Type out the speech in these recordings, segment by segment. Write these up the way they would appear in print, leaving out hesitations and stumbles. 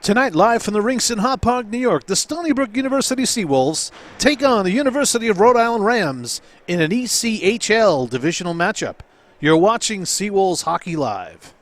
Tonight, live from the rinks in Hop Park, New York, the Stony Brook University Seawolves take on the University of Rhode Island Rams in an ECHL divisional matchup. You're watching Seawolves Hockey Live.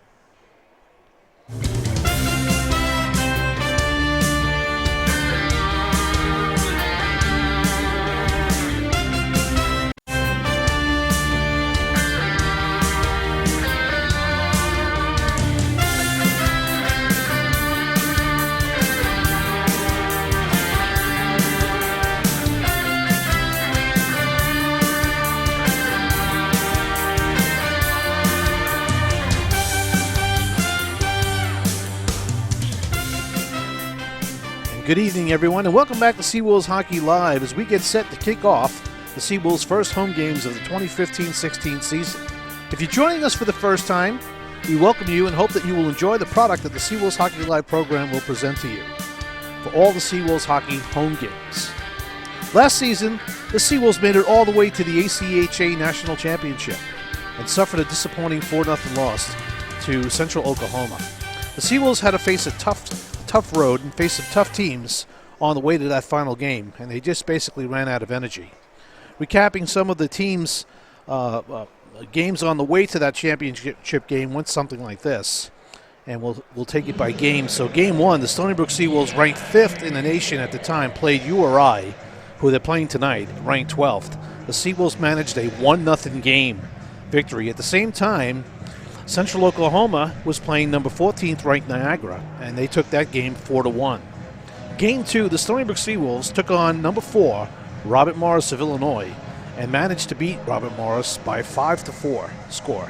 Good evening, everyone, and welcome back to Seawolves Hockey Live as we get set to kick off the Seawolves' first home games of the 2015-16 season. If you're joining us for the first time, we welcome you and hope that you will enjoy the product that the Seawolves Hockey Live program will present to you for all the Seawolves Hockey home games. Last season, the Seawolves made it all the way to the ACHA National Championship and suffered a disappointing 4-0 loss to Central Oklahoma. The Seawolves had to face a tough road and face some tough teams on the way to that final game, and they just basically ran out of energy. Recapping some of the teams' games on the way to that championship game went something like this, and we'll take it by game. So game one, the Stony Brook Seawolves, ranked 5th in the nation at the time, played Uri, who they're playing tonight, ranked 12th. The Seawolves managed a 1-0 game victory. At the same time, Central Oklahoma was playing number 14th ranked Niagara, and they took that game 4-1. Game two, the Stony Brook Seawolves took on number 4, Robert Morris of Illinois, and managed to beat Robert Morris by 5-4 score.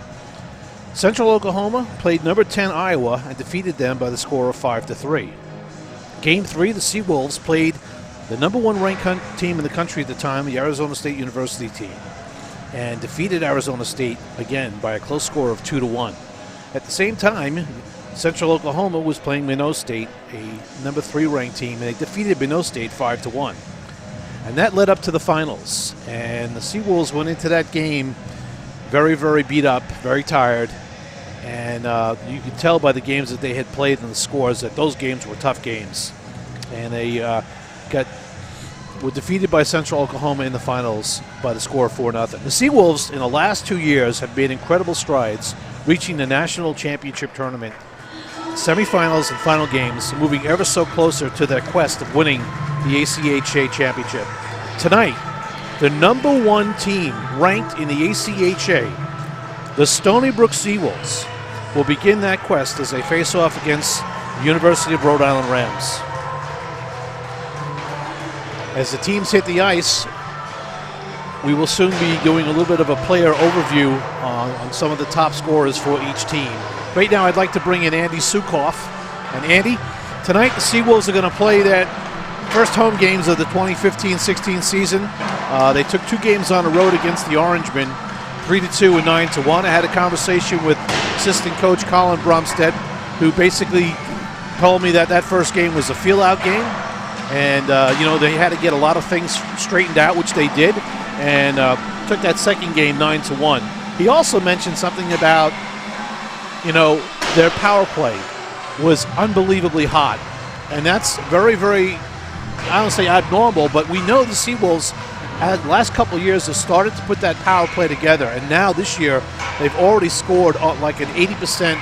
Central Oklahoma played number 10 Iowa and defeated them by the score of 5-3. Game three, the Seawolves played the number 1 ranked team in the country at the time, the Arizona State University team, and defeated Arizona State again by a close score of 2-1. At the same time, Central Oklahoma was playing Minot State, a number 3 ranked team, and they defeated Minot State 5-1. And that led up to the finals. And the Seawolves went into that game very, very beat up, very tired. And you could tell by the games that they had played and the scores that those games were tough games. And they were defeated by Central Oklahoma in the finals by the score of 4-0. The Seawolves in the last 2 years have made incredible strides, reaching the national championship tournament, semifinals and final games, moving ever so closer to their quest of winning the ACHA championship. Tonight, the number 1 team ranked in the ACHA, the Stony Brook Seawolves, will begin that quest as they face off against the University of Rhode Island Rams. As the teams hit the ice, we will soon be doing a little bit of a player overview on some of the top scorers for each team. Right now, I'd like to bring in Andy Sukoff. And Andy, tonight the Seawolves are going to play that first home games of the 2015-16 season. They took 2 games on the road against the Orangemen, 3-2 and 9-1. I had a conversation with assistant coach Colin Bromstead, who basically told me that that first game was a feel-out game. And, they had to get a lot of things straightened out, which they did, and took that second game 9-1. He also mentioned something about, their power play was unbelievably hot. And that's very, very, I don't say abnormal, but we know the Seawolves, the last couple of years, have started to put that power play together. And now this year, they've already scored like an 80%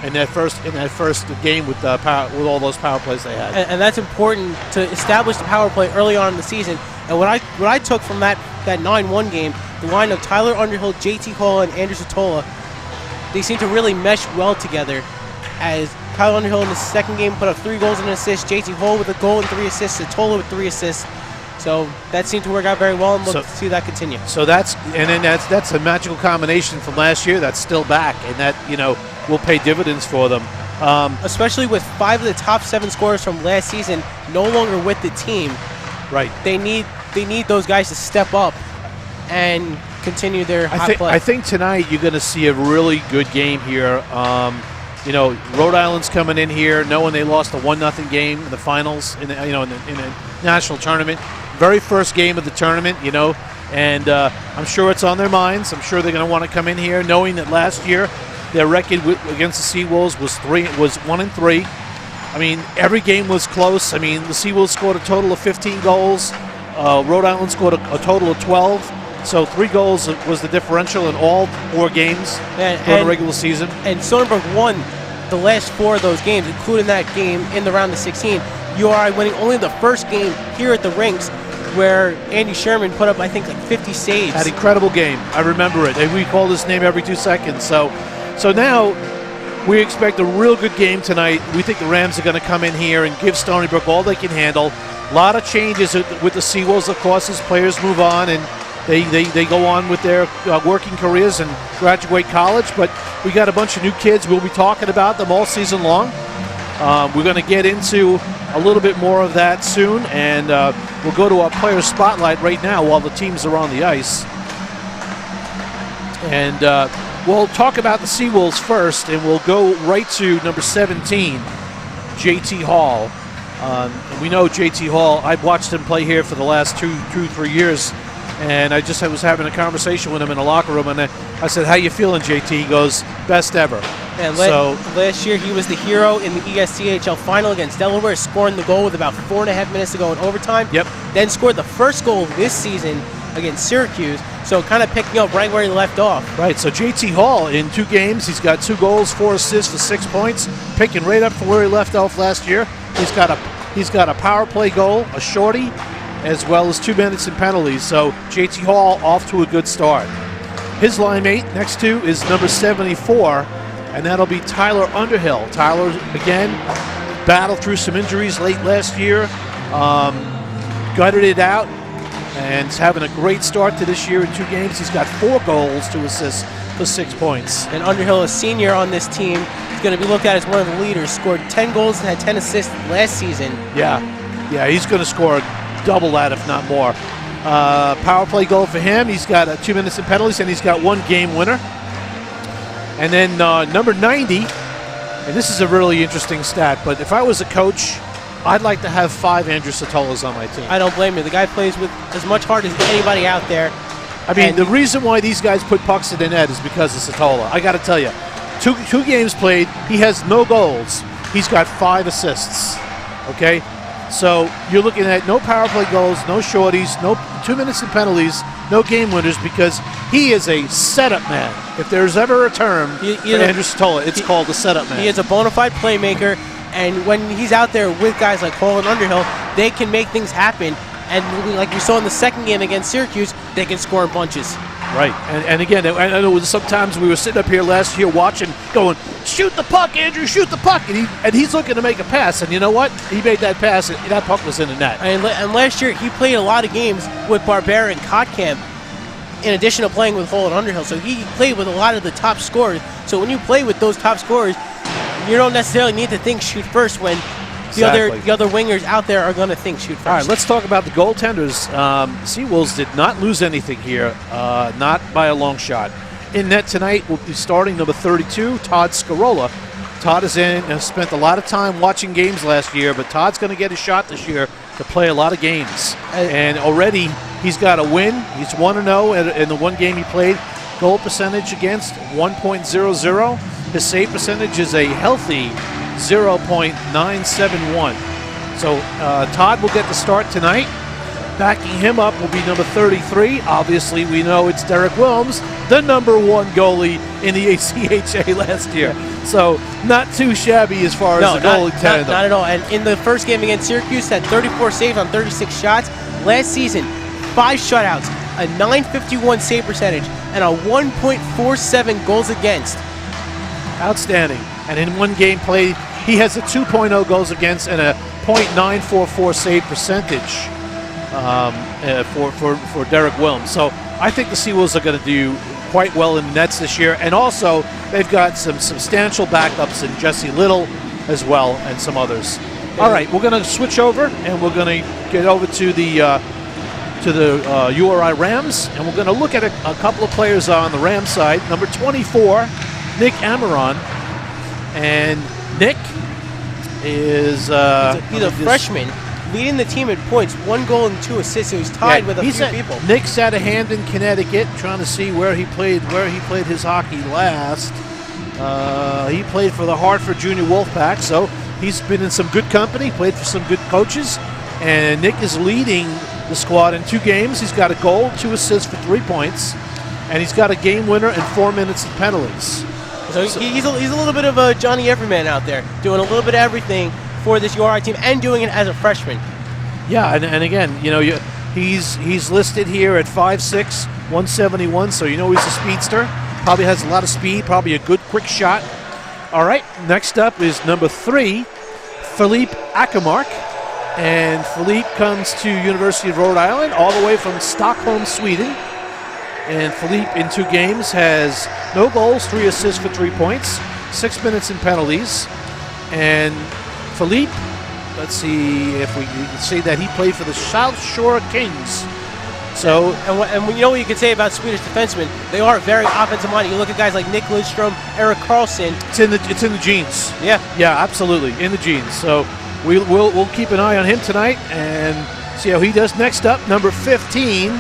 in that first game with all those power plays they had. And that's important to establish the power play early on in the season. And what I took from that 9-1 game, the line of Tyler Underhill, JT Hall, and Andrew Satola, they seem to really mesh well together. As Tyler Underhill in the second game put up 3 goals and an assist, JT Hall with a goal and 3 assists, Satola with 3 assists. So that seemed to work out very well, and look to see that continue. So that's a magical combination from last year that's still back, and that will pay dividends for them. Especially with 5 of the top 7 scorers from last season no longer with the team. Right. They need those guys to step up and continue their hot play. I think tonight you're going to see a really good game here. Rhode Island's coming in here knowing they lost a 1-0 game in the finals in the national tournament. Very first game of the tournament, and I'm sure it's on their minds. I'm sure they're going to want to come in here knowing that last year their record against the Seawolves was 1-3. I mean, every game was close. I mean, the Seawolves scored a total of 15 goals. Rhode Island scored a total of 12. So 3 goals was the differential in all 4 games during the regular season. And Stony Brook won the last 4 of those games, including that game in the round of 16. URI winning only the first game here at the rinks, where Andy Sherman put up, I think, like 50 saves. That incredible game. I remember it. And we call his name every 2 seconds. So now we expect a real good game tonight. We think the Rams are going to come in here and give Stony Brook all they can handle. A lot of changes with the Seawolves, of course, as players move on and they go on with their working careers and graduate college. But we got a bunch of new kids. We'll be talking about them all season long. We're going to get into a little bit more of that soon, and we'll go to our player spotlight right now while the teams are on the ice. And we'll talk about the Seawolves first, and we'll go right to number 17, JT Hall. We know JT Hall. I've watched him play here for the last 3 years, and I was having a conversation with him in the locker room, and I said, "How you feeling, JT?" He goes, "Best ever." And last year he was the hero in the ESCHL final against Delaware, scoring the goal with about 4.5 minutes to go in overtime. Yep. Then scored the first goal this season against Syracuse, so kind of picking up right where he left off. Right, so JT Hall in 2 games, he's got 2 goals, 4 assists for 6 points, picking right up from where he left off last year. He's got a power play goal, a shorty, as well as 2 minutes in penalties. So JT Hall off to a good start. His line mate next to is number 74, and that'll be Tyler Underhill. Tyler, again, battled through some injuries late last year, gutted it out, and is having a great start to this year in 2 games. He's got 4 goals, 2 assists for 6 points. And Underhill, a senior on this team, is going to be looked at as one of the leaders. Scored 10 goals and had 10 assists last season. Yeah, he's going to score double that, if not more. Power play goal for him. He's got 2 minutes in penalties, and he's got 1 game winner. And then number 90, and this is a really interesting stat, but if I was a coach, I'd like to have 5 Andrew Satolas on my team. I don't blame you. The guy plays with as much heart as anybody out there. I mean, the reason why these guys put pucks in the net is because of Satola. I got to tell you, two games played, he has no goals. He's got 5 assists, okay? So you're looking at no power play goals, no shorties, no 2 minutes in penalties, no game winners, because he is a setup man. If there's ever a term for Andrew Satola, it's called a setup man. He is a bona fide playmaker, and when he's out there with guys like Hall and Underhill, they can make things happen. And like we saw in the second game against Syracuse, they can score in bunches. Right, and again, I know sometimes we were sitting up here last year watching, going, "Shoot the puck, Andrew, shoot the puck," and he's looking to make a pass, and you know what? He made that pass, and that puck was in the net. And last year, he played a lot of games with Barbera and Kotkamp, in addition to playing with Hall and Underhill, so he played with a lot of the top scorers. So when you play with those top scorers, you don't necessarily need to think shoot first when the other wingers out there are going to think shoot first. All right, let's talk about the goaltenders. Seawolves did not lose anything here, not by a long shot. In net tonight will be starting number 32, Todd Scarola. Todd has spent a lot of time watching games last year, but Todd's going to get a shot this year to play a lot of games. And already he's got a win. He's 1-0 in the 1 game he played. Goal percentage against 1.00. His save percentage is a healthy 0.971. So Todd will get the start tonight. Backing him up will be number 33. Obviously, we know it's Derek Wilms, the number 1 goalie in the ACHA last year. So not too shabby as far as the goalie tandem. Not at all. And in the first game against Syracuse, had 34 saves on 36 shots. Last season, 5 shutouts, a .951 save percentage, and a 1.47 goals against. Outstanding. And in 1 game played, he has a 2.0 goals against and a .944 save percentage for Derek Wilms. So I think the Seawolves are going to do quite well in the nets this year. And also, they've got some substantial backups in Jesse Little as well and some others. All right, we're going to switch over, and we're going to get over to the URI Rams, and we're going to look at a couple of players on the Rams side. Number 24, Nick Amaron. And Nick is he's a freshman, leading the team in points, 1 goal and 2 assists. So he's tied with a few people. Nick's out of Hamden, Connecticut, trying to see where he played his hockey last. He played for the Hartford Junior Wolfpack, so he's been in some good company, played for some good coaches, and Nick is leading the squad in 2 games. He's got a goal, 2 assists for 3 points, and he's got a game winner and 4 minutes of penalties. So he's a little bit of a Johnny Everyman out there, doing a little bit of everything for this URI team and doing it as a freshman. Yeah, and again, he's listed here at 5'6", 171, so he's a speedster. Probably has a lot of speed, probably a good quick shot. All right, next up is number 3, Philippe Ackermark. And Philippe comes to University of Rhode Island all the way from Stockholm, Sweden. And Philippe in 2 games has no goals, 3 assists for 3 points, 6 minutes in penalties. And Philippe, let's see if we can see that he played for the South Shore Kings. So, and you know what you can say about Swedish defensemen? They are very offensive-minded. You look at guys like Nick Lidstrom, Erik Karlsson. It's in the genes. Yeah, absolutely in the genes. So we'll keep an eye on him tonight and see how he does. Next up, number 15,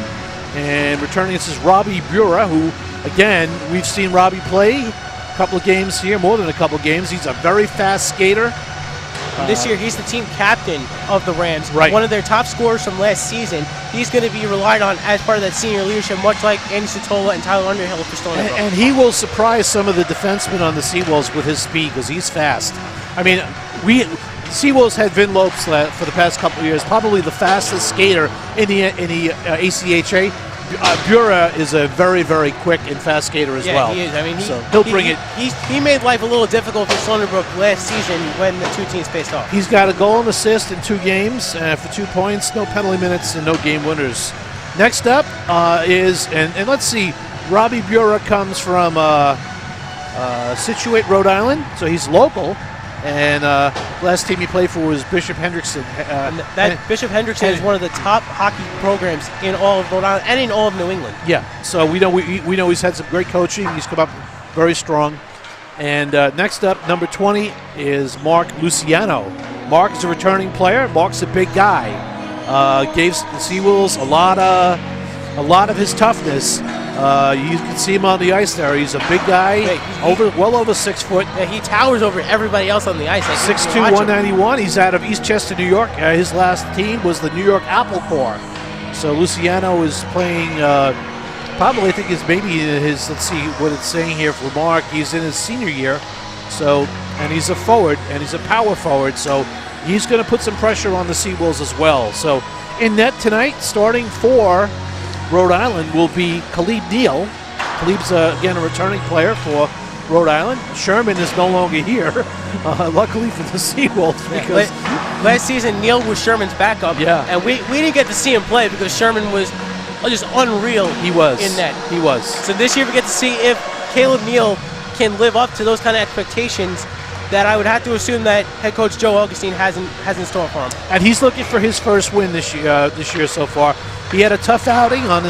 and returning this is Robbie Bura, who again we've seen Robbie play a couple of games here, more than a couple of games. He's a very fast skater. This year, he's the team captain of the Rams. Right. One of their top scorers from last season. He's going to be relied on as part of that senior leadership, much like Andy Satola and Tyler Underhill for Stony Brook. And he will surprise some of the defensemen on the Seawolves with his speed because he's fast. I mean, Seawolves had Vin Lopes for the past couple of years, probably the fastest skater in the ACHA. Bura is a very, very quick and fast skater as well. Yeah, he is. I mean, he'll bring it. He made life a little difficult for Stony Brook last season when the 2 teams faced off. He's got a goal and assist in 2 games for 2 points, no penalty minutes, and no game winners. Next up is, and let's see, Robbie Bura comes from Scituate, Rhode Island, so he's local. And last team he played for was Bishop Hendrickson. Bishop Hendrickson is one of the top hockey programs in all of Rhode Island and in all of New England. Yeah, so we know he's had some great coaching. He's come up very strong. And next up, number 20 is Mark Luciano. Mark is a returning player. Mark's a big guy. Gave the Seawolves a lot of his toughness. You can see him on the ice there. He's a big guy, well over 6 foot. Yeah, he towers over everybody else on the ice. 6'2", 191. He's out of Eastchester, New York. His last team was the New York Apple Corps. So Luciano is playing, probably I think is maybe his, let's see what it's saying here for Mark. He's in his senior year. So, and he's a forward, and he's a power forward. So he's going to put some pressure on the Seawolves as well. So in net tonight, starting for Rhode Island will be Khalid Neal. Khalid's, again, a returning player for Rhode Island. Sherman is no longer here, luckily for the Seawolves. Because last season, Neal was Sherman's backup. Yeah. And we didn't get to see him play because Sherman was just unreal in net. He was. So this year we get to see if Caleb Neal can live up to those kind of expectations that I would have to assume that head coach Joe Augustine has in store for him. And he's looking for his first win this year so far. He had a tough outing on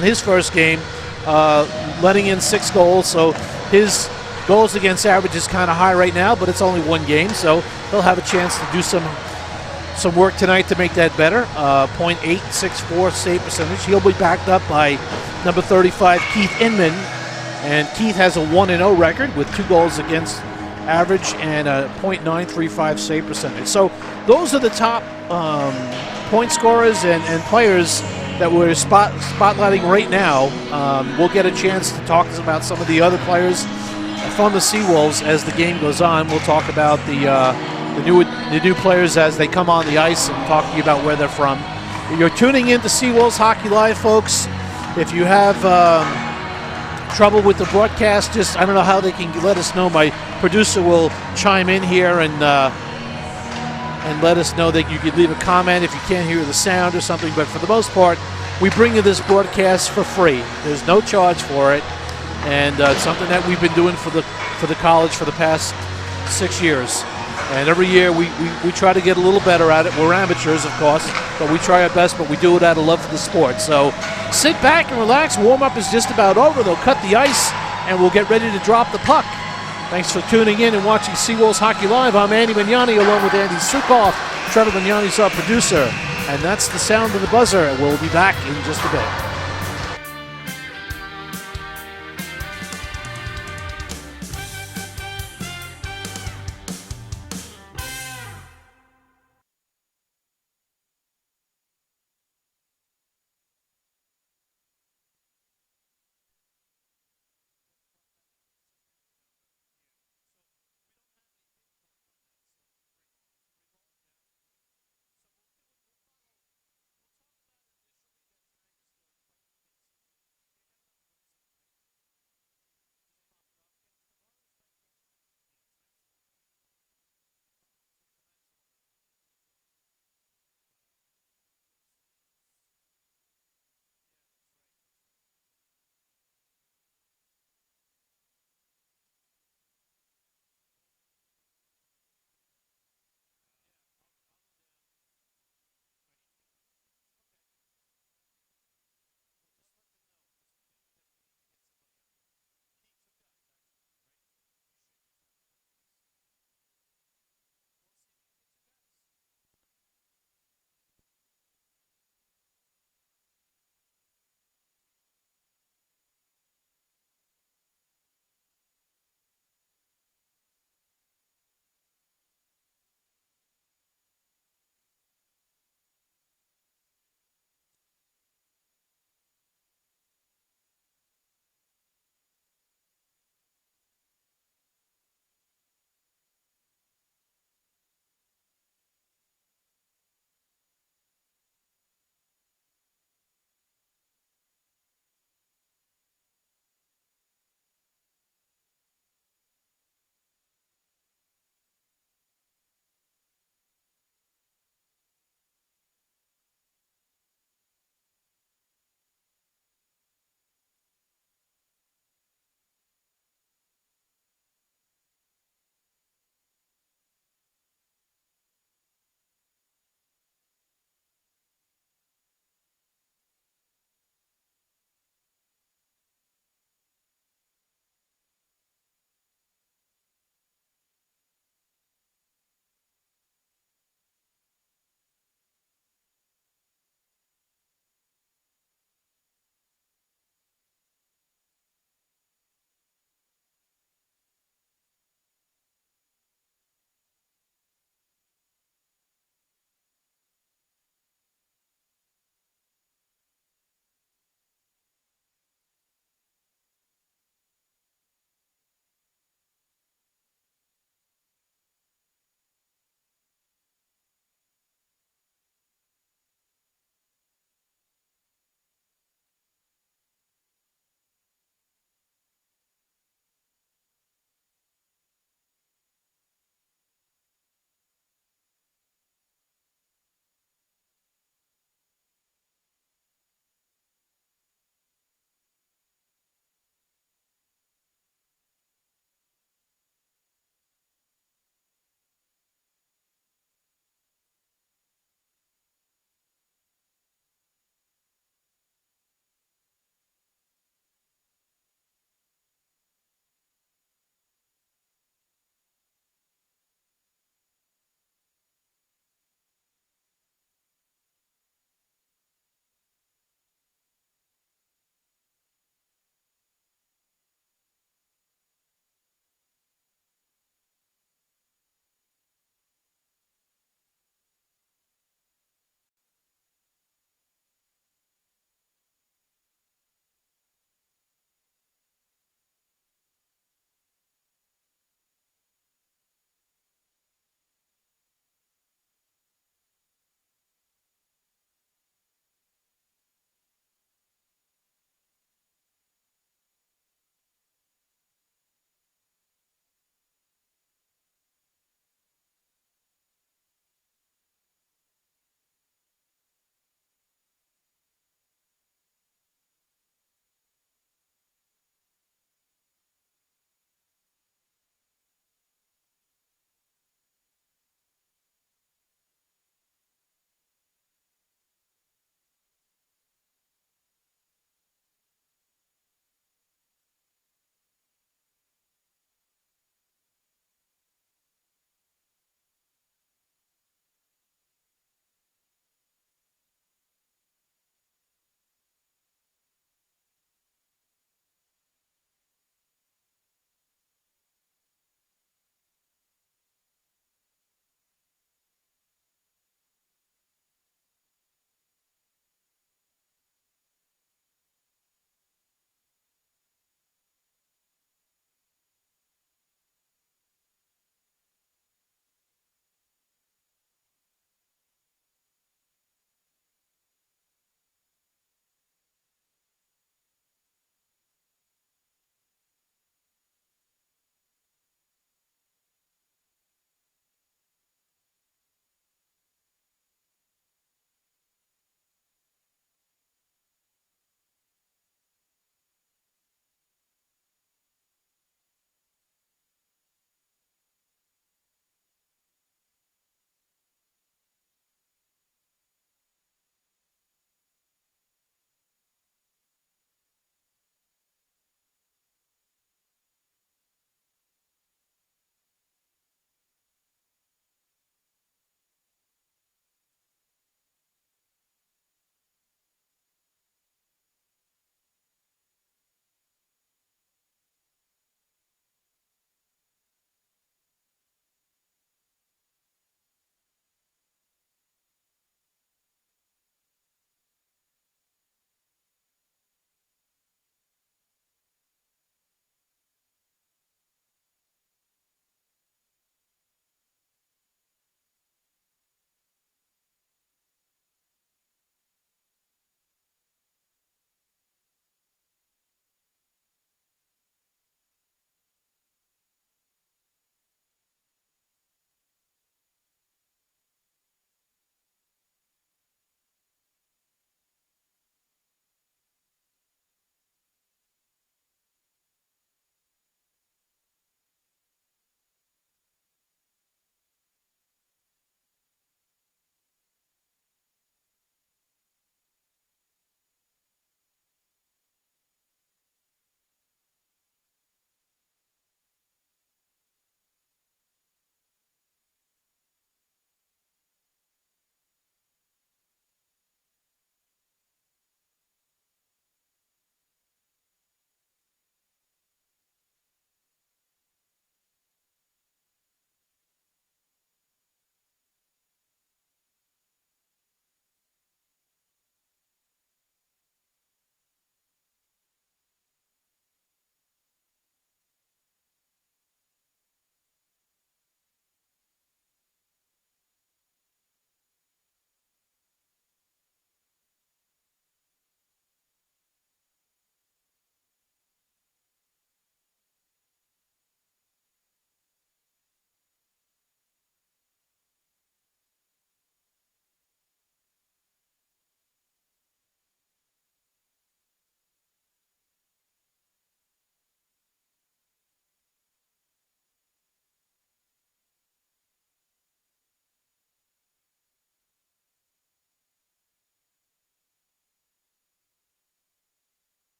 his first game, letting in 6 goals. So his goals against average is kind of high right now, but it's only 1 game, so he'll have a chance to do some work tonight to make that better. .864 save percentage. He'll be backed up by number 35, Keith Inman. And Keith has a 1-0 record with 2 goals against average and a .935 save percentage. So those are the top point scorers and players that we're spotlighting right now. We'll get a chance to talk about some of the other players from the Seawolves as the game goes on. We'll talk about the new players as they come on the ice and talk to you about where they're from. You're tuning in to Seawolves Hockey Live, folks. If you have trouble with the broadcast, I don't know how they can let us know. My producer will chime in here and let us know that you could leave a comment if you can't hear the sound or something. But for the most part, we bring you this broadcast for free. There's no charge for it, and it's something that we've been doing for the college for the past 6 years. And every year we try to get a little better at it. We're amateurs, of course, but we try our best, but we do it out of love for the sport. So sit back and relax. Warm-up is just about over. They'll cut the ice, and we'll get ready to drop the puck. Thanks for tuning in and watching Seawolves Hockey Live. I'm Andy Mignani along with Andy Sukoff. Trevor Mignani's our producer. And that's the sound of the buzzer. We'll be back in just a bit.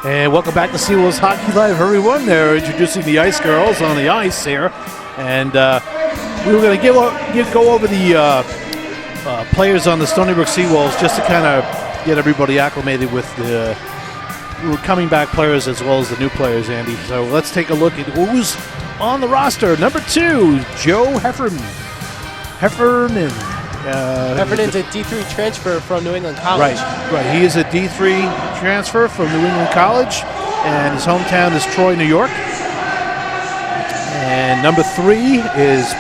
And welcome back to Seawolves Hockey Live, everyone. They're introducing the Ice Girls on the ice here. And we were going to go over the players on the Stony Brook Seawolves just to kind of get everybody acclimated with the coming back players as well as the new players, Andy. So let's take a look at who's on the roster. Number 2, Joe Heffernan. Heffernan's a D3 transfer from New England College. Right. He is a D3 transfer from New England College, and his hometown is Troy, New York. And number 3 is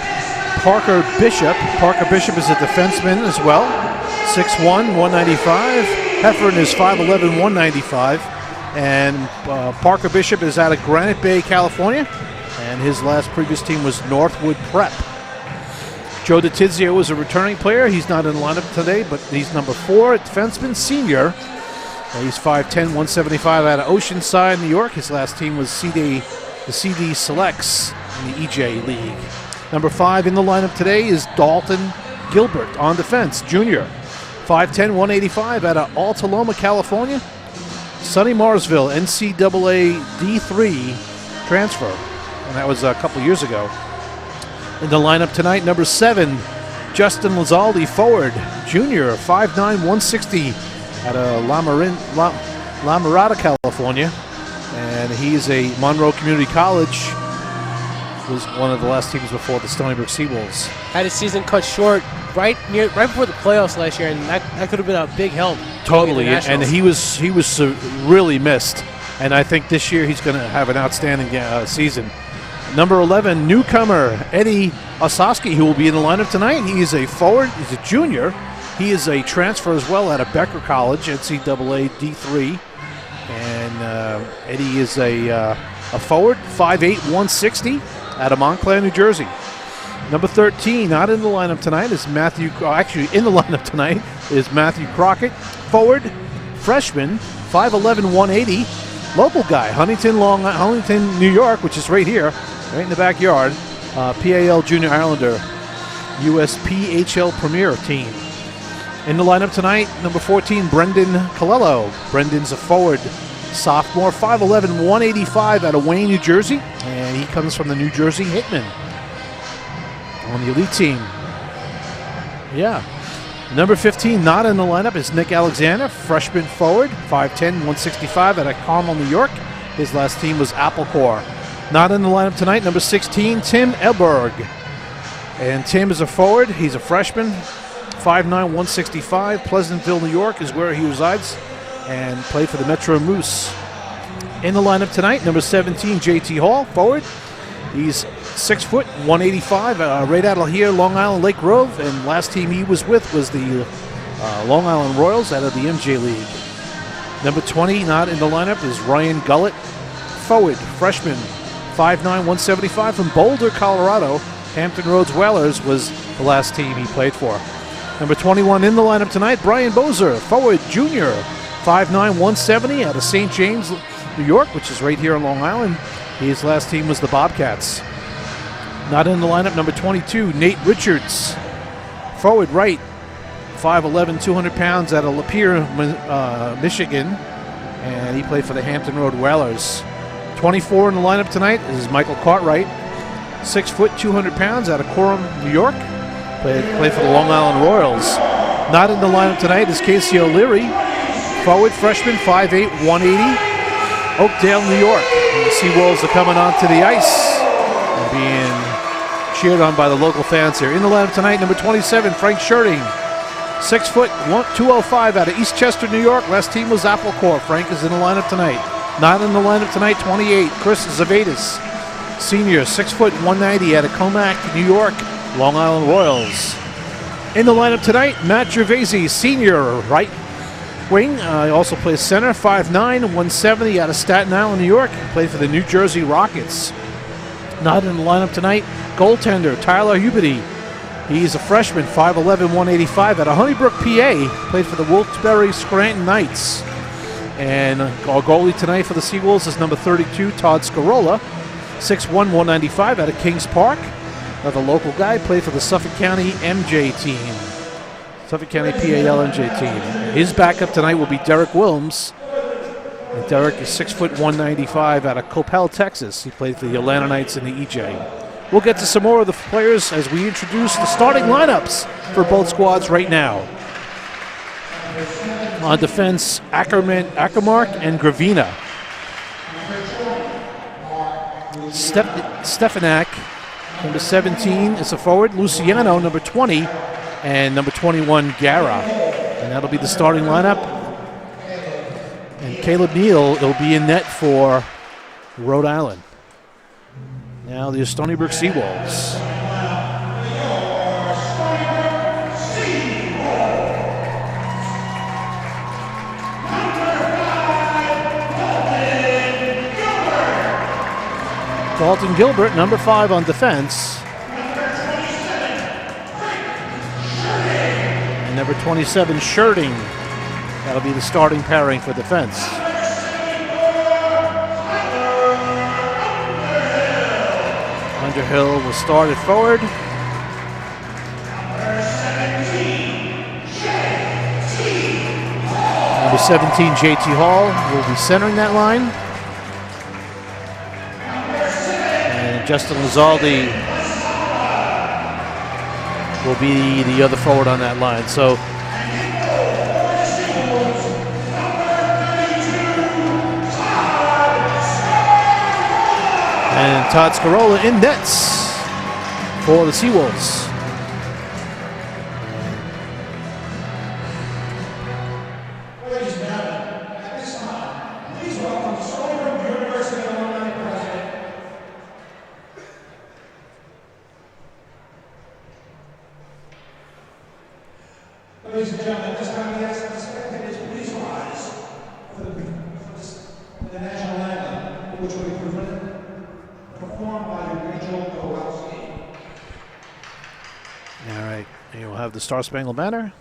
Parker Bishop. Parker Bishop is a defenseman as well, 6'1", 195. Heffernan is 5'11", 195. And Parker Bishop is out of Granite Bay, California, and his previous team was Northwood Prep. Joe DiTizio is a returning player. He's not in the lineup today, but he's number 4, a defenseman, senior. He's 5'10", 175 out of Oceanside, New York. His last team was the CD Selects in the EJ League. Number 5 in the lineup today is Dalton Gilbert on defense, junior. 5'10", 185 out of Altaloma, California. Sonny Marsville, NCAA D3 transfer, and that was a couple years ago. In the lineup tonight, number 7, Justin Lizaldi, forward, junior, 5'9", 160 out of La Mirada, California. And he's a Monroe Community College. Was one of the last teams before the Stony Brook Seawolves. Had his season cut short right before the playoffs last year, and that could have been a big help. Totally, and he was really missed. And I think this year he's going to have an outstanding season. Number 11, newcomer Eddie Osofsky, who will be in the lineup tonight. He is a forward. He's a junior. He is a transfer as well out of Becker College, NCAA D3. And Eddie is a forward, 5'8", 160 out of Montclair, New Jersey. Number 13, not in the lineup tonight, is in the lineup tonight is Matthew Crockett, forward, freshman, 5'11", 180, local guy, Huntington, New York, which is right here, right in the backyard. PAL Junior Islander, USPHL Premier team. In the lineup tonight, number 14, Brendan Colello. Brendan's a forward, sophomore, 5'11", 185 out of Wayne, New Jersey, and he comes from the New Jersey Hitmen on the elite team. Yeah. Number 15, not in the lineup, is Nick Alexander, freshman forward, 5'10", 165 out of Carmel, New York. His last team was Applecore. Not in the lineup tonight, number 16, Tim Elberg. And Tim is a forward. He's a freshman, 5'9", 165. Pleasantville, New York is where he resides and played for the Metro Moose. In the lineup tonight, number 17, JT Hall, forward. He's 6 foot, 185, right out of here, Long Island, Lake Grove. And last team he was with was the Long Island Royals out of the MJ League. Number 20, not in the lineup, is Ryan Gullett, forward, freshman, 5'9", 175 from Boulder, Colorado. Hampton Roads Whalers was the last team he played for. Number 21 in the lineup tonight, Brian Bozer, forward, junior, 5'9", 170 out of St. James, New York, which is right here on Long Island. His last team was the Bobcats. Not in the lineup, number 22, Nate Richards, forward, right, 5'11", 200 pounds out of Lapeer, Michigan, and he played for the Hampton Road Whalers. 24 in the lineup tonight is Michael Cartwright, 6 foot, 200 pounds out of Coram, New York, played for the Long Island Royals. Not in the lineup tonight is Casey O'Leary, forward, freshman, 5'8", 180, Oakdale, New York. And the Seawolves are coming onto the ice and being cheered on by the local fans here. In the lineup tonight, number 27, Frank Sherding, 6 foot, 205 out of Eastchester, New York. Last team was Applecore. Frank is in the lineup tonight. Not in the lineup tonight, 28, Chris Zavadis, senior, 6 foot, 190 out of Comac, New York, Long Island Royals. In the lineup tonight, Matt Gervaisi, senior, right wing. Also plays center, 5'9", 170 out of Staten Island, New York. Played for the New Jersey Rockets. Not in the lineup tonight, goaltender Tyler Huberty. He's a freshman, 5'11", 185 out of Honeybrook, PA. Played for the Wilkes-Barre Scranton Knights. And our goalie tonight for the Seawolves is number 32, Todd Scarola, 6'1", 195 out of Kings Park. Another local guy, played for the Suffolk County MJ team. Suffolk County PAL MJ team. His backup tonight will be Derek Williams. And Derek is 6', 195 out of Coppell, Texas. He played for the Atlanta Knights in the EJ. We'll get to some more of the players as we introduce the starting lineups for both squads right now. On defense, Ackermark and Gravina. Stefanak, number 17, is a forward. Luciano, number 20, and number 21, Gara. And that'll be the starting lineup. And Caleb Neal will be in net for Rhode Island. Now the Stony Brook Seawolves. Dalton Gilbert, number 5 on defense. And number 27, Sherding. That'll be the starting pairing for defense. Underhill will start at forward. Number 17, JT Hall, will be centering that line. Justin Lizaldi will be the other forward on that line. So and Todd Scarola in nets for the Seawolves. Ladies and gentlemen, this time we ask the spectators please rise for the national anthem, which will be performed by Rachel Kowalski. All right, and we'll have the Star Spangled Banner.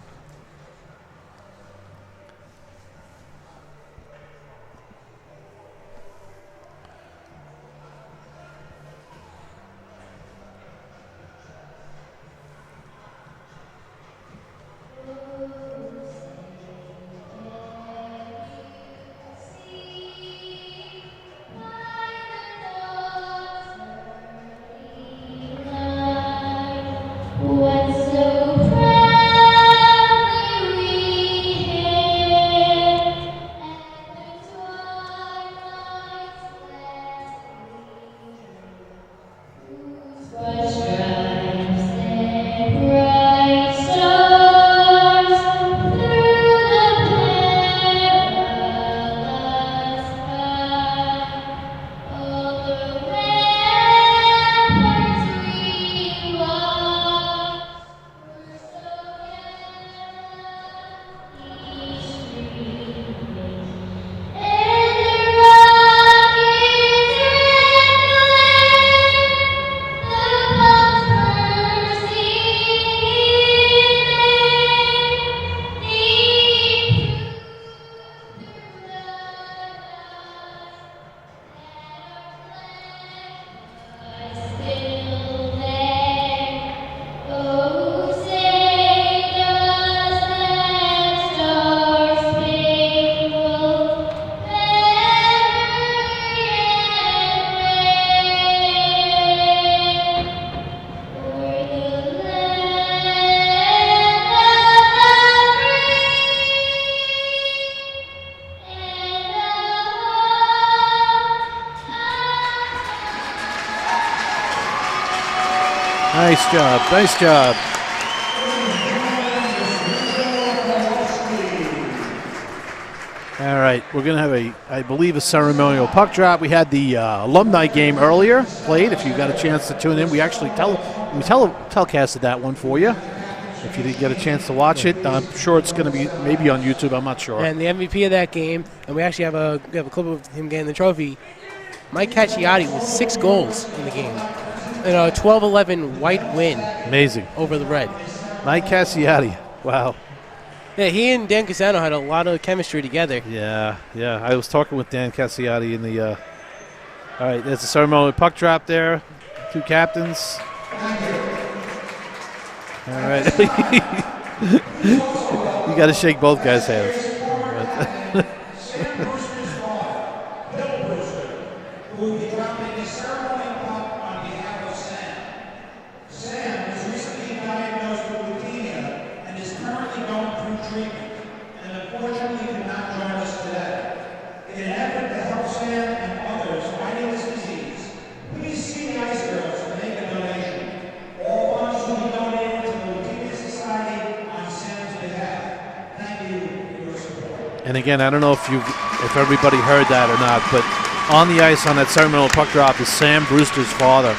Nice job, nice job. All right, we're going to have I believe, a ceremonial puck drop. We had the alumni game earlier played. If you got a chance to tune in, we actually telecasted that one for you. If you didn't get a chance to watch it, I'm sure it's going to be maybe on YouTube. I'm not sure. And the MVP of that game, and we actually have a clip of him getting the trophy. Mike Cacciati with 6 goals in the game. And a 12-11 white win. Amazing. Over the Red. Mike Cacciati. Wow. Yeah, he and Dan Casano had a lot of chemistry together. Yeah. I was talking with Dan Cacciati in the. All right, there's a ceremonial puck drop there. 2 captains. All right. You got to shake both guys' hands. And again, I don't know if everybody heard that or not, but on the ice on that ceremonial puck drop is Sam Brewster's father.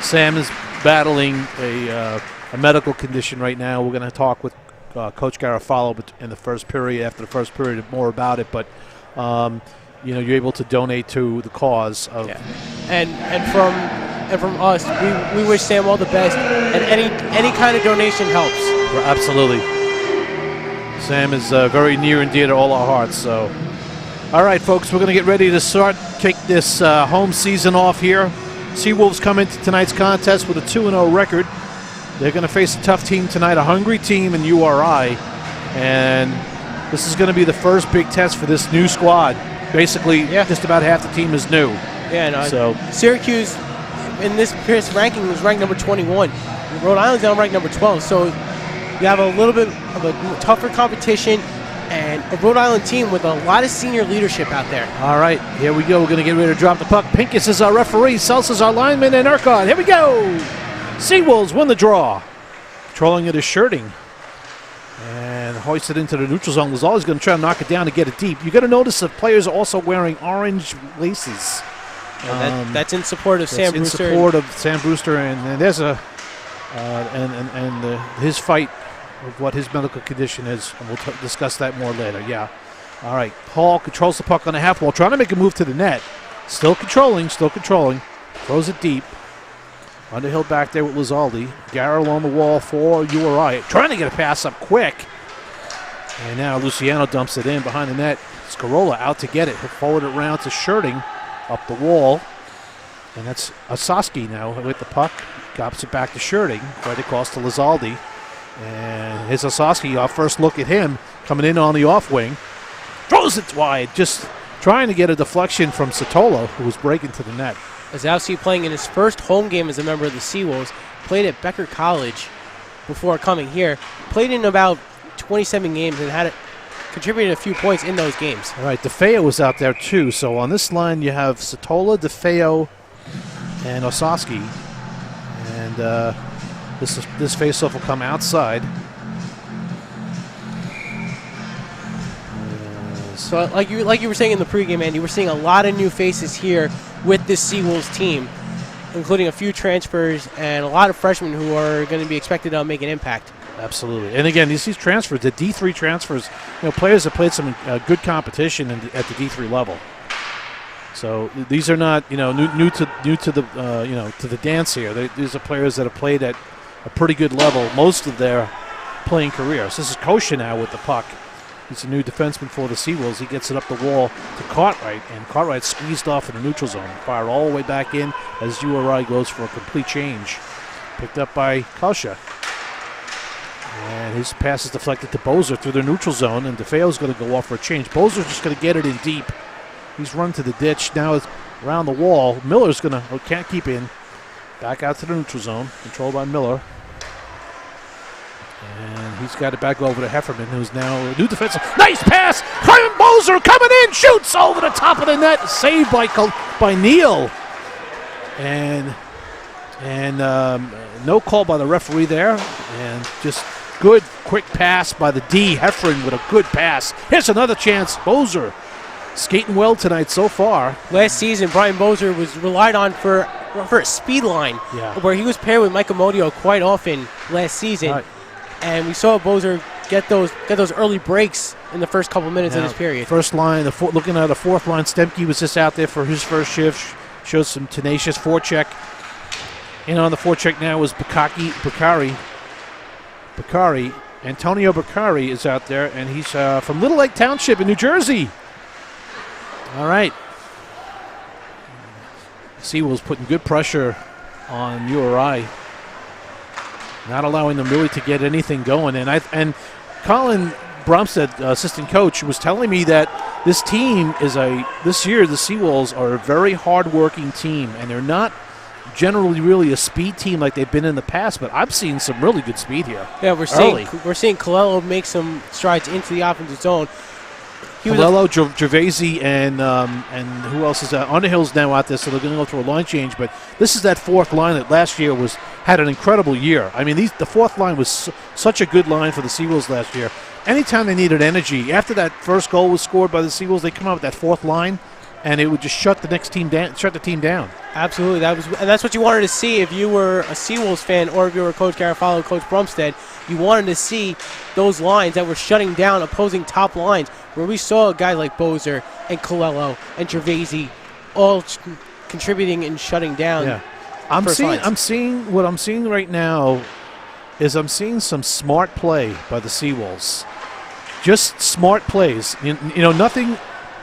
Sam is battling a medical condition right now. We're going to talk with Coach Garofalo in the first period, after the first period, more about it. But you're able to donate to the cause of. Yeah. And from us, we wish Sam all the best, and any kind of donation helps. Absolutely. Sam is very near and dear to all our hearts. So, all right, folks, we're going to get ready to kick this home season off here. Seawolves come into tonight's contest with a 2-0 record. They're going to face a tough team tonight, a hungry team in URI, and this is going to be the first big test for this new squad. Basically, just about half the team is new. Yeah, no, so Syracuse in this ranking was ranked number 21. Rhode Island's now ranked number 12. So you have a little bit of a tougher competition and a Rhode Island team with a lot of senior leadership out there. All right, here we go. We're going to get ready to drop the puck. Pincus is our referee. Seltz our lineman, and Urquhart. Here we go. Seawolves win the draw. Controlling it is Shirting. And hoisted into the neutral zone. Lazar's going to try to knock it down to get it deep. You're going to notice the players are also wearing orange laces. That's in support of Sam Brewster. In support of Sam Brewster, and there's his fight of what his medical condition is, and we'll discuss that more later. Yeah. All right. Hall controls the puck on the half wall, trying to make a move to the net. Still controlling. Throws it deep. Underhill back there with Lizaldi. Garrett along the wall for URI. Trying to get a pass up quick. And now Luciano dumps it in behind the net. Scarola out to get it. He'll forward it around to Shirting up the wall. And that's Osaski now with the puck. Drops it back to Shirting. Right across to Lizaldi. And here's Osaski. Our first look at him coming in on the off wing. Throws it wide. Just trying to get a deflection from Satola, who was breaking to the net. Ozowski playing in his first home game as a member of the Seawolves. Played at Becker College before coming here. Played in about 27 games and contributed a few points in those games. All right, DeFeo was out there too. So on this line you have Satola, DeFeo, and Osaski. And this faceoff will come outside. So like you were saying in the pregame, Andy, we're seeing a lot of new faces here with this Seawolves team, including a few transfers and a lot of freshmen who are going to be expected to make an impact. Absolutely. And again, these transfers, the D3 transfers, players have played some good competition at the D3 level. So these are not, new to the dance here. These are players that have played at a pretty good level most of their playing careers. This is Kosha now with the puck. He's a new defenseman for the Seawolves. He gets it up the wall to Cartwright, and Cartwright squeezed off in the neutral zone. Fired all the way back in as URI goes for a complete change. Picked up by Kosha. And his pass is deflected to Bozer through the neutral zone, and DeFeo's going to go off for a change. Bozer's just going to get it in deep. He's run to the ditch. Now it's around the wall. Miller's can't keep in. Back out to the neutral zone, controlled by Miller. And he's got it back over to Hefferman, who's now a new defensive. Nice pass! Hyman Bozer coming in, shoots over the top of the net. Saved by Neal. And no call by the referee there. And just good, quick pass by the D. Heffron with a good pass. Here's another chance. Bozer skating well tonight so far. Last season, Brian Bozer was relied on for a speed line, where he was paired with Mike Amodio quite often last season. Right. And we saw Bozer get those early breaks in the first couple minutes of this period. First line, looking at the fourth line, Stemke was just out there for his first shift. Shows some tenacious forecheck. And on the forecheck now is Bakari. Antonio Bakari is out there, and he's from Little Lake Township in New Jersey. All right. Seawolves putting good pressure on URI. Not allowing them really to get anything going. And Colin Bromstead, assistant coach, was telling me that this team this year the Seawolves are a very hard-working team, and they're not generally really a speed team like they've been in the past, but I've seen some really good speed here. Yeah, we're seeing Colello make some strides into the offensive zone. Colello, Gervaisi, and who else is that? Underhill's now out there, so they're going to go through a line change. But this is that fourth line that last year had an incredible year. I mean, the fourth line was such a good line for the Seawolves last year. Anytime they needed energy, after that first goal was scored by the Seawolves, they come out with that fourth line, and it would just shut the team down. Absolutely, and that's what you wanted to see if you were a Seawolves fan, or if you were Coach Garofalo, Coach Brumstead. You wanted to see those lines that were shutting down opposing top lines, where we saw guys like Bozer and Colello and Gervaisi all contributing and shutting down. Yeah, I'm seeing right now is I'm seeing some smart play by the Seawolves. Just smart plays. You know, nothing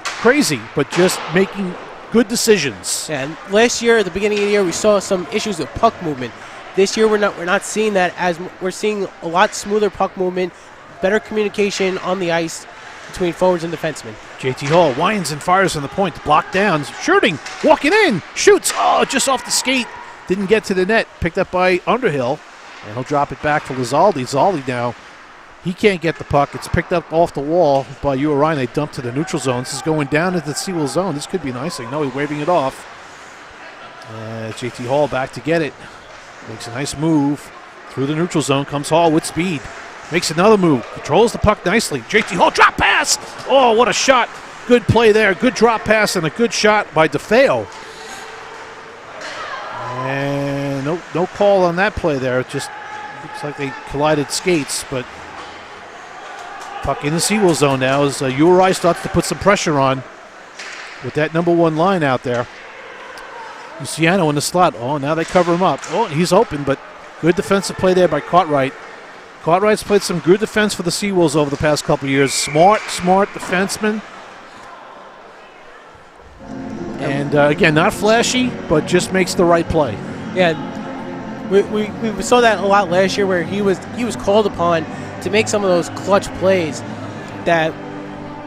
crazy, but just making good decisions. Yeah, and last year, at the beginning of the year, we saw some issues with puck movement. This year, we're not seeing that, as we're seeing a lot smoother puck movement, better communication on the ice between forwards and defensemen. JT Hall winds and fires on the point, blocked down, shooting, walking in, shoots, just off the skate, didn't get to the net, picked up by Underhill, and he'll drop it back to Lizaldi. Zaldi now, he can't get the puck. It's picked up off the wall by Uri. They dump to the neutral zone. This is going down into the Seawolves zone. This could be nice. No, he's waving it off. JT Hall back to get it. Makes a nice move through the neutral zone. Comes Hall with speed. Makes another move. Controls the puck nicely. JT Hall, drop pass. Oh, what a shot. Good play there. Good drop pass and a good shot by DeFeo. And no call on that play there. It just looks like they collided skates, but puck in the Seawolves zone now as Uri starts to put some pressure on with that number one line out there. Luciano in the slot. Oh, now they cover him up. Oh, he's open, but good defensive play there by Cartwright. Cartwright's played some good defense for the Seawolves over the past couple of years. Smart defenseman. And, again, not flashy, but just makes the right play. Yeah, we saw that a lot last year, where he was called upon to make some of those clutch plays that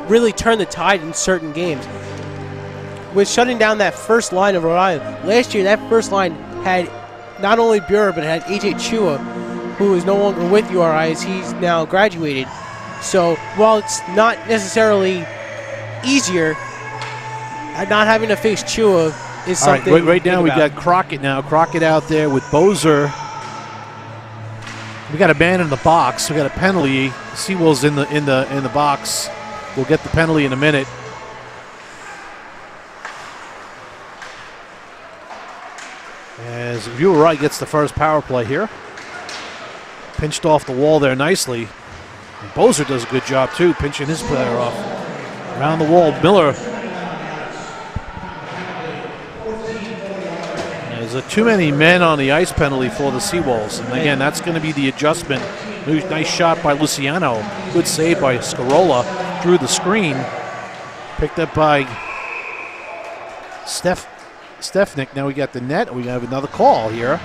really turn the tide in certain games. With shutting down that first line of Rhode Island, last year that first line had not only Buer, but it had AJ Chua, who is no longer with URI as he's now graduated. So while it's not necessarily easier, not having to face Chua is something. All right now we got Crockett now. Crockett out there with Bozer. We got a man in the box. We got a penalty. Seawolves in the box. We'll get the penalty in a minute. As Uri gets the first power play here. Pinched off the wall there nicely. And Bozer does a good job too, pinching his player off. Around the wall, Miller. There's too many men on the ice penalty for the Seawolves. And again, that's going to be the adjustment. Nice shot by Luciano. Good save by Scarola through the screen. Picked up by Stefnik. Now we got the net. We have another call here.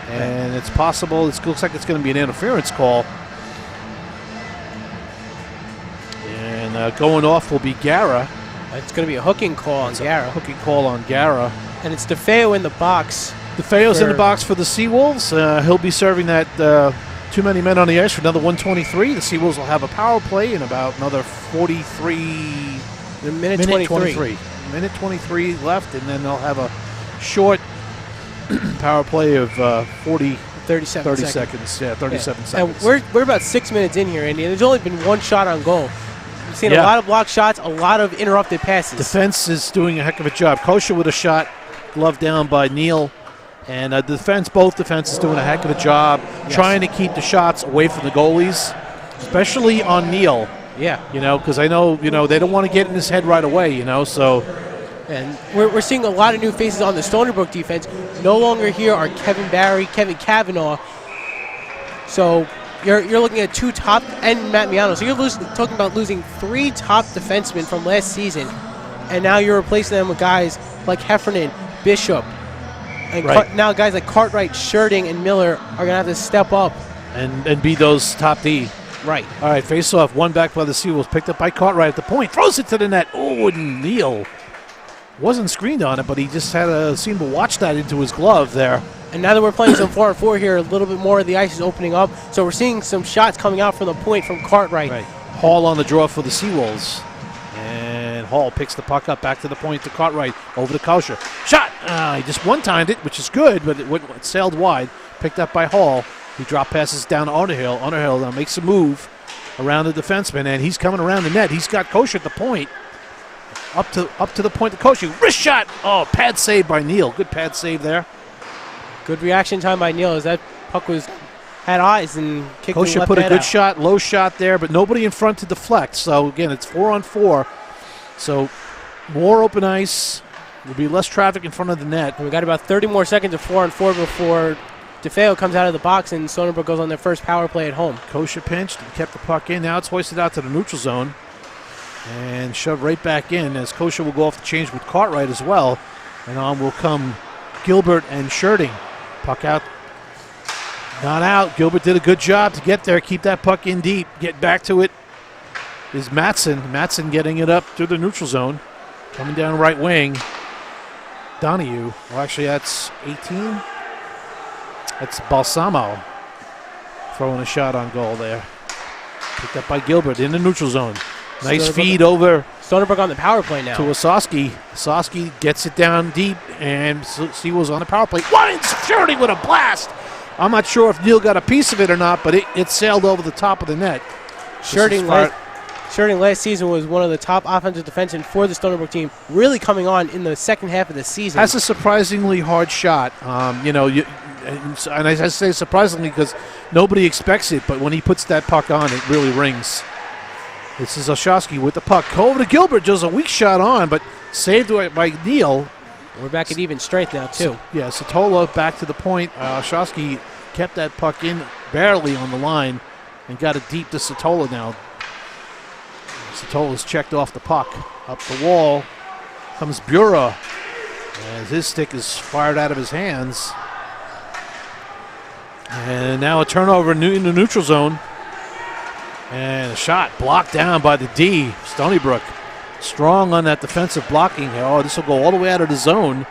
And it's possible, it looks like it's going to be an interference call. And going off will be Gara. It's going to be a hooking call on Gara. Hooking call on Gara. And it's DeFeo in the box. DeFeo's in the box for the Seawolves. He'll be serving that too many men on the ice for another 123. The Seawolves will have a power play in about another 43. Minute 23. Minute 23 left, and then they'll have a short power play of 37 seconds. Yeah, 37 seconds. And we're about 6 minutes in here, Andy, and there's only been one shot on goal. We've seen a lot of blocked shots, a lot of interrupted passes. Defense is doing a heck of a job. Kosher with a shot, glove down by Neal. And both defense is doing a heck of a job trying to keep the shots away from the goalies, especially on Neal. Yeah. Because I know, they don't want to get in his head right away, so. And we're seeing a lot of new faces on the Stony Brook defense. No longer here are Kevin Barry, Kevin Cavanaugh. So you're looking at two top, and Matt Miano. So you're talking about losing 3 top defensemen from last season. And now you're replacing them with guys like Heffernan, Bishop. And now guys like Cartwright, Sherding, and Miller are going to have to step up. And be those top D. Right. All right, face-off. One back by the Seawolves. Picked up by Cartwright at the point. Throws it to the net. Oh, and Neal wasn't screened on it, but he just seemed to watch that into his glove there. And now that we're playing some 4-on-4 here, a little bit more of the ice is opening up. So we're seeing some shots coming out from the point from Cartwright. Right. Hall on the draw for the Seawolves. Hall picks the puck up back to the point to Cartwright. Over to Kosher. Shot! He just one-timed it, which is good, but it sailed wide. Picked up by Hall. He drop passes down to Underhill. Underhill now makes a move around the defenseman, and he's coming around the net. He's got Kosher at the point. Up to the point to Kosher. Wrist shot! Oh, pad save by Neal. Good pad save there. Good reaction time by Neal as that puck had eyes and kicked the left Kosher put a net good out. shot, low shot there, but nobody in front to deflect. So, again, it's 4-on-4. So, more open ice. Will be less traffic in front of the net. And we got about 30 more seconds of 4-on-4 before DeFeo comes out of the box and Stony Brook goes on their first power play at home. Kosher pinched and kept the puck in. Now it's hoisted out to the neutral zone and shoved right back in as Kosher will go off the change with Cartwright as well. And on will come Gilbert and Sherding. Puck out. Not out. Gilbert did a good job to get there, keep that puck in deep. Get back to it is Mattson. Mattson getting it up through the neutral zone. Coming down right wing. Donahue. Well, actually, that's 18. That's Balsamo throwing a shot on goal there. Picked up by Gilbert in the neutral zone. Nice feed over Stony Brook on the power play now. to Ossowski. Ossowski gets it down deep, and Seawolves on the power play. What insecurity with a blast! I'm not sure if Neal got a piece of it or not, but it sailed over the top of the net. Sherding last season was one of the top offensive defensemen for the Stony Brook team, really coming on in the second half of the season. Has a surprisingly hard shot. And I say surprisingly because nobody expects it, but when he puts that puck on, it really rings. This is Oshowski with the puck. Over to Gilbert, just a weak shot on, but saved by Neal. We're back at even strength now, too. Yeah, Satola back to the point. Oshowski kept that puck in barely on the line and got it deep to Satola now. Satola's checked off the puck. Up the wall comes Bura as his stick is fired out of his hands. And now a turnover in the neutral zone. And a shot blocked down by the D. Stony Brook strong on that defensive blocking. Oh, this will go all the way out of the zone.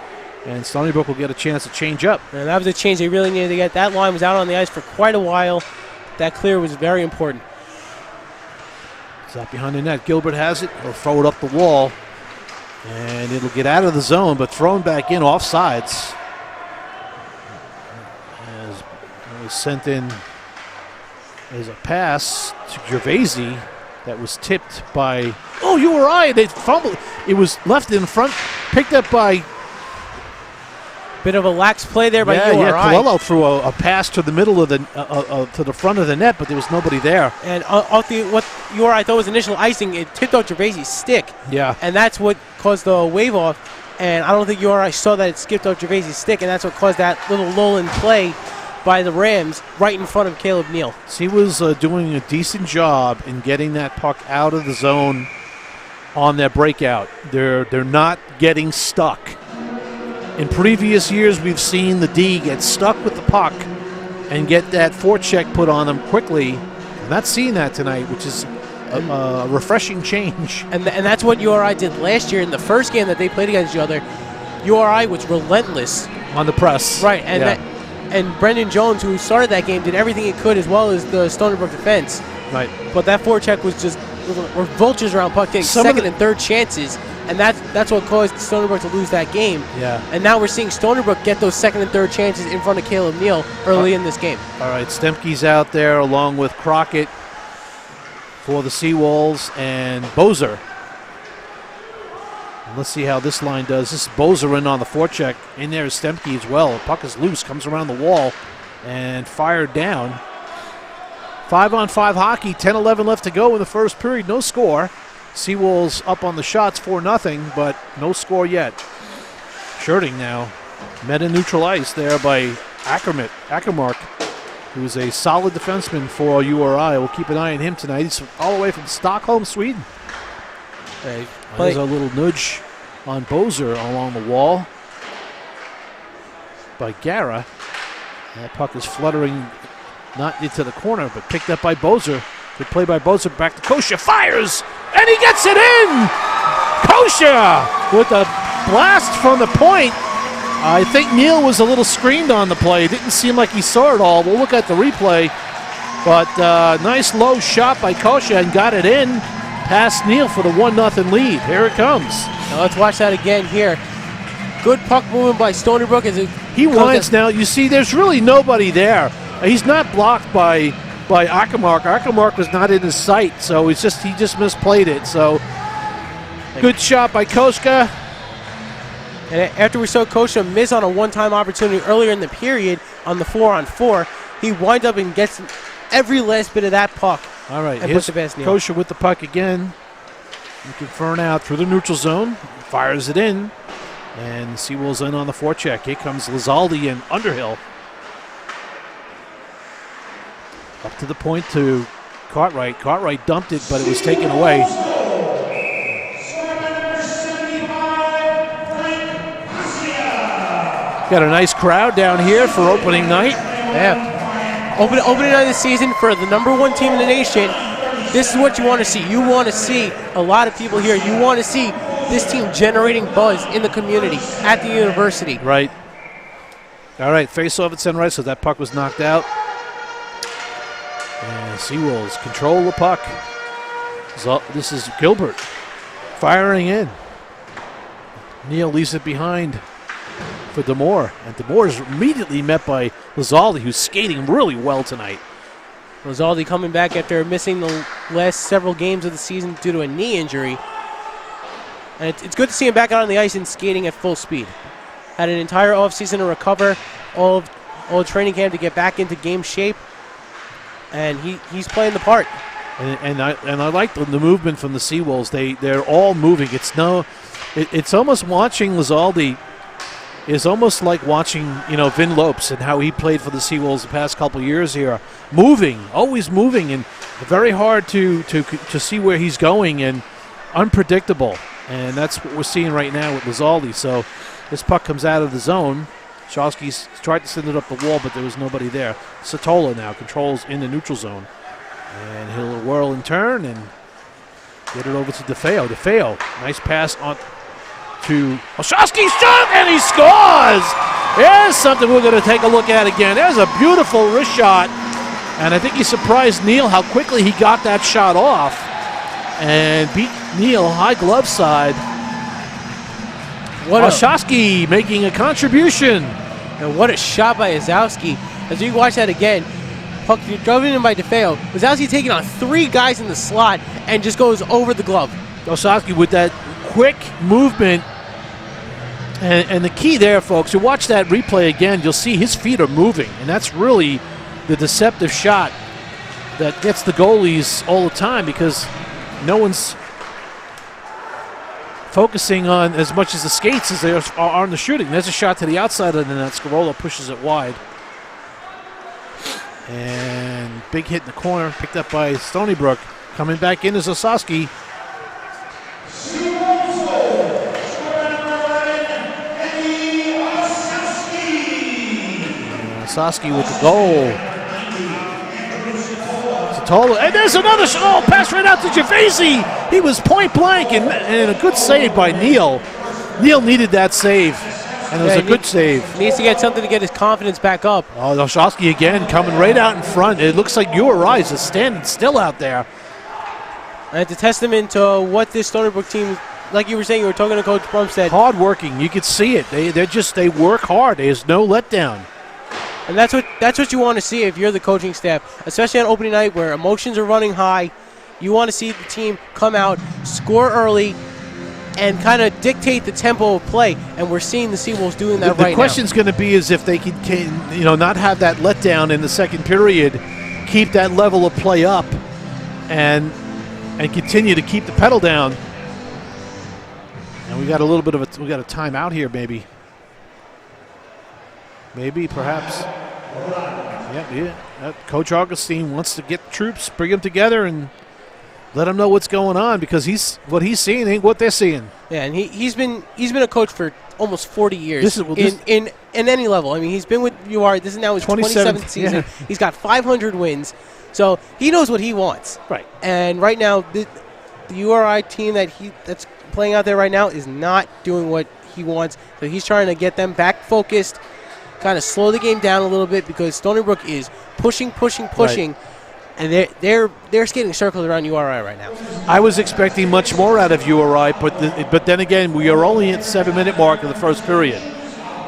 And Stony Brook will get a chance to change up. And that was a change they really needed to get. That line was out on the ice for quite a while. That clear was very important. It's out behind the net. Gilbert has it. He'll throw it up the wall. And it'll get out of the zone, but thrown back in off sides. As it was sent in as a pass to Gervaisi that was tipped by Uri. They fumbled. It was left in front, picked up by. Bit of a lax play there by Uri. Yeah, Colello threw a pass to the middle of the to the front of the net, but there was nobody there. And what Uri thought was initial icing, it tipped out Gervaisi's stick. Yeah. And that's what caused the wave off. And I don't think Uri saw that it skipped out Gervaisi's stick, and that's what caused that little lull-in play by the Rams right in front of Caleb Neal. He was doing a decent job in getting that puck out of the zone on their breakout. They're not getting stuck. In previous years, we've seen the D get stuck with the puck and get that forecheck put on them quickly. I'm not seeing that tonight, which is a refreshing change. And that's what URI did last year in the first game that they played against each other. URI was relentless on the press. Right, and Brendan Jones, who started that game, did everything he could, as well as the Stony Brook defense. Right. But that forecheck was just were vultures around puck, getting second and third chances, and that's what caused Stony Brook to lose that game. Yeah. And now we're seeing Stony Brook get those second and third chances in front of Caleb Neal early in this game. All right, Stemke's out there along with Crockett for the Seawolves and Bozer. And let's see how this line does. This is Bozer in on the forecheck. In there is Stemke as well. The puck is loose, comes around the wall and fired down. 5-on-5 hockey, 10-11 left to go in the first period. No score. Seawolves up on the shots 4-0, but no score yet. Sherding now met in neutral ice there by Ackermark, who's a solid defenseman for URI. We'll keep an eye on him tonight. He's all the way from Stockholm, Sweden. There's a little nudge on Bozer along the wall by Gara. That puck is fluttering not into the corner, but picked up by Bozer. Good play by Bozer. Back to Kosha. Fires! And he gets it in! Kosha with a blast from the point. I think Neal was a little screened on the play. It didn't seem like he saw it all. We'll look at the replay. But nice low shot by Kosha and got it in. past Neal for the 1-0 lead. Here it comes. Now let's watch that again here. Good puck movement by Stony Brook as it He winds now. You see, there's really nobody there. He's not blocked by Ackermark. Ackermark was not in his sight, so he just misplayed it. So good shot by Koska. And after we saw Kosha miss on a one-time opportunity earlier in the period on the 4-on-4, he winds up and gets every last bit of that puck. All right, and here's puts it past Neal. Kosha with the puck again. Looking for an out through the neutral zone. Fires it in. And Seawolves in on the forecheck. Here comes Lizaldi and Underhill. Up to the point to Cartwright. Cartwright dumped it, but it was taken away. Got a nice crowd down here for opening night. Yeah. Opening night of the season for the #1 team in the nation. This is what you want to see. You want to see a lot of people here. You want to see this team generating buzz in the community, at the university. Right. All right, face-off at center right, so that puck was knocked out. And Seawolves control the puck. So this is Gilbert firing in. Neal leaves it behind for Demore. And Demore is immediately met by Lizaldi, who's skating really well tonight. Lizaldi coming back after missing the last several games of the season due to a knee injury. And it's good to see him back out on the ice and skating at full speed. Had an entire offseason to recover, all training camp to get back into game shape. And he's playing the part. And I like the movement from the Seawolves. They're all moving. It's almost watching Lizaldi is almost like watching Vin Lopes and how he played for the Seawolves the past couple of years here. Moving, always moving, and very hard to see where he's going and unpredictable. And that's what we're seeing right now with Lizaldi. So this puck comes out of the zone. Shawsky's tried to send it up the wall, but there was nobody there. Satola now controls in the neutral zone. And he'll whirl and turn and get it over to DeFeo. DeFeo, nice pass on to Oshowski's shot, and he scores! There's something we're going to take a look at again. There's a beautiful wrist shot, and I think he surprised Neal how quickly he got that shot off and beat Neal high glove side. Oshowski making a contribution. And what a shot by Wazowski. As you watch that again, puck driven in by DeFeo. Wazowski taking on 3 guys in the slot and just goes over the glove. Oshowski with that quick movement. And the key there, folks, you watch that replay again, you'll see his feet are moving. And that's really the deceptive shot that gets the goalies all the time because no one's focusing on as much as the skates as they are on the shooting. There's a shot to the outside of the net. Scarola pushes it wide. And big hit in the corner, picked up by Stony Brook. Coming back in is Oshowski. Oshowski with the goal. Satola, and there's another pass right out to Gervasi. He was point blank, and a good save by Neal. Neal needed that save, and it was a good save. Needs to get something to get his confidence back up. Oh, Oshowski again coming right out in front. It looks like Uri is standing still out there. And it's a testament to what this Stony Brook team, like you were saying, you were talking to Coach Brumstead. Hard working, you could see it. They work hard. There's no letdown. And that's what you want to see if you're the coaching staff, especially on opening night where emotions are running high. You want to see the team come out, score early, and kind of dictate the tempo of play. And we're seeing the Seawolves doing that right now. The question's going to be is if they can not have that letdown in the second period, keep that level of play up, and continue to keep the pedal down. And we got a little bit of a timeout here, maybe. Maybe, perhaps. Yeah. Coach Augustine wants to get troops, bring them together, and let them know what's going on because what he's seeing ain't what they're seeing. Yeah, and he's been a coach for almost 40 years in any level. I mean, he's been with UR. This is now his 27th season. Yeah. He's got 500 wins, so he knows what he wants. Right. And right now, the URI team that's playing out there right now is not doing what he wants. So he's trying to get them back focused. Kind of slow the game down a little bit because Stony Brook is pushing, right. and they're skating circles around URI right now. I was expecting much more out of URI, but then again, we are only at the 7-minute mark of the first period.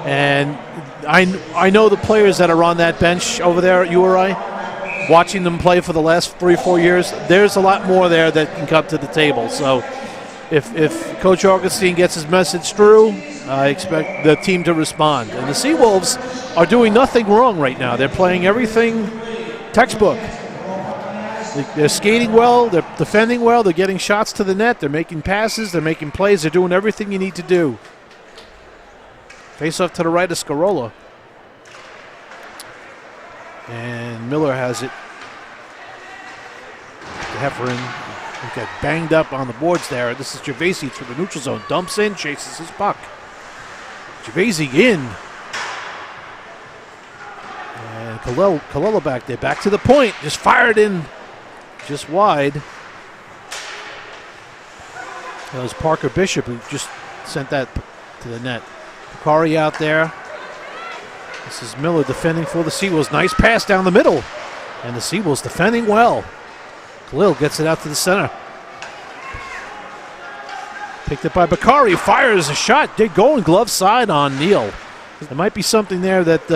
And I know the players that are on that bench over there at URI, watching them play for the last 3 or 4 years, there's a lot more there that can come to the table. So if Coach Augustine gets his message through, I expect the team to respond. And the Seawolves are doing nothing wrong right now. They're playing everything textbook. They're skating well, they're defending well, they're getting shots to the net, they're making passes, they're making plays, they're doing everything you need to do. Face off to the right of Scarola. And Miller has it. Heffernan got banged up on the boards there. This is Gervasi through the neutral zone. Dumps in, chases his puck. Gervasi in. And Kalila back there. Back to the point. Just fired in just wide. That was Parker Bishop who just sent that to the net. Bakari out there. This is Miller defending for the Seawolves. Nice pass down the middle. And the Seawolves defending well. Khalil gets it out to the center. Picked up by Bakari. Fires a shot. They're going glove side on Neal. There might be something there that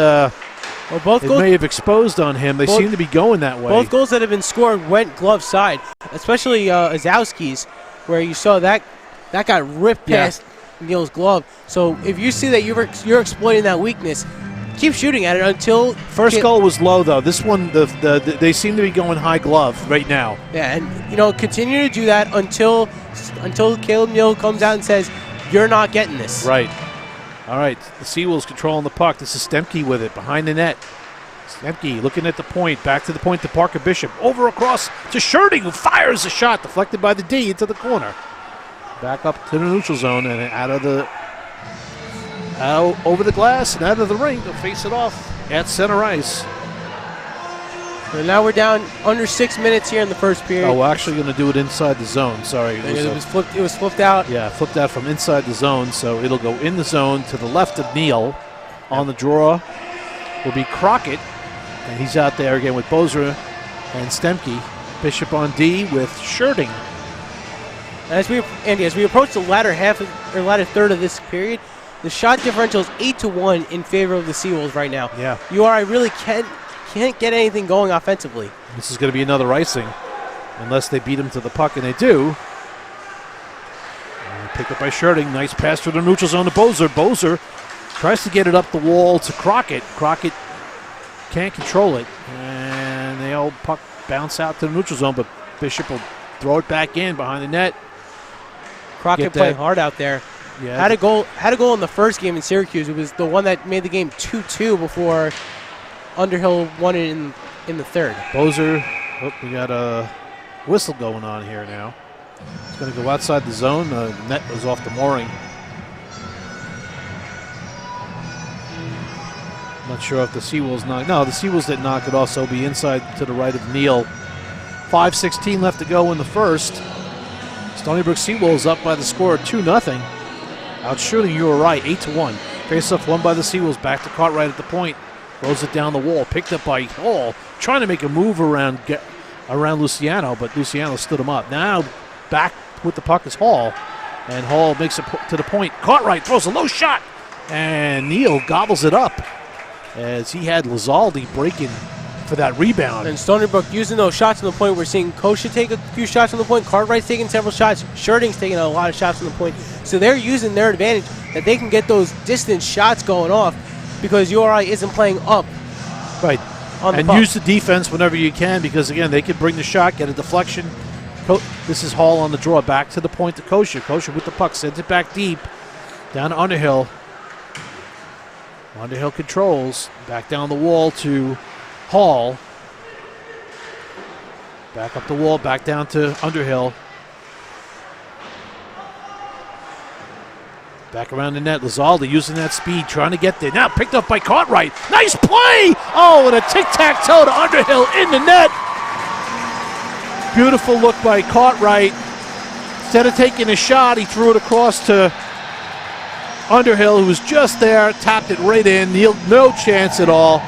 both goals may have exposed on him. They seem to be going that way. Both goals that have been scored went glove side, especially Azowski's, where you saw that got ripped past Neal's glove. So if you see that you're exploiting that weakness, keep shooting at it until first goal was low though. This one, they seem to be going high glove right now. Yeah, and continue to do that until Caleb Neal comes out and says you're not getting this. Right. All right. The Seawolves controlling the puck. This is Stemke with it behind the net. Stemke looking at the point. Back to the point to Parker Bishop. Over across to Scherting, who fires a shot deflected by the D into the corner. Back up to the neutral zone and out over the glass and out of the ring. They'll face it off at center ice. And now we're down under 6 minutes here in the first period. Oh, we're actually going to do it inside the zone. Sorry. It was flipped out. Yeah, flipped out from inside the zone, so it'll go in the zone to the left of Neal. On the draw will be Crockett, and he's out there again with Bozer and Stemke. Bishop on D with Scherting. As we approach the latter third of this period, the shot differential is 8-1 in favor of the Seawolves right now. Yeah. URI really can't get anything going offensively. This is going to be another icing unless they beat him to the puck, and they do. Picked up by Scherting. Nice pass through the neutral zone to Bozer. Bozer tries to get it up the wall to Crockett. Crockett can't control it, and the old puck bounce out to the neutral zone, but Bishop will throw it back in behind the net. Crockett playing hard out there. Yeah. Had a goal in the first game in Syracuse. It was the one that made the game 2-2 before Underhill won it in the third. Bozer, we got a whistle going on here now. It's going to go outside the zone. The net was off the mooring. Not sure if the Seawolves knocked. No, the Seawolves didn't knock it off, so it'll be inside to the right of Neal. 5:16 left to go in the first. Stony Brook Seawolves up by the score of 2-0. Out shooting URI 8-1. Face-off won by the Seawolves. Back to Cartwright at the point. Throws it down the wall. Picked up by Hall. Trying to make a move around Luciano, but Luciano stood him up. Now back with the puck is Hall. And Hall makes it to the point. Cartwright throws a low shot. And Neal gobbles it up as he had Lizaldi breaking for that rebound. And Stony Brook using those shots on the point. We're seeing Kosha take a few shots on the point. Cartwright's taking several shots. Scherting's taking a lot of shots on the point. So they're using their advantage that they can get those distance shots going off because URI isn't playing up. Right. And use the defense whenever you can because, again, they can bring the shot, get a deflection. This is Hall on the draw. Back to the point to Kosha. Kosha with the puck. Sends it back deep. Down to Underhill. Underhill controls. Back down the wall to Hall. Back up the wall. Back down to Underhill. Back around the net. Lizaldi using that speed, trying to get there. Now picked up by Cartwright. Nice play! Oh, and a tic-tac-toe to Underhill in the net. Beautiful look by Cartwright. Instead of taking a shot, he threw it across to Underhill, who was just there, tapped it right in. No chance at all.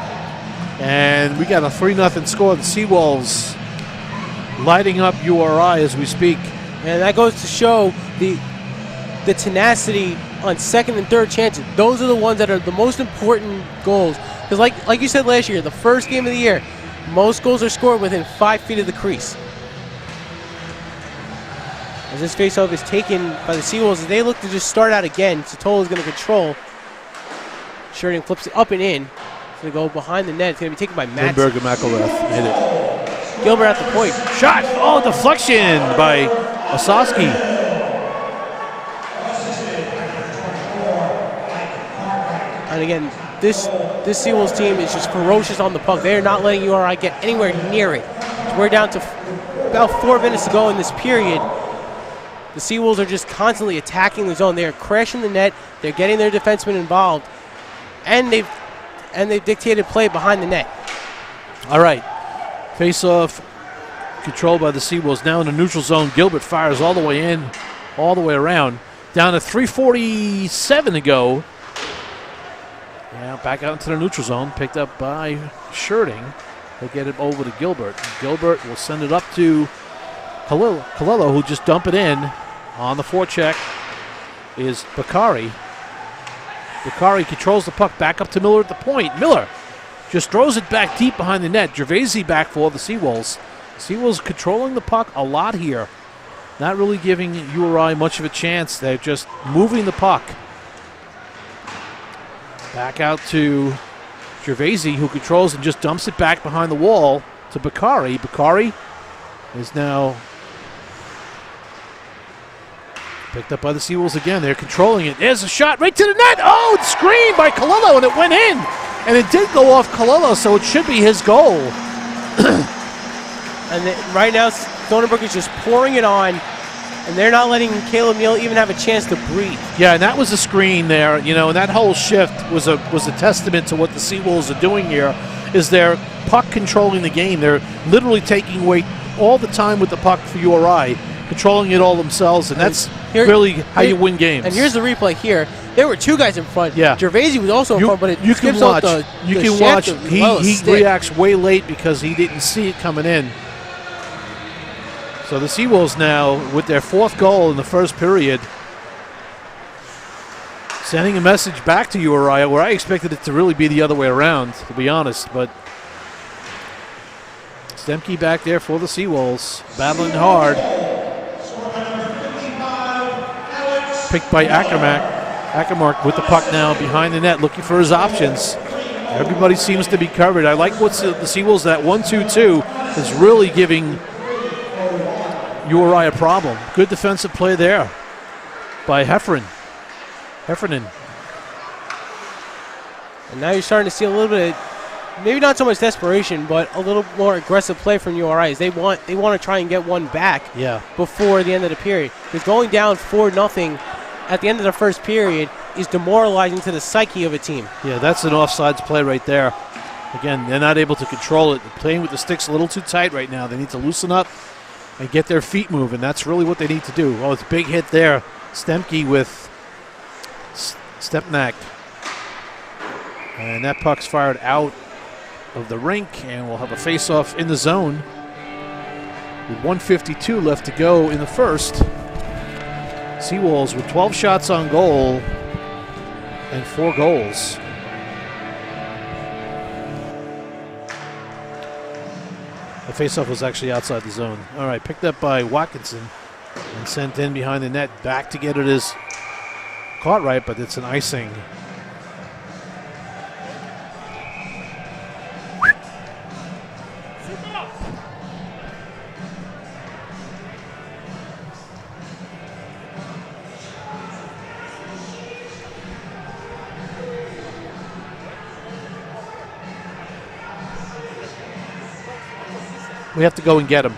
And we got a 3-0 score. The Seawolves lighting up URI as we speak. And that goes to show the tenacity on second and third chances. Those are the ones that are the most important goals. Because like you said last year, the first game of the year, most goals are scored within 5 feet of the crease. As this faceoff is taken by the Seawolves, as they look to just start out again, Satola is going to control. Sheridan flips it up and in. It's going to go behind the net. It's going to be taken by Matt. Lindbergh and McElrath hit it. Gilbert at the point. Shot! Oh, deflection by Osowski. And again, this Seawolves team is just ferocious on the puck. They are not letting URI get anywhere near it. So we're down to about 4 minutes to go in this period. The Seawolves are just constantly attacking the zone. They are crashing the net. They're getting their defensemen involved, and they've dictated play behind the net. All right, face-off controlled by the Seawolves. Now in the neutral zone, Gilbert fires all the way in, all the way around. Down to 3:47 to go. Yeah, back out into the neutral zone, picked up by Sherding. They'll get it over to Gilbert. Gilbert will send it up to Colello, who just dump it in. On the forecheck is Bakari. Bakari controls the puck back up to Miller at the point. Miller just throws it back deep behind the net. Gervaisi back for the Seawolves. Seawolves controlling the puck a lot here. Not really giving URI much of a chance. They're just moving the puck. Back out to Gervaisi, who controls and just dumps it back behind the wall to Bakari. Bakari is now picked up by the Seawolves again. They're controlling it. There's a shot right to the net. Oh, it's screened by Colello, and it went in. And it did go off Colello, so it should be his goal. And right now, Stonebrook is just pouring it on, and they're not letting Caleb Neal even have a chance to breathe. Yeah, and that was a screen there, and that whole shift was a testament to what the Seawolves are doing here, is they're puck controlling the game. They're literally taking away all the time with the puck for URI, controlling it all themselves, and that's really how you win games. And here's the replay here. There were two guys in front. Yeah. Gervaisi was also in front, but you can watch. He stick. Reacts way late because he didn't see it coming in. So the Seawolves now, with their 4th goal in the first period, sending a message back to URI, where I expected it to really be the other way around, to be honest. But Stemke back there for the Seawolves, battling hard. Picked by Ackermark with the puck now behind the net, looking for his options. Everybody seems to be covered. I like what's the Seawolves, that 1-2-2 is really giving URI a problem. Good defensive play there by Heffernan. And now you're starting to see a little bit of, maybe not so much desperation, but a little more aggressive play from URI. They want to try and get one back before the end of the period. Because going down 4-0 at the end of the first period is demoralizing to the psyche of a team. Yeah, that's an offsides play right there. Again, they're not able to control it. They're playing with the sticks a little too tight right now. They need to loosen up and get their feet moving. That's really what they need to do. Oh, it's a big hit there. Stemke with Stepnak. And that puck's fired out of the rink, and we'll have a face-off in the zone with 1:52 left to go in the first. Seawolves with 12 shots on goal and 4 goals. The faceoff was actually outside the zone. All right, picked up by Watkinson and sent in behind the net. Back to get it is Cartwright, but it's an icing. We have to go and get him.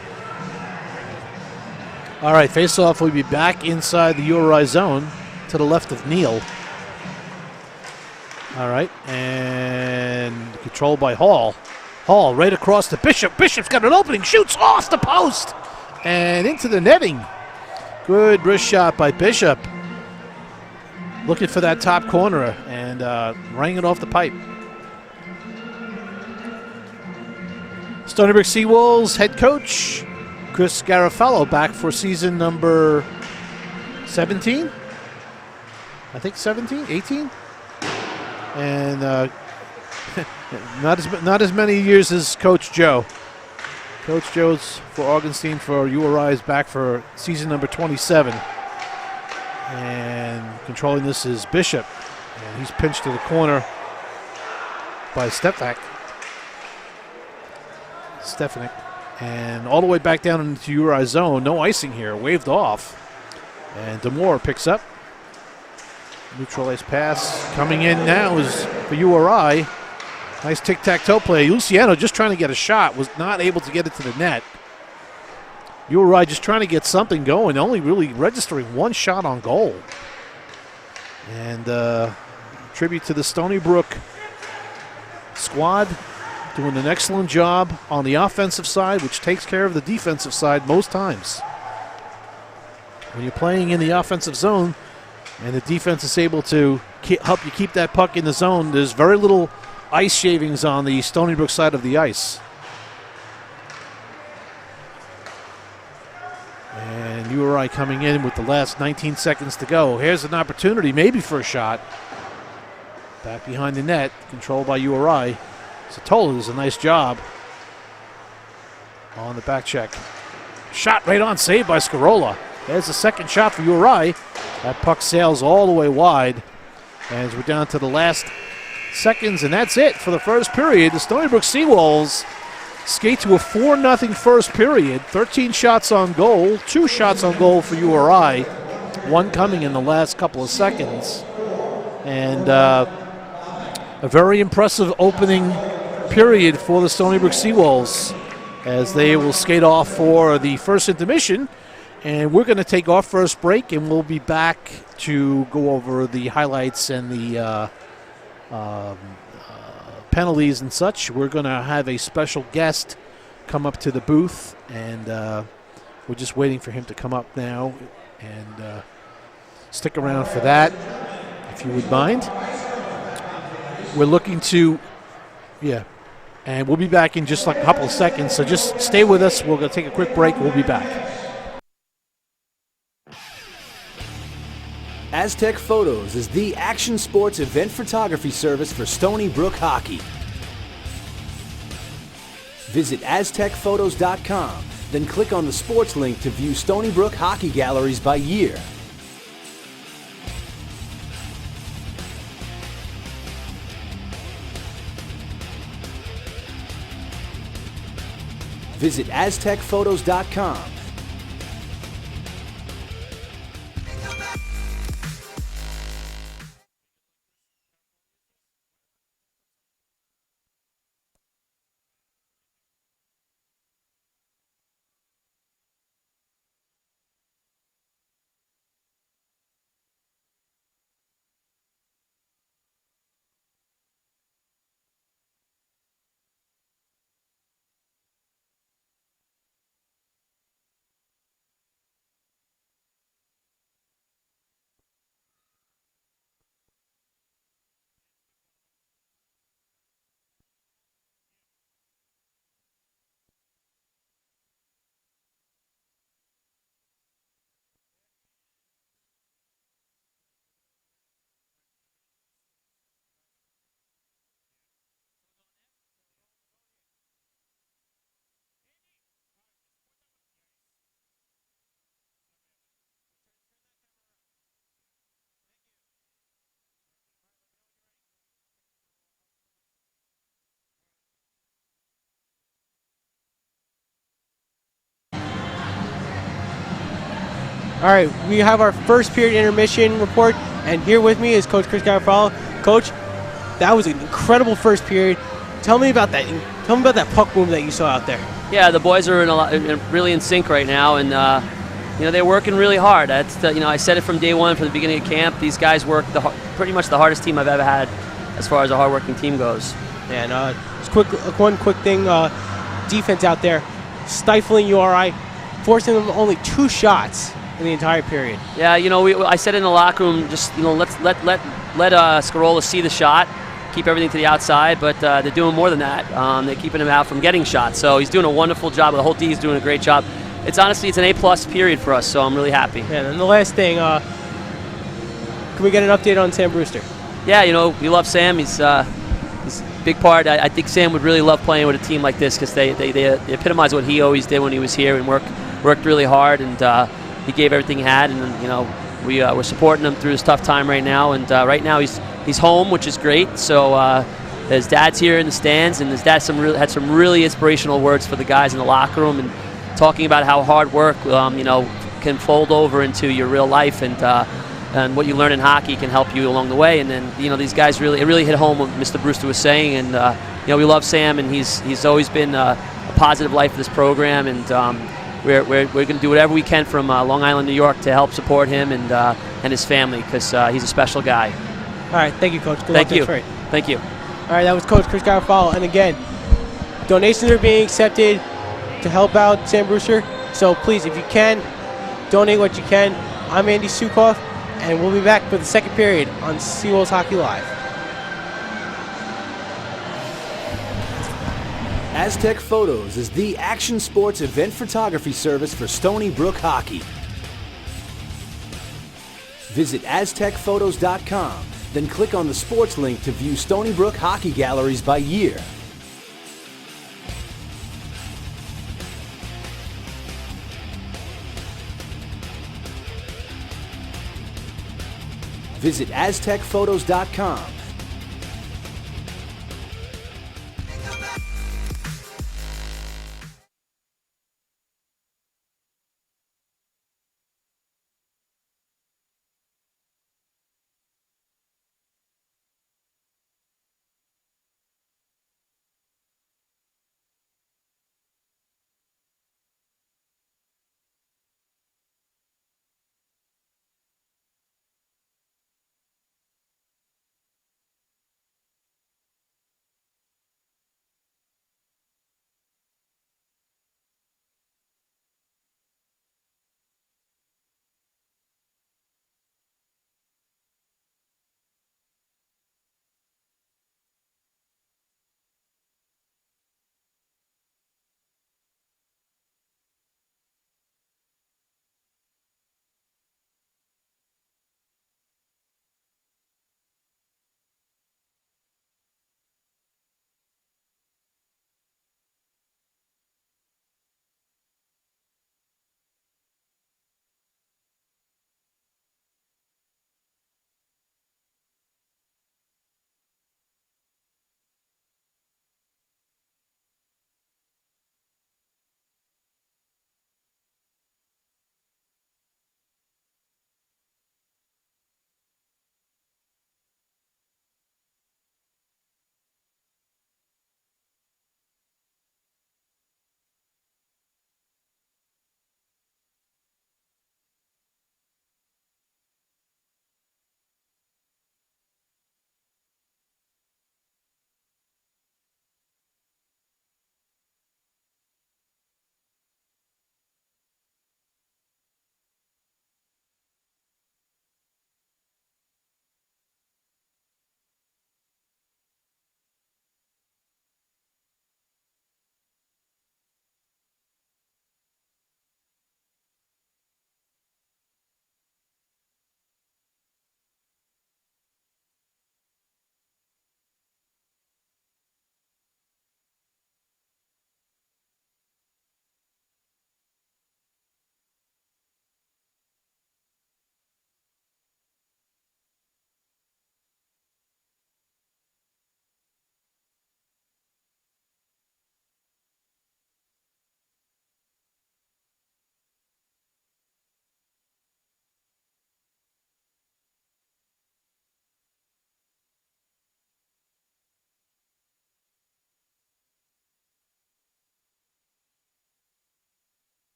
All right, face-off will be back inside the URI zone to the left of Neal. All right, and controlled by Hall. Hall right across to Bishop. Bishop's got an opening, shoots off the post and into the netting. Good wrist shot by Bishop. Looking for that top corner and running it off the pipe. Stony Brook Seawolves head coach Chris Garofalo back for season number 17. I think 17, 18, and not as many years as Coach Joe. Coach Joe's for Augenstein for URI is back for season number 27, and controlling this is Bishop, and he's pinched to the corner by Stefanik, and all the way back down into URI zone. No icing here, waved off, and Demore picks up. Neutralized pass coming in now is for URI. Nice tic-tac-toe play. Luciano just trying to get a shot, was not able to get it to the net. URI just trying to get something going, only really registering one shot on goal. And tribute to the Stony Brook squad, doing an excellent job on the offensive side, which takes care of the defensive side most times. When you're playing in the offensive zone, and the defense is able to help you keep that puck in the zone, there's very little ice shavings on the Stony Brook side of the ice. And URI coming in with the last 19 seconds to go. Here's an opportunity maybe for a shot. Back behind the net, controlled by URI. Satola does a nice job on the back check. Shot right on, saved by Scarola. There's the second shot for URI. That puck sails all the way wide as we're down to the last seconds, and that's it for the first period. The Stony Brook Seawolves skate to a 4-0 first period. 13 shots on goal, 2 shots on goal for URI, one coming in the last couple of seconds. And a very impressive opening period for the Stony Brook Seawolves as they will skate off for the first intermission. And we're going to take our first break, and we'll be back to go over the highlights and the penalties and such. We're going to have a special guest come up to the booth, and we're just waiting for him to come up now. And stick around for that, if you would mind. We're looking to, and we'll be back in just like a couple of seconds, so just stay with us. We're going to take a quick break. We'll be back. Aztec Photos is the action sports event photography service for Stony Brook hockey. Visit aztecphotos.com, then click on the sports link to view Stony Brook hockey galleries by year. Visit aztecphotos.com. All right, we have our first period intermission report, and here with me is Coach Chris Garofalo. Coach, that was an incredible first period. Tell me about that. Tell me about that puck move that you saw out there. Yeah, the boys are really in sync right now, and they're working really hard. That's I said it from day one, from the beginning of camp. These guys work pretty much the hardest team I've ever had, as far as a hardworking team goes. And just one quick thing, defense out there, stifling URI, forcing them only 2 shots in the entire period. Yeah, I said in the locker room, just let's let Scarola see the shot, keep everything to the outside, but they're doing more than that. They're keeping him out from getting shots. So he's doing a wonderful job. The whole D is doing a great job. it's honestly it's an A+ period for us. So I'm really happy. Yeah, and the last thing, can we get an update on Sam Brewster? Yeah, we love Sam. He's a big part. I think Sam would really love playing with a team like this because they epitomize what he always did when he was here and worked really hard, and he gave everything he had, and we're supporting him through this tough time right now. And right now he's home, which is great. So his dad's here in the stands, and his dad had some really inspirational words for the guys in the locker room, and talking about how hard work can fold over into your real life, and what you learn in hockey can help you along the way. And then these guys it really hit home what Mr. Brewster was saying, and we love Sam, and he's always been a positive life of this program, and we're going to do whatever we can from Long Island, New York, to help support him and his family, because he's a special guy. All right, thank you, Coach. Good Thank luck you. next week. Thank you. All right, that was Coach Chris Garofalo. And again, donations are being accepted to help out Sam Brewster. So please, if you can, donate what you can. I'm Andy Sukoff, and we'll be back for the second period on Seawolves Hockey Live. Aztec Photos is the action sports event photography service for Stony Brook hockey. Visit aztecphotos.com, then click on the sports link to view Stony Brook hockey galleries by year. Visit aztecphotos.com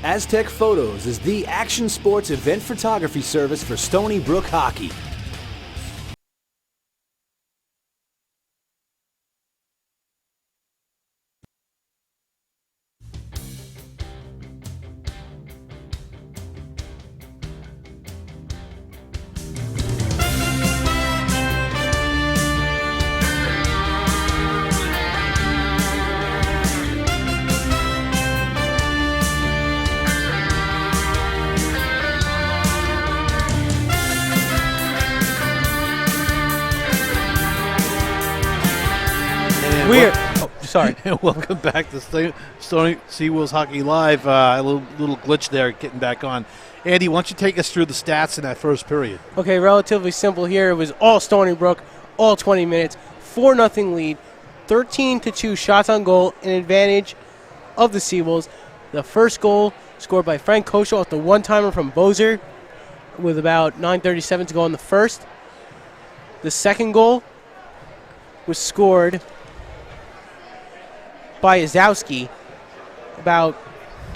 Aztec Photos is the action sports event photography service for Stony Brook hockey. Sorry. Welcome back to Stony Seawolves Hockey Live. A little glitch there getting back on. Andy, why don't you take us through the stats in that first period? Okay, relatively simple here. It was all Stony Brook, all 20 minutes, 4-0 lead, 13-2 shots on goal, an advantage of the Seawolves. The first goal scored by Frank Kosho off the one-timer from Bozer with about 9:37 to go in the first. The second goal was scored by Azowski about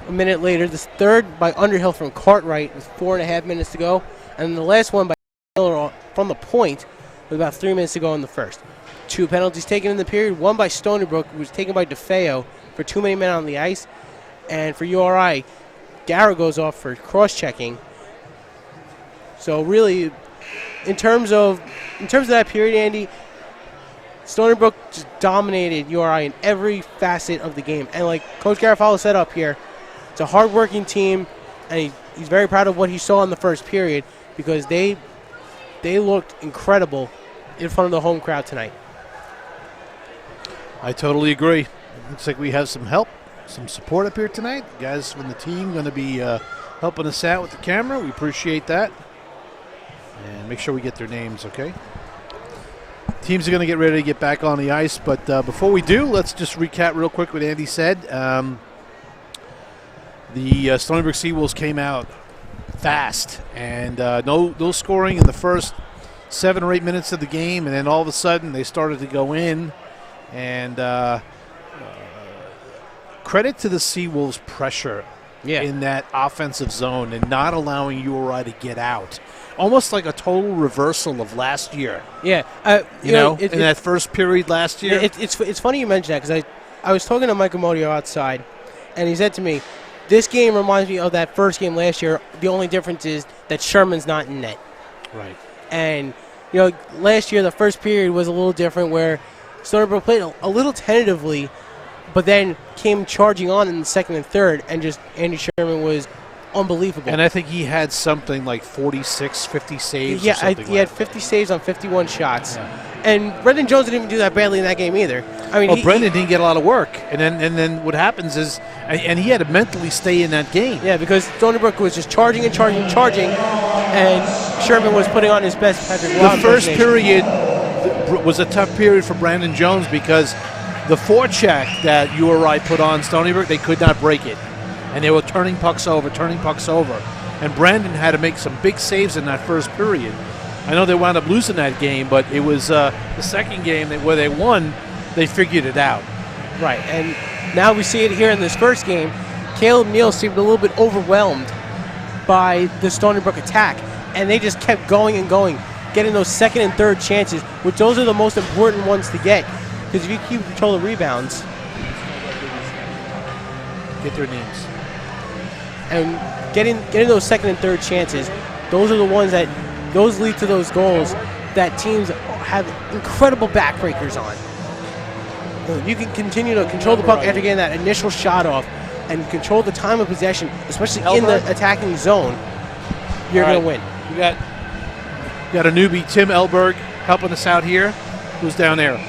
a minute later. The third by Underhill from Cartwright with 4.5 minutes to go. And the last one by Miller from the point with about 3 minutes to go in the first. 2 penalties taken in the period. One by Stony Brook, was taken by DeFeo for too many men on the ice. And for URI, Garrow goes off for cross-checking. So really, in terms of that period, Andy, Stony Brook just dominated URI in every facet of the game. And like Coach Garofalo said up here, it's a hard-working team, and he's very proud of what he saw in the first period because they looked incredible in front of the home crowd tonight. I totally agree. Looks like we have some help, some support up here tonight. Guys from the team going to be helping us out with the camera. We appreciate that. And make sure we get their names, okay? Teams are going to get ready to get back on the ice, but before we do, let's just recap real quick what Andy said. The Stony Brook Seawolves came out fast, and no scoring in the first 7 or 8 minutes of the game, and then all of a sudden they started to go in, and credit to the Seawolves' pressure in that offensive zone and not allowing URI to get out. Almost like a total reversal of last year. Yeah. You know, in that first period last year. It's funny you mention that because I was talking to Mike Amodio outside, and he said to me, this game reminds me of that first game last year. The only difference is that Sherman's not in net. Right. And, you know, last year the first period was a little different where Stony Brook played a little tentatively, but then came charging on in the second and third, and just Andy Sherman was unbelievable. And I think he had something like 46, 50 saves. Yeah, or something he had 50 saves on 51 shots. Yeah. And Brendan Jones didn't even do that badly in that game either. I mean, Brendan didn't get a lot of work. And then what happens is, and he had to mentally stay in that game. Yeah, because Stony Brook was just charging, and Sherman was putting on his best Patrick Roy. The first period was a tough period for Brandon Jones because the forecheck that URI put on Stony Brook, they could not break it. And they were turning pucks over. And Brandon had to make some big saves in that first period. I know they wound up losing that game, but it was the second game where they won, they figured it out. Right, and now we see it here in this first game. Caleb Neal seemed a little bit overwhelmed by the Stony Brook attack, and they just kept going and going, getting those second and third chances, which those are the most important ones to get, because if you keep control of rebounds. Get their names. And getting those second and third chances, those are the ones that lead to those goals that teams have incredible backbreakers on. You can continue to control the puck after getting that initial shot off and control the time of possession, especially in the attacking zone. You're going to win. We got a newbie, Tim Elberg, helping us out here. Who's down there?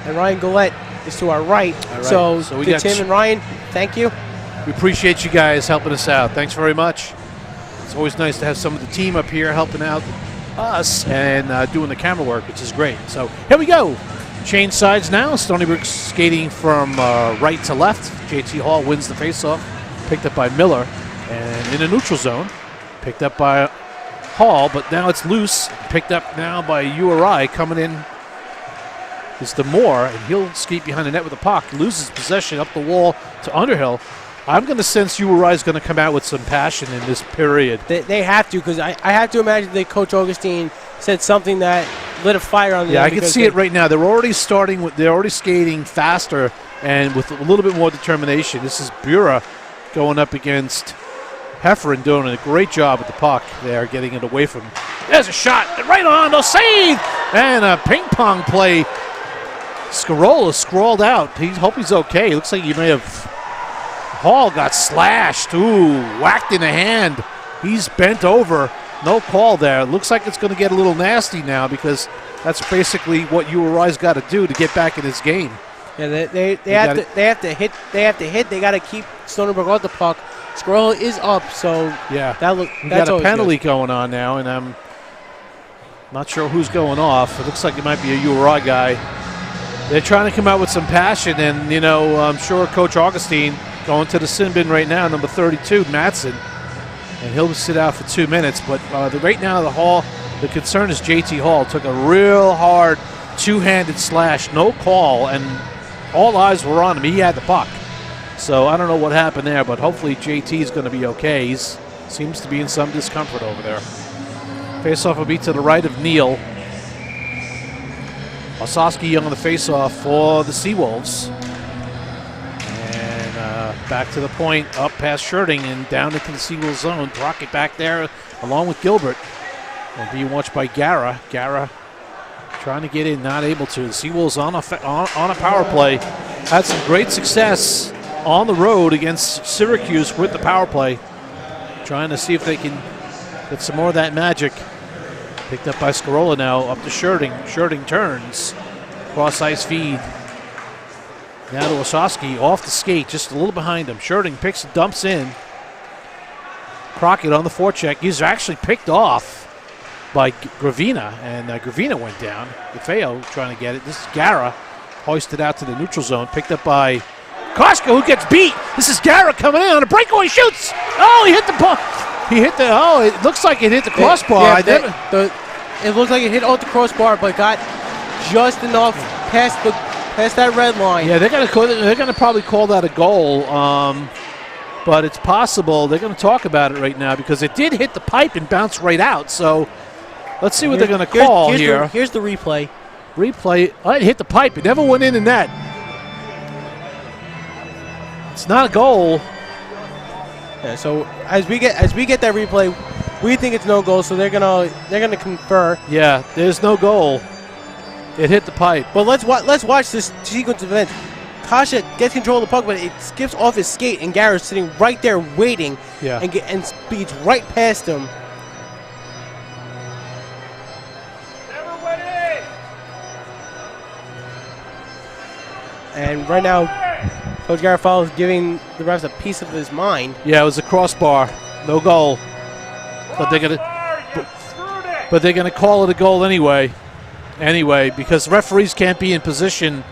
And Ryan Gillette is to our right. So we got Tim and Ryan, thank you. We appreciate you guys helping us out. Thanks very much. It's always nice to have some of the team up here helping out us and doing the camera work, which is great. So here we go. Change sides now. Stony Brook skating from right to left. JT Hall wins the faceoff, picked up by Miller. And in the neutral zone, picked up by Hall, but now it's loose. Picked up now by URI coming in is Demore, and he'll skate behind the net with the puck, loses possession up the wall to Underhill. I'm going to sense Uri is going to come out with some passion in this period. They have to, because I have to imagine that Coach Augustine said something that lit a fire on them. Yeah, I can see it right now. They're already skating faster and with a little bit more determination. This is Bura going up against Hefferon, doing a great job with the puck there, getting it away from. There's a shot right on, no save, and a ping pong play. Scarola scrawled out. Hope he's okay. Looks like he may have. Hall got slashed. Ooh, whacked in the hand. He's bent over. No call there. Looks like it's going to get a little nasty now, because that's basically what Uri's got to do to get back in this game. Yeah, they have to hit. They got to keep Stony Brook off the puck. Scarola is up, so yeah, that's got a penalty good. going on now, and I'm not sure who's going off. It looks like it might be a Uri guy. They're trying to come out with some passion, and I'm sure Coach Augustine going to the sin bin right now, number 32, Matson, and he'll sit out for 2 minutes. But right now, the concern is JT Hall took a real hard two-handed slash, no call, and all eyes were on him. He had the puck. So I don't know what happened there, but hopefully JT is going to be okay. He seems to be in some discomfort over there. Faceoff will be to the right of Neal. Osowski on the faceoff for the Seawolves. Back to the point, up past Shirting and down into the Seawolves zone. Brockett back there along with Gilbert. And being watched by Gara. Gara trying to get in, not able to. The Seawolves on a power play. Had some great success on the road against Syracuse with the power play. Trying to see if they can get some more of that magic. Picked up by Scarola now, up to Shirting. Shirting turns. Cross ice feed. Now to Osowski, off the skate, just a little behind him. Shirting picks and dumps in. Crockett on the forecheck. He's actually picked off by Gravina, and Gravina went down. DeFeo trying to get it. This is Gara, hoisted out to the neutral zone, picked up by Koska, who gets beat. This is Gara coming in on a breakaway, shoots. Oh, he hit the ball. It looks like it hit the crossbar. It looks like it hit off the crossbar, but got just enough past that red line. Yeah, they're gonna probably call that a goal, but it's possible. They're gonna talk about it right now because it did hit the pipe and bounce right out. So let's see what they're gonna call here. Here's the replay. It hit the pipe. It never went in the net. It's not a goal. Yeah, so as we get that replay, we think it's no goal. So they're gonna confer. Yeah, there's no goal. It hit the pipe. But let's watch this sequence of events. Kasha gets control of the puck, but it skips off his skate, and Garrett's sitting right there waiting. Yeah. And speeds right past him. And right now, Coach Garofalo is giving the refs a piece of his mind. Yeah, it was a crossbar, no goal. But they're gonna call it a goal anyway. Because referees can't be in position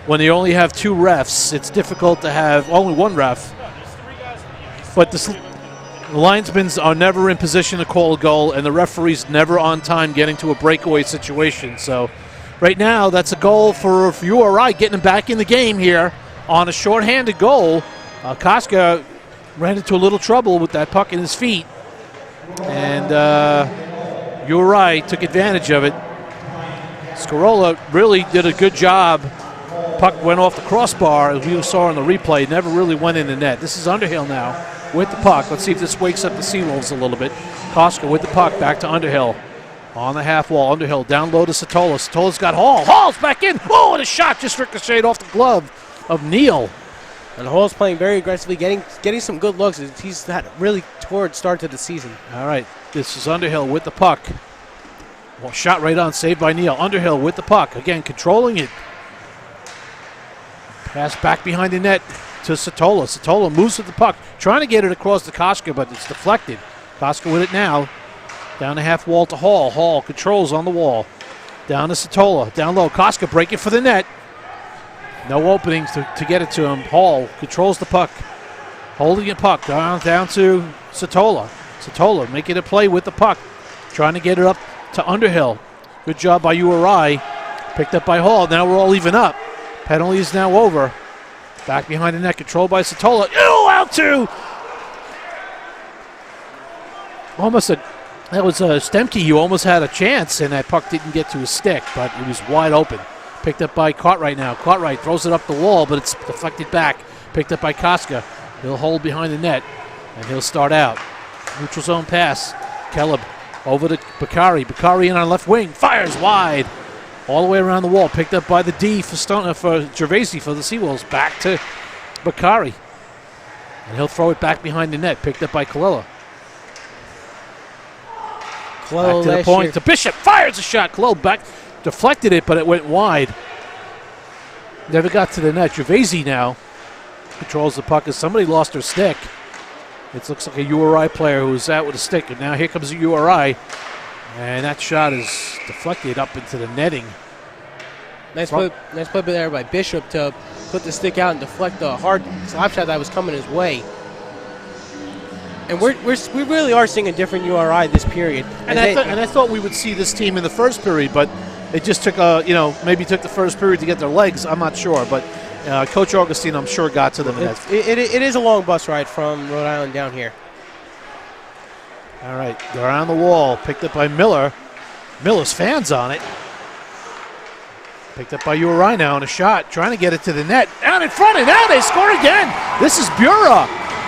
when they only have two refs. It's difficult to have only one ref. But the linesmen are never in position to call a goal, and the referee's never on time getting to a breakaway situation. So right now, that's a goal for URI, getting them back in the game here on a shorthanded goal. Koska ran into a little trouble with that puck in his feet, and URI took advantage of it. Scarola really did a good job. Puck went off the crossbar, as we saw in the replay. Never really went in the net. This is Underhill now with the puck. Let's see if this wakes up the Seawolves a little bit. Koska with the puck, back to Underhill. On the half wall, Underhill down low to Satola. Satola's got Hall. Hall's back in. Oh, and a shot just ricocheted off the glove of Neal. And Hall's playing very aggressively, getting some good looks. He's had a really torrid start to the season. All right, this is Underhill with the puck. Well, shot right on, saved by Neal. Underhill with the puck. Again, controlling it. Pass back behind the net to Satola. Satola moves with the puck, trying to get it across to Koska, but it's deflected. Koska with it now. Down the half wall to Hall. Hall controls on the wall. Down to Satola. Down low. Koska breaking for the net. No openings to get it to him. Hall controls the puck. Holding it puck down to Satola. Satola making a play with the puck. Trying to get it up to Underhill. Good job by URI. Picked up by Hall. Now we're all even up. Penalty is now over. Back behind the net, controlled by Satola. Out two! That was Stemke. You almost had a chance, and that puck didn't get to his stick, but it was wide open. Picked up by Cartwright now. Cartwright throws it up the wall, but it's deflected back. Picked up by Koska. He'll hold behind the net, and he'll start out. Neutral zone pass. Kelleb over to Bakari. Bakari in on left wing. Fires wide. All the way around the wall. Picked up by the D for Gervasi for the Seawolves. Back to Bakari. And he'll throw it back behind the net. Picked up by Kalila. Back to the point. To Bishop. Fires a shot. Kalila back. Deflected it, but it went wide. Never got to the net. Gervasi now controls the puck as somebody lost their stick. It looks like a URI player who's out with a stick. And now here comes a URI. And that shot is deflected up into the netting. Nice play there by Bishop to put the stick out and deflect the hard slap shot that was coming his way. And we really are seeing a different URI this period. And I thought we would see this team in the first period, but it just took maybe took the first period to get their legs. I'm not sure, but Coach Augustine, I'm sure, got to them. It is a long bus ride from Rhode Island down here. All right, they're on the wall. Picked up by Miller. Miller's fans on it. Picked up by Uri now on a shot, trying to get it to the net. Out in front, and now they score again. This is Bura,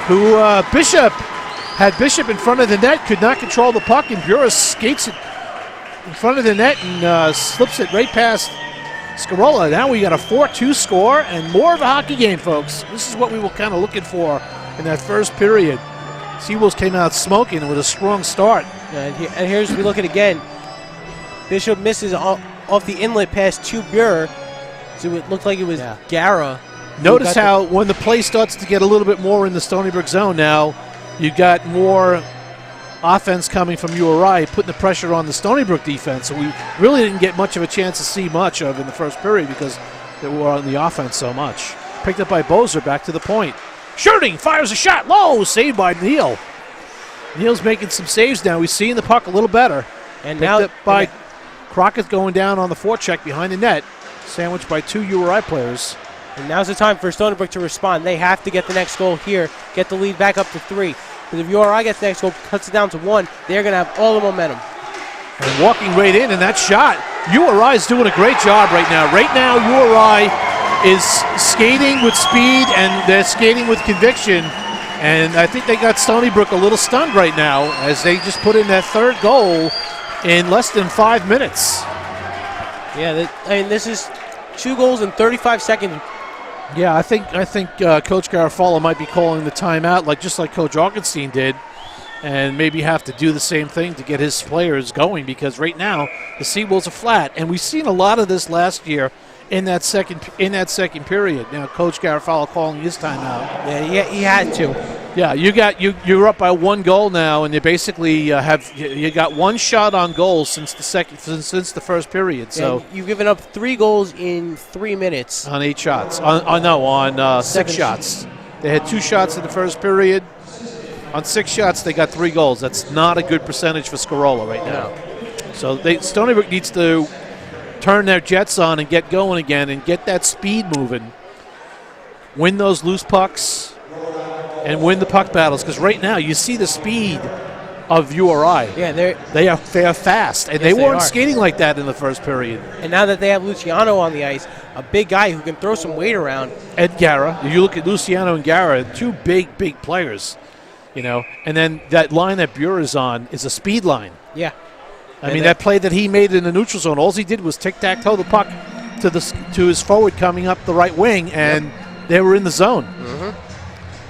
who Bishop had Bishop in front of the net, could not control the puck, and Bura skates it in front of the net and slips it right past Scarola. Now we got a 4-2 score and more of a hockey game, folks. This is what we were kind of looking for in that first period. Seawolves came out smoking with a strong start. And here's we look at again. Bishop misses off the inlet pass to Buer. So it looked like it was Gara. Notice how when the play starts to get a little bit more in the Stony Brook zone now, you got more offense coming from URI, putting the pressure on the Stony Brook defense. So we really didn't get much of a chance to see much of in the first period because they were on the offense so much. Picked up by Bozer, back to the point. Shooting, fires a shot, low, saved by Neal. Neal's making some saves now. He's seeing the puck a little better. And picked now up by Crockett going down on the forecheck behind the net, sandwiched by two URI players. And now's the time for Stony Brook to respond. They have to get the next goal here, get the lead back up to 3. Because if URI gets the next goal, cuts it down to 1, they're going to have all the momentum. And walking right in, and that shot, URI is doing a great job right now. Right now, URI is skating with speed, and they're skating with conviction. And I think they got Stony Brook a little stunned right now as they just put in that third goal in less than 5 minutes. Yeah, this is 2 goals in 35 seconds. Yeah, I think Coach Garofalo might be calling the timeout, just like Coach Augustine did, and maybe have to do the same thing to get his players going, because right now the Seawolves are flat, and we've seen a lot of this last year in that second period. Now Coach Garofalo calling his timeout. Yeah, he had to. Yeah, you're up by 1 goal now, and you basically you got 1 shot on goal since the first period. So and you've given up 3 goals in 3 minutes on 8 shots. On 6 shots. They had 2 shots in the first period. On 6 shots, they got 3 goals. That's not a good percentage for Scarola right now. No. So Stony Brook needs to turn their jets on and get going again and get that speed moving. Win those loose pucks and win the puck battles, because right now you see the speed of URI. Yeah, they are fast, and yes, they weren't skating like that in the first period. And now that they have Luciano on the ice, a big guy who can throw some weight around. Ed Gara, you look at Luciano and Gara, 2 big players, and then that line that Buer is on is a speed line. Yeah. I mean, that play that he made in the neutral zone, all he did was tic-tac-toe the puck to his forward coming up the right wing, and they were in the zone. Mm-hmm.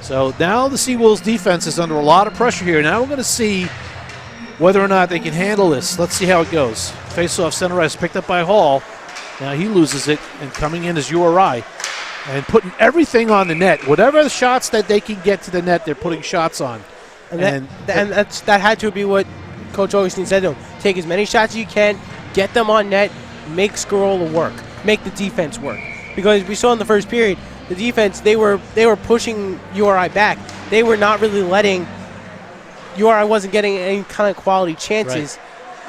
So now the Seawolves defense is under a lot of pressure here. Now we're going to see whether or not they can handle this. Let's see how it goes. Face-off center ice picked up by Hall. Now he loses it, and coming in is URI. And putting everything on the net. Whatever the shots that they can get to the net, they're putting shots on. And that had to be what Coach Augustine said to him. Take as many shots as you can, get them on net, make Scarola work, make the defense work. Because we saw in the first period, the defense, they were pushing URI back. They were not really letting URI wasn't getting any kind of quality chances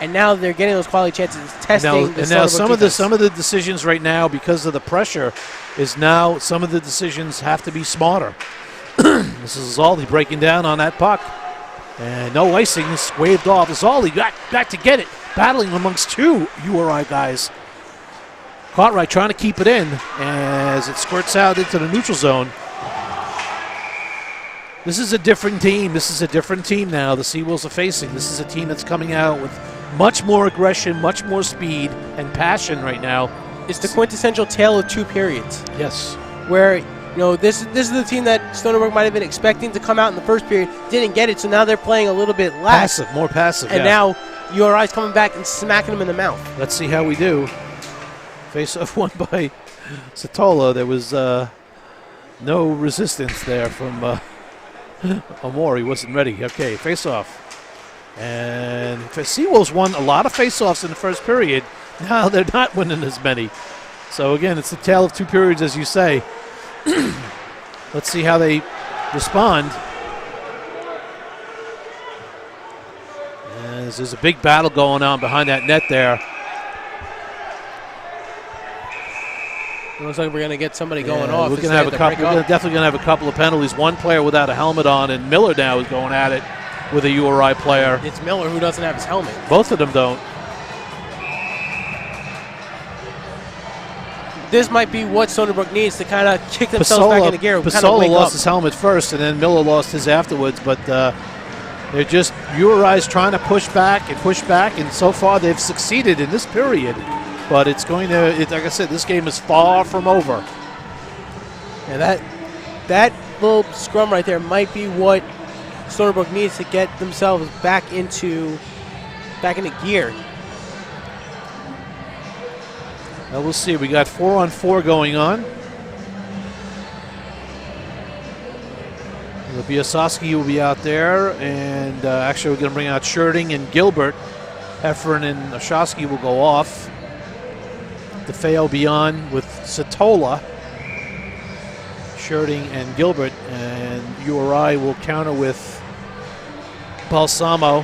and now they're getting those quality chances, testing. Now some of the decisions right now, because of the pressure, is now some of the decisions have to be smarter. This is Zaldi breaking down on that puck, and no icing is waved off. Zaldi back to get it, battling amongst two URI guys. Cartwright trying to keep it in as it squirts out into the neutral zone. This is a different team. This is a different team now the Seawolves are facing. This is a team that's coming out with much more aggression, much more speed, and passion right now. It's the quintessential tale of two periods. Yes. Where, this is the team that Stony Brook might have been expecting to come out in the first period, didn't get it, so now they're playing a little bit less. Passive, more passive, and now URI's coming back and smacking them in the mouth. Let's see how we do. Face-off won by Satola. There was no resistance there from Amor. He wasn't ready. Okay, face-off. And Seawolves won a lot of face-offs in the first period. Now they're not winning as many. So again, it's the tale of two periods, as you say. Let's see how they respond. As there's a big battle going on behind that net there. It looks like we're going to get somebody going off. We're definitely going to have a couple of penalties. One player without a helmet on, and Miller now is going at it with a URI player. It's Miller who doesn't have his helmet. Both of them don't. This might be what Stony Brook needs to kind of kick themselves back into gear. Pasola lost his helmet first, and then Miller lost his afterwards. But they're just URI's trying to push back, and so far they've succeeded in this period. But it's going to, like I said, this game is far from over. And that little scrum right there might be what Stony Brook needs to get themselves back into gear. Well, we'll see. We got 4-on-4 going on. Biasowski will be out there, and actually we're going to bring out Sherding and Gilbert. Heffern and Oshowski will go off. DeFeo beyond with Satola, Sherding and Gilbert, and URI will counter with Balsamo.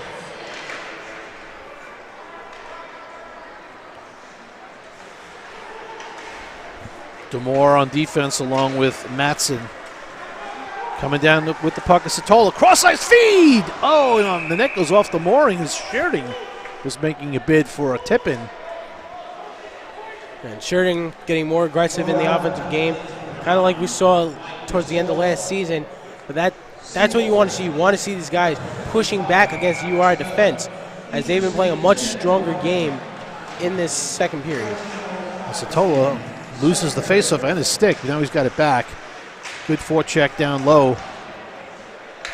Demore on defense along with Matson. Coming down with the puck is Satola. Cross-ice feed! Oh, and the net goes off the mooring as Sherding was making a bid for a tip-in. And Sherding getting more aggressive in the offensive game, kind of like we saw towards the end of last season. But that's what you want to see. You want to see these guys pushing back against the URI defense, as they've been playing a much stronger game in this second period. Satola loses the faceoff and his stick. Now he's got it back. Good forecheck down low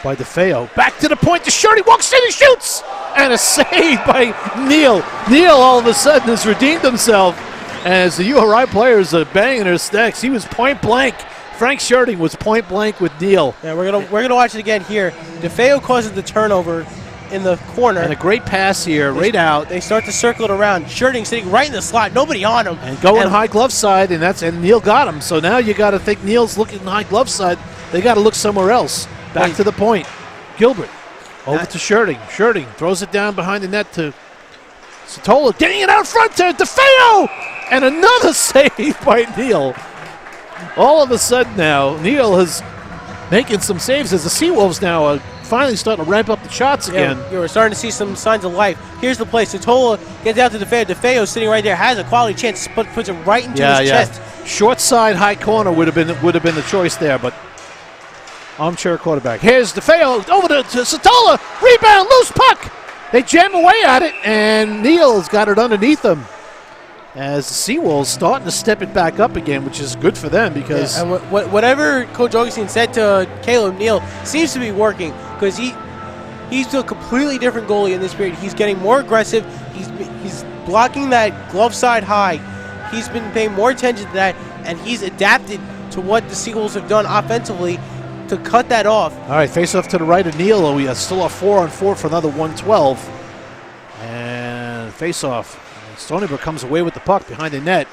by DeFeo. Back to the point to Sherding. Walks in and shoots! And a save by Neal. Neal all of a sudden has redeemed himself. As the URI players are banging their sticks, he was point blank. Frank Sherding was point blank with Neal. Yeah, we're gonna watch it again here. DeFeo causes the turnover in the corner. And a great pass here, right out. They start to circle it around. Sherding sitting right in the slot, nobody on him. And going high glove side, and Neal got him. So now you got to think Neal's looking high glove side. They got to look somewhere else. Back to the point. Gilbert over to Sherding. Sherding throws it down behind the net to Satola, getting it out front to DeFeo! And another save by Neal. All of a sudden now, Neal is making some saves as the Seawolves now are finally starting to ramp up the shots again. Yeah, we're starting to see some signs of life. Here's the play. Satola gets out to DeFeo. DeFeo sitting right there, has a quality chance, puts it right into his chest. Short side, high corner would have been the choice there, but armchair quarterback. Here's DeFeo over to Satola. Rebound, loose puck. They jam away at it, and Neal's got it underneath them. As the Seawolves starting to step it back up again, which is good for them because... Yeah, and whatever Coach Augustine said to Caleb Neal seems to be working, because he's a completely different goalie in this period. He's getting more aggressive. He's blocking that glove side high. He's been paying more attention to that, and he's adapted to what the Seawolves have done offensively to cut that off. All right, face off to the right of Neal. We are still a 4-on-4 for another 112. And face off. Stony Brook comes away with the puck behind the net.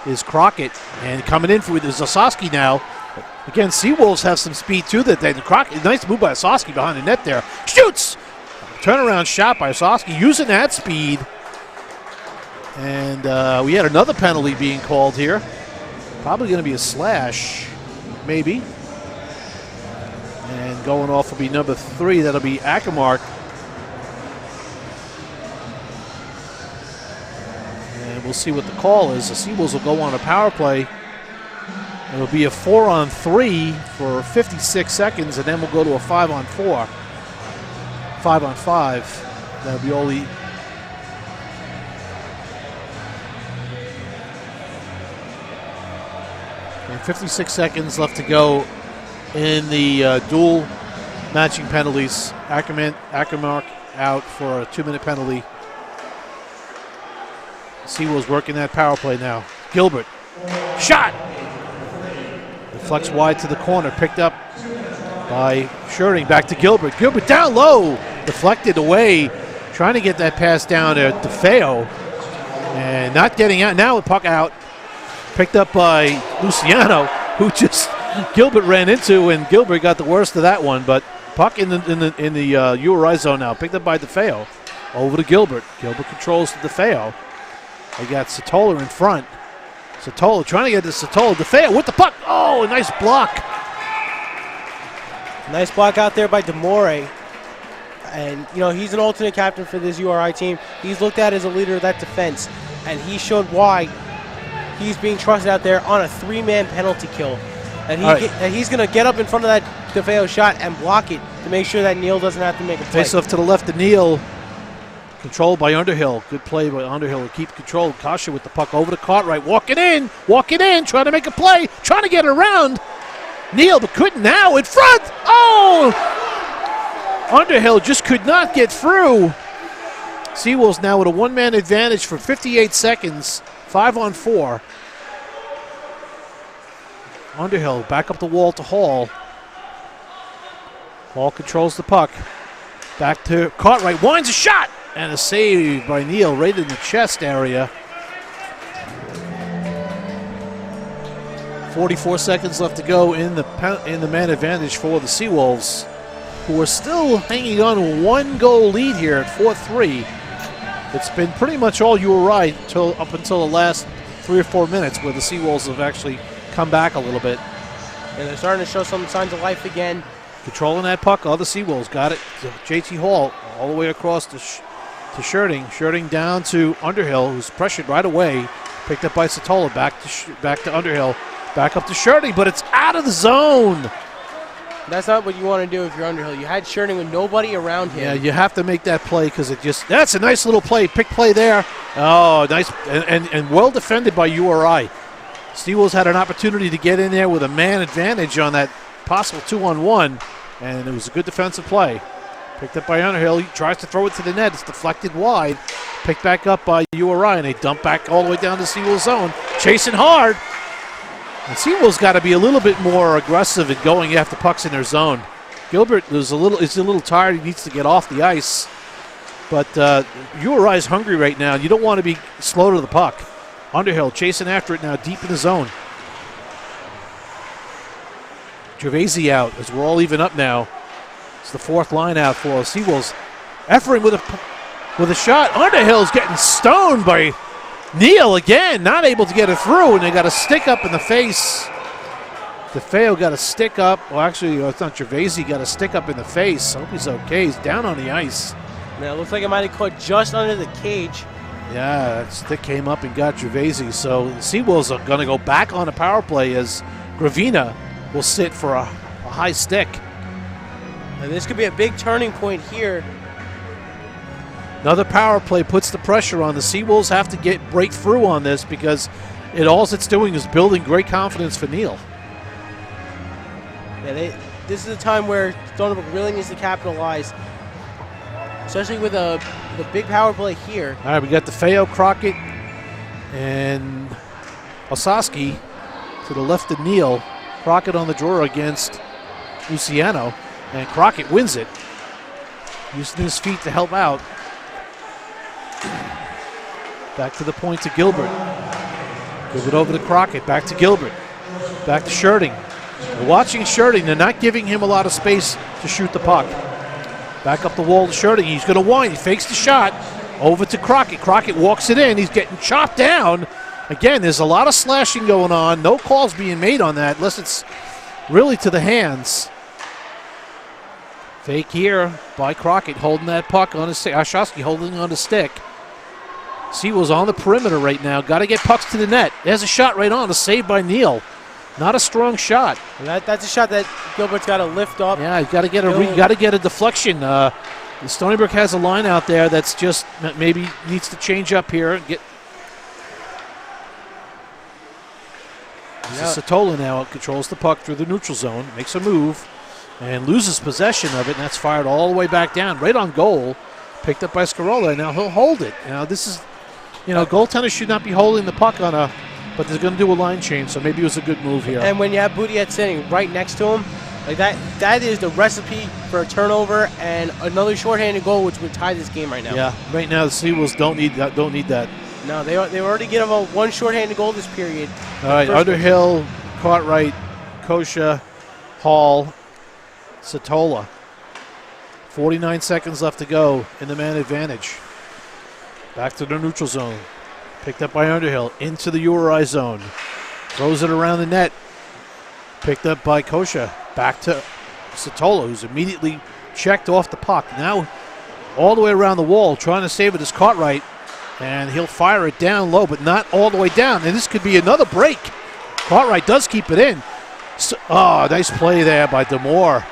Is Crockett, and coming in for Zasowski now. Again, Seawolves have some speed too. Crockett, nice move by Zasowski behind the net there. Shoots! turnaround shot by Osowski, using that speed. And we had another penalty being called here. Probably going to be a slash, maybe. And going off will be number 3. That'll be Ackermark. And we'll see what the call is. The Seawolves will go on a power play. It'll be a 4-on-3 for 56 seconds, and then we'll go to a 5-on-4. 5-on-5. That'll be only. And 56 seconds left to go in the dual matching penalties. Ackermark out for a 2-minute penalty. Seawolves working that power play now. Gilbert. Shot! Deflects wide to the corner. Picked up by Sherding. Back to Gilbert. Gilbert down low. Deflected away. Trying to get that pass down to DeFeo. And not getting out. Now the puck out. Picked up by Luciano, who just Gilbert ran into, and Gilbert got the worst of that one. But puck in the URI zone now. Picked up by DeFeo. Over to Gilbert. Gilbert controls to DeFeo. They got Satola in front. Satola trying to get to Satola. DeFeo with the puck. Oh, a nice block. Nice block out there by Demore. And, you know, he's an alternate captain for this URI team. He's looked at as a leader of that defense. And he showed why he's being trusted out there on a 3-man penalty kill. And he's going to get up in front of that DeFeo shot and block it to make sure that Neal doesn't have to make a play. Face off to the left of Neal. Controlled by Underhill. Good play by Underhill to keep control. Kasha with the puck over to Cartwright. Walking in, trying to make a play, trying to get it around. Neal, but couldn't now. In front! Oh! Underhill just could not get through. Seawolves now with a 1-man advantage for 58 seconds. 5-on-4. Underhill back up the wall to Hall. Hall controls the puck. Back to Cartwright. Winds a shot! And a save by Neal right in the chest area. 44 seconds left to go in the man advantage for the Seawolves, who are still hanging on to a 1-goal lead here at 4-3. It's been pretty much all URI up until the last 3 or 4 minutes, where the Seawolves have actually come back a little bit. And they're starting to show some signs of life again. Controlling that puck, all the Seawolves got it. JT Hall all the way across to Sherding. Sherding down to Underhill, who's pressured right away. Picked up by Satola. Back to Underhill. Back up to Sherding, but it's out of the zone. That's not what you want to do if you're Underhill. You had Sherding with nobody around him. Yeah, you have to make that play because that's a nice little play. Pick play there. Oh, nice. And well defended by URI. Seawolves had an opportunity to get in there with a man advantage on that possible 2-on-1, and it was a good defensive play. Picked up by Underhill. He tries to throw it to the net. It's deflected wide. Picked back up by URI, and they dump back all the way down to Seawolves zone. Chasing hard. And Seawolves got to be a little bit more aggressive in going after pucks in their zone. Gilbert is a little tired. He needs to get off the ice. But URI is hungry right now. You don't want to be slow to the puck. Underhill chasing after it now deep in the zone. Gervaisi out as we're all even up now. It's the 4th line out for Seawolves. Effering with a shot. Underhill's getting stoned by Neal again. Not able to get it through, and they got a stick up in the face. DeFeo got a stick up. Well, actually, it's not Gervaisi. Got a stick up in the face. I hope he's okay. He's down on the ice. Now, it looks like it might have caught just under the cage. Yeah, that stick came up and got Gervaisi. So the Seawolves are going to go back on a power play as Gravina will sit for a high stick. And this could be a big turning point here. Another power play puts the pressure on. The Seawolves have to break through on this because all it's doing is building great confidence for Neal. Yeah, this is a time where Stony Brook really needs to capitalize, especially with a big power play here. All right, we got DeFeo, Crockett, and Osowski to the left of Neal. Crockett on the draw against Luciano, and Crockett wins it, using his feet to help out. Back to the point to Gilbert. Give it over to Crockett. Back to Gilbert. Back to Sherding. They're watching Sherding. They're not giving him a lot of space to shoot the puck. Back up the wall to Sherding. He's going to wind. He fakes the shot. Over to Crockett. Crockett walks it in. He's getting chopped down. Again, there's a lot of slashing going on. No calls being made on that unless it's really to the hands. Fake here by Crockett holding that puck on his stick. Ashosky holding on the stick. Sewell's on the perimeter right now. Got to get pucks to the net. There's a shot right on. A save by Neal. Not a strong shot. That's a shot that Gilbert's got to lift up. Yeah, you got to get a deflection. Stony Brook has a line out there that's just maybe needs to change up here. Satola now controls the puck through the neutral zone, makes a move, and loses possession of it, and that's fired all the way back down, right on goal. Picked up by Scarola, and now he'll hold it. Now this is, goaltenders should not be holding the puck but they're going to do a line change, so maybe it was a good move here. And when you have Boudiette sitting right next to him, like that is the recipe for a turnover and another shorthanded goal, which would tie this game right now. Yeah, right now the Seawolves don't need that. No, they already get him one shorthanded goal this period. All right, Underhill, Cartwright, Kosha, Hall, Satola. 49 seconds left to go in the man advantage. Back to the neutral zone. Picked up by Underhill into the Uri zone. Throws it around the net. Picked up by Kosha. Back to Satola, who's immediately checked off the puck. Now all the way around the wall, trying to save it is Cartwright. And he'll fire it down low, but not all the way down. And this could be another break. Cartwright does keep it in. Nice play there by Demore,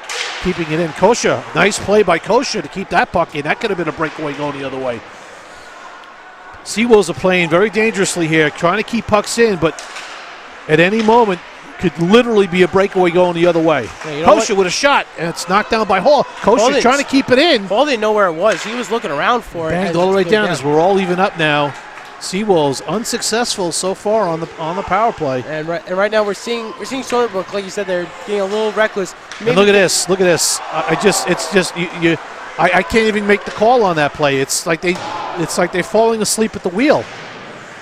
keeping it in. Kosha, nice play by Kosha to keep that puck in. That could have been a breakaway going the other way. Seawolves are playing very dangerously here, trying to keep pucks in, but at any moment could literally be a breakaway going the other way. Yeah, Kosha with a shot, and it's knocked down by Hall. Kosha trying to keep it in. Hall didn't know where it was. He was looking around for it. Banged all the way down as we're all even up now. Seawolves unsuccessful so far on the power play. And right now we're seeing Stony Brook, like you said, they're getting a little reckless. And look at this. I can't even make the call on that play. It's like they're falling asleep at the wheel.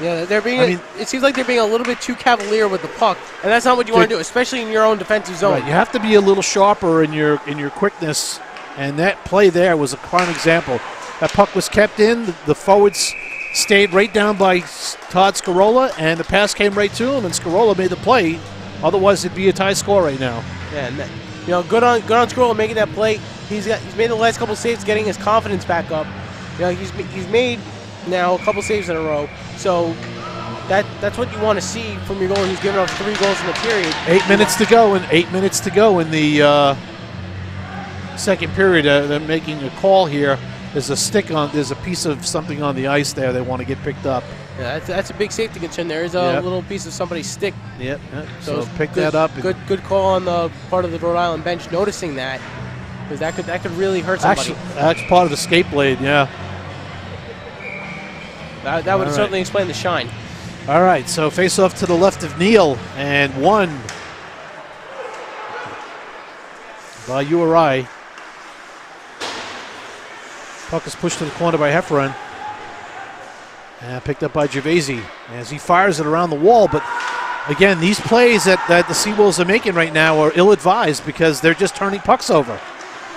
Yeah, it seems like they're being a little bit too cavalier with the puck, and that's not what you want to do, especially in your own defensive zone. Right, you have to be a little sharper in your quickness, and that play there was a prime example. That puck was kept in. The forwards stayed right down by Todd Scarola, and the pass came right to him, and Scarola made the play. Otherwise, it'd be a tie score right now. Yeah, and good on Scarola making that play. He's made the last couple saves, getting his confidence back up. He's made now a couple saves in a row. So that's what you want to see from your goalie who's given up 3 goals in the period. 8 minutes to go, and 8 minutes to go in the second period. They're making a call here. There's a piece of something on the ice there they want to get picked up. Yeah, that's a big safety concern. There is a little piece of somebody's stick. Yep. So pick that up. Good call on the part of the Rhode Island bench noticing that, because that could really hurt somebody. That's part of the skate blade. Yeah. That would certainly explain the shine. All right, so face off to the left of Neal, and one by Uri. Puck is pushed to the corner by Hefferon. And picked up by Gervaisi as he fires it around the wall. But again, these plays that the Seawolves are making right now are ill-advised because they're just turning pucks over.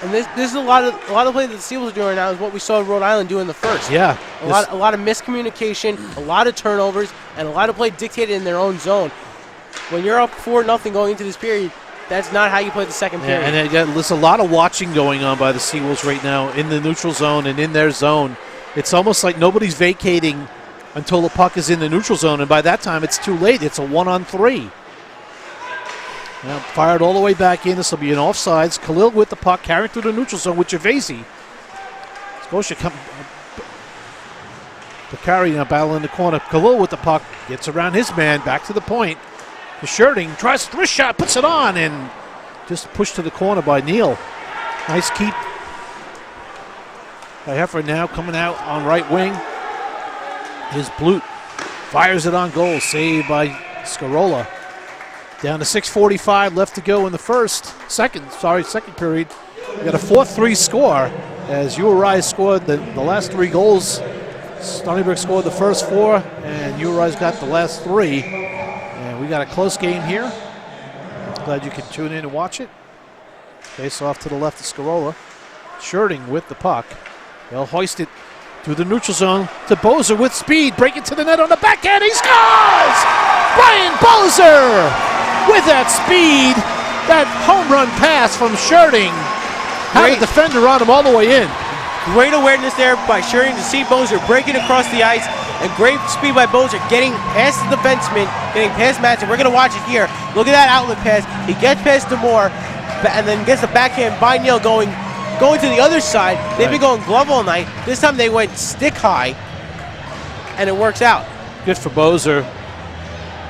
And this is a lot of plays that the Seawolves are doing right now is what we saw Rhode Island do in the first. Yeah. A lot of miscommunication, a lot of turnovers, and a lot of play dictated in their own zone. When you're up 4-0 going into this period, that's not how you play the second period. And again, there's a lot of watching going on by the Seawolves right now in the neutral zone and in their zone. It's almost like nobody's vacating until the puck is in the neutral zone, and by that time it's too late. It's a 1-on-3. Now fired all the way back in. This will be an offsides. Khalil with the puck, carrying through the neutral zone with Gervaisi. Scotia come. Bakari now battle in the corner. Khalil with the puck, gets around his man, back to the point. The Sherding tries a wrist shot, puts it on, and just pushed to the corner by Neal. Nice keep by Heffer now coming out on right wing. His Blute fires it on goal, saved by Scarola. Down to 6:45 left to go in the second period. We got a 4-3 score as Uri scored the last 3 goals. Stony Brook scored the first 4, and Uri's got the last 3. And we got a close game here. Glad you can tune in and watch it. Face off to the left of Scarola. Shirting with the puck. They'll hoist it through the neutral zone to Bozer with speed. Break it to the net on the backhand. He scores! Brian Bozer with that speed. That home run pass from Shirting. Had a defender on him all the way in. Great awareness there by Shirting to see Bozer breaking across the ice. And great speed by Bozer getting past the defenseman, getting past Matson. We're going to watch it here. Look at that outlet pass. He gets past Demore and then gets the backhand by Neal going to the other side. They've been going glove all night. This time they went stick high, and it works out. Good for Bozer.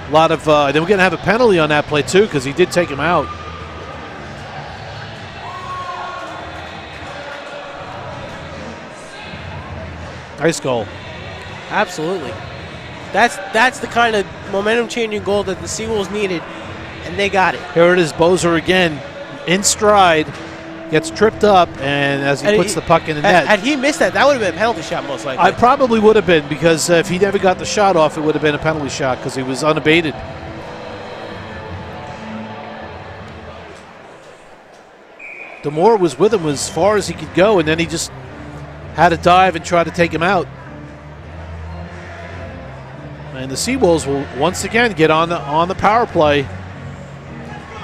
A lot of, then we're going to have a penalty on that play too because he did take him out. Nice goal. Absolutely. That's the kind of momentum-changing goal that the Seawolves needed, and they got it. Here it is, Bozer again, in stride, gets tripped up, and as he puts the puck in the net. Had he missed that, that would have been a penalty shot most likely. I probably would have been, because if he never got the shot off, it would have been a penalty shot because he was unabated. Demore was with him as far as he could go, and then he just had to dive and try to take him out. And the Seawolves will once again get on the power play.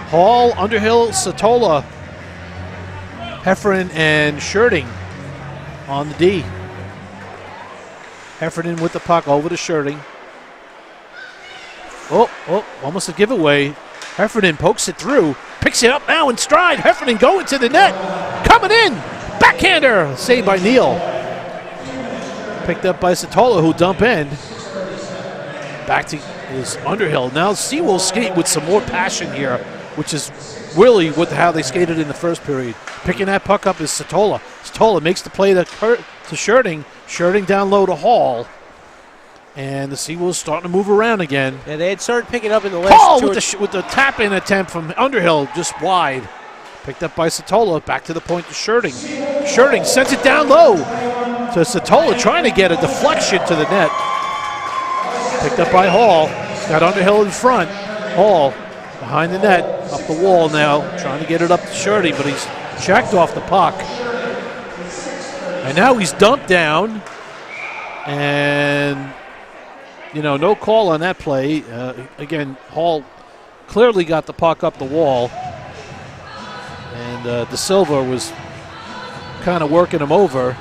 Hall, Underhill, Satola, Heffernan, and Shirting on the D. Heffernan with the puck over to Shirting. Oh, almost a giveaway. Heffernan pokes it through, picks it up now in stride. Heffernan going to the net, coming in. Backhander, saved by Neal. Picked up by Satola, who dump in. Back to his Underhill. Now Seawolves skate with some more passion here, which is really how they skated in the first period. Picking that puck up is Satola. Satola makes the play to Shirting. Shirting down low to Hall. And the Seawolves starting to move around again. Yeah, they had started picking up in the last Hall with the tap-in attempt from Underhill, just wide. Picked up by Satola, back to the point to Shirting. Shirting sends it down low to Satola, trying to get a deflection to the net. Picked up by Hall. Got Underhill in front. Hall behind the net, up the wall now, trying to get it up to Shirting, but he's checked off the puck. And now he's dumped down. And, no call on that play. Again, Hall clearly got the puck up the wall. And De Silva was kind of working him over.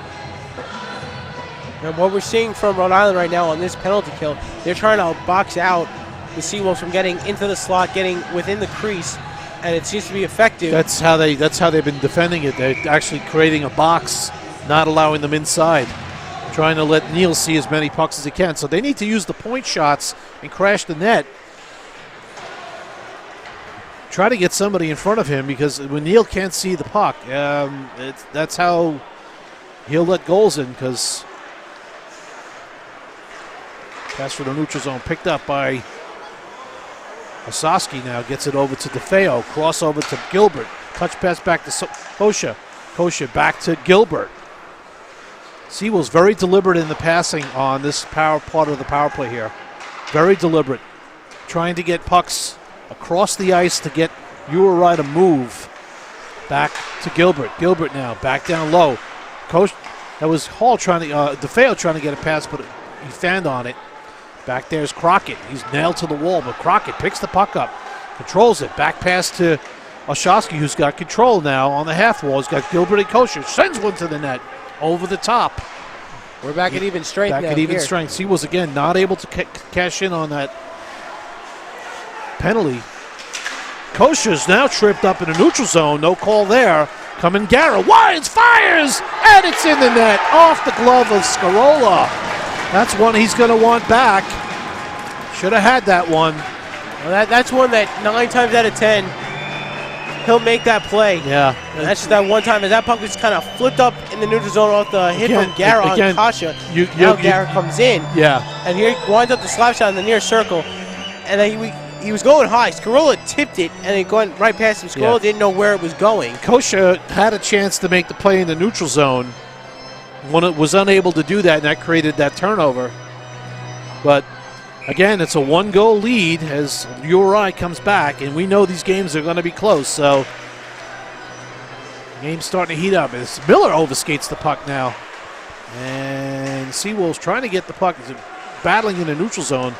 And what we're seeing from Rhode Island right now on this penalty kill, they're trying to box out the Seawolves from getting into the slot, getting within the crease, and it seems to be effective. That's how they've been defending it. They're actually creating a box, not allowing them inside, trying to let Neal see as many pucks as he can. So they need to use the point shots and crash the net. Try to get somebody in front of him, because when Neal can't see the puck, that's how he'll let goals in, because pass for the neutral zone, picked up by Osaski now, gets it over to DeFeo, crossover to Gilbert, touch pass back to Kosha. Kosha back to Gilbert. Seawolves very deliberate in the passing on this part of the power play here. Very deliberate. Trying to get pucks across the ice to get Uri to move. Back to Gilbert. Gilbert now back down low. That was Hall trying to, DeFeo trying to get a pass, but he fanned on it. Back there's Crockett. He's nailed to the wall, but Crockett picks the puck up, controls it. Back pass to Oshowski, who's got control now on the half wall. He's got Gilbert and Kosher. Sends one to the net. Over the top. We're back at even strength now. Back at even strength. Seawolves again not able to cash in on that penalty. Kosher's now tripped up in a neutral zone. No call there. Coming Gara. Wines, fires, and it's in the net. Off the glove of Scarola. That's one he's going to want back. Should have had that one. Well, that's one that 9 times out of 10, he'll make that play. Yeah. And that's just that one time. As that puck was kind of flipped up in the neutral zone off the hit from Gara on Kasha. Now Gara comes in. Yeah. And here he winds up the slap shot in the near circle. And then he was going high. Scarola tipped it, and it went right past him. Scarola didn't know where it was going. Kosha had a chance to make the play in the neutral zone. Was unable to do that, and that created that turnover. But again, it's a 1-goal lead as Uri comes back, and we know these games are going to be close. So Game's starting to heat up as Miller overskates the puck now. And Seawolves trying to get the puck. Is battling in the neutral zone.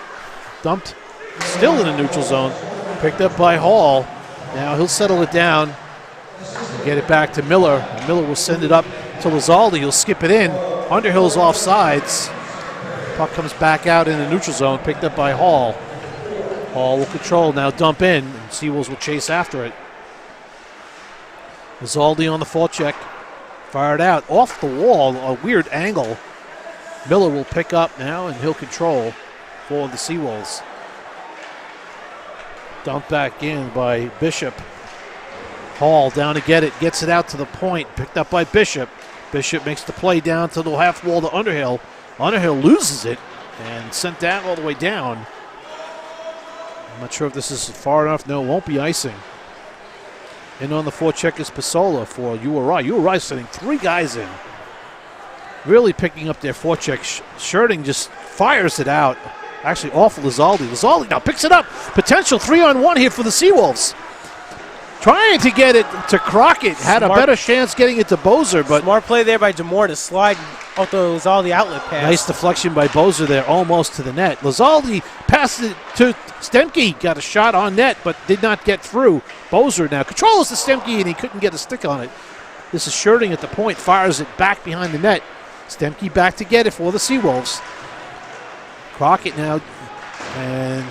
Dumped. Still in the neutral zone. Picked up by Hall. Now he'll settle it down and get it back to Miller. And Miller will send it up to Lizaldi. He'll skip it in. Underhill's offsides. Puck comes back out in the neutral zone. Picked up by Hall. Hall will control. Now dump in. And Seawolves will chase after it. Lizaldi on the forecheck. Fired out. Off the wall. A weird angle. Miller will pick up now and he'll control for the Seawolves. Dumped back in by Bishop. Hall down to get it. Gets it out to the point. Picked up by Bishop. Bishop makes the play down to the half wall to Underhill. Underhill loses it and sent down all the way down. I'm not sure if this is far enough. No, it won't be icing. And on the forecheck is Pasola for Uri. Uri sending 3 guys in. Really picking up their forecheck. Shirting just fires it out. Actually off Lizaldi. Lizaldi now picks it up. Potential 3-on-1 here for the Seawolves. Trying to get it to Crockett. Had a better chance getting it to Bozer, but smart play there by DeMore to slide off the Lizaldi outlet pass. Nice deflection by Bozer there, almost to the net. Lizaldi passed it to Stemke. Got a shot on net, but did not get through. Bozer now controls the Stemke, and he couldn't get a stick on it. This is Shirting at the point. Fires it back behind the net. Stemke back to get it for the Seawolves. Crockett now and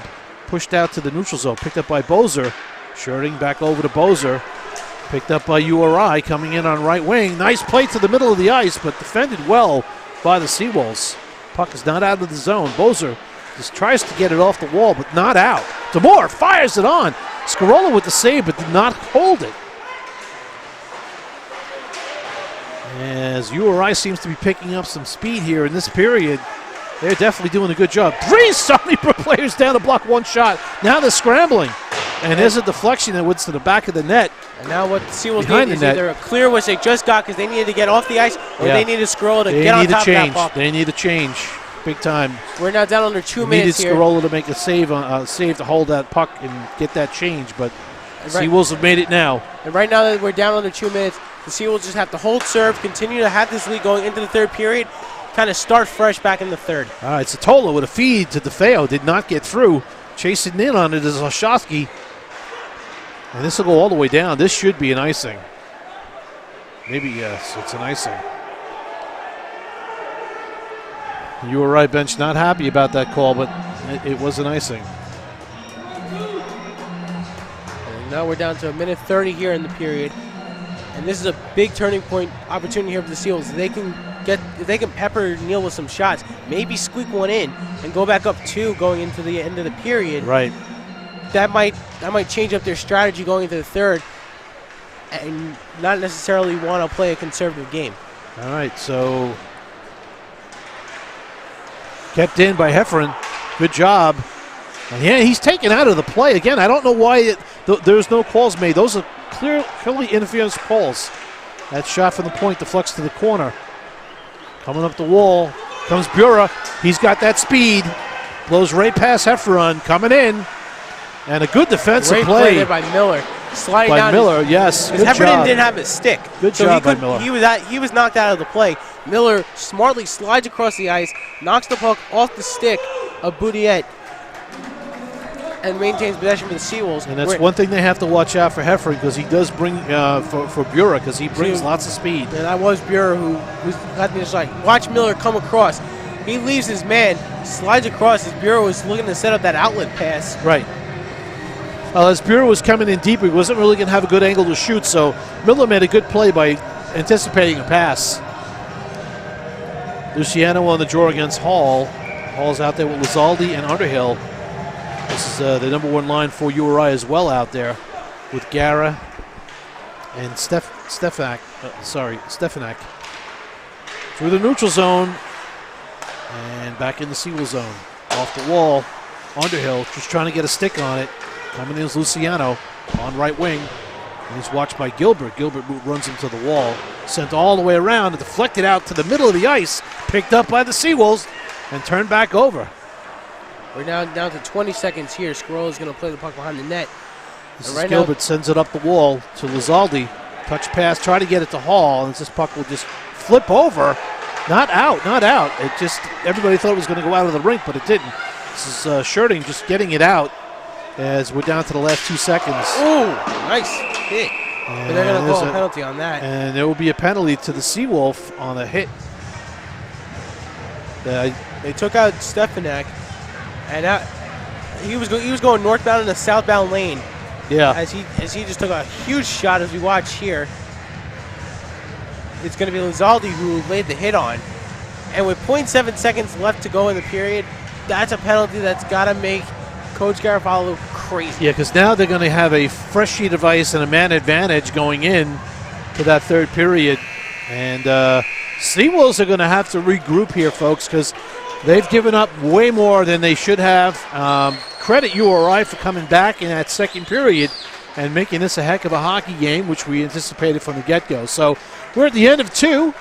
pushed out to the neutral zone. Picked up by Bozer. Shirting back over to Bozer. Picked up by Uri coming in on right wing. Nice play to the middle of the ice, but defended well by the Seawolves. Puck is not out of the zone. Bozer just tries to get it off the wall, but not out. DeMore fires it on. Scarola with the save, but did not hold it. As Uri seems to be picking up some speed here in this period. They're definitely doing a good job. 3 Stony Brook players down to block 1 shot. Now they're scrambling. And there's a deflection that went to the back of the net. And now what the Seawolves need is either a clear, which they just got because they needed to get off the ice, or they need to scroll to get on top of that puck. They need a change. Big time. We're now down under 2 minutes here. Needed Scarola to make a save to hold that puck and get that change, but Seawolves have made it now. And right now that we're down under 2 minutes, the Seawolves just have to hold serve, continue to have this lead going into the third period, kind of start fresh back in the third. All right, Satola with a feed to DeFeo. Did not get through. Chasing in on it is Oshowski. And this will go all the way down. This should be an icing. Maybe, yes, it's an icing. You were right, bench. Not happy about that call, but it was an icing. And now we're down to 1:30 here in the period. And this is a big turning point opportunity here for the Seals. If they can pepper Neal with some shots, maybe squeak one in and go back up 2 going into the end of the period. Right. That might change up their strategy going into the third and not necessarily want to play a conservative game. All right, so kept in by Hefferon. Good job. And yeah, he's taken out of the play. Again, I don't know why there's no calls made. Those are clearly interference calls. That shot from the point deflects to the corner. Coming up the wall comes Bura. He's got that speed. Blows right past Hefferon. Coming in. And a good defensive play there by Miller. Sliding by down Miller, yes. Good Hefferon job. didn't have his stick. Good job by Miller. He was knocked out of the play. Miller smartly slides across the ice, knocks the puck off the stick of Boudiette, and maintains possession for the Seawolves. And that's one thing they have to watch out for Hefferon, because he does bring for Bura, because he brings lots of speed. And that was Bura who's got this like watch Miller come across. He leaves his man, slides across as Bura was looking to set up that outlet pass. Right. Well, as Bura was coming in deeper, he wasn't really going to have a good angle to shoot, so Miller made a good play by anticipating a pass. Luciano on the draw against Hall. Hall's out there with Lizaldi and Underhill. This is the number 1 line for Uri as well out there with Gara and Stefanak. Through the neutral zone and back in the Seawolves zone. Off the wall, Underhill just trying to get a stick on it. Coming in is Luciano on right wing. And he's watched by Gilbert. Gilbert runs him to the wall. Sent all the way around and deflected out to the middle of the ice. Picked up by the Seawolves and turned back over. We're now down to 20 seconds here. Squirrel is going to play the puck behind the net. This is Gilbert sends it up the wall to Lizaldi. Touch pass, try to get it to Hall, and this puck will just flip over. Not out, not out. It just, everybody thought it was going to go out of the rink, but it didn't. This is Sherding just getting it out as we're down to the last 2 seconds. Ooh, nice hit. But they're going to call a penalty on that. And there will be a penalty to the Seawolf on a hit. They took out Stefanak, and he was going northbound in a southbound lane. Yeah. As he just took a huge shot as we watch here. It's going to be Lizaldi who laid the hit on. And with 0.7 seconds left to go in the period, that's a penalty that's got to make Coach Garofalo crazy. Yeah, because now they're going to have a fresh sheet of ice and a man advantage going in to that third period. And Seawolves are going to have to regroup here, folks, because they've given up way more than they should have. Credit URI for coming back in that second period and making this a heck of a hockey game, which we anticipated from the get-go. So we're at the end of 2.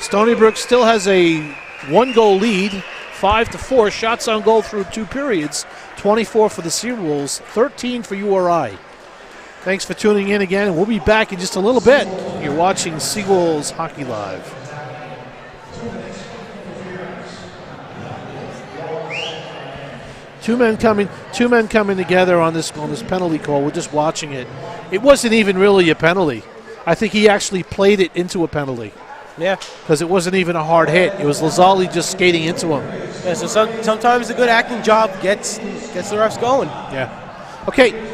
Stony Brook still has a 1-goal lead, 5-4 shots on goal through 2 periods, 24 for the Seawolves, 13 for URI. Thanks for tuning in again, and we'll be back in just a little bit. You're watching Seawolves Hockey Live. Two men coming together on this penalty call. We're just watching it. It wasn't even really a penalty. I think he actually played it into a penalty. Yeah. Because it wasn't even a hard hit. It was Lizaldi just skating into him. Yeah, so sometimes a good acting job gets the refs going. Yeah. Okay.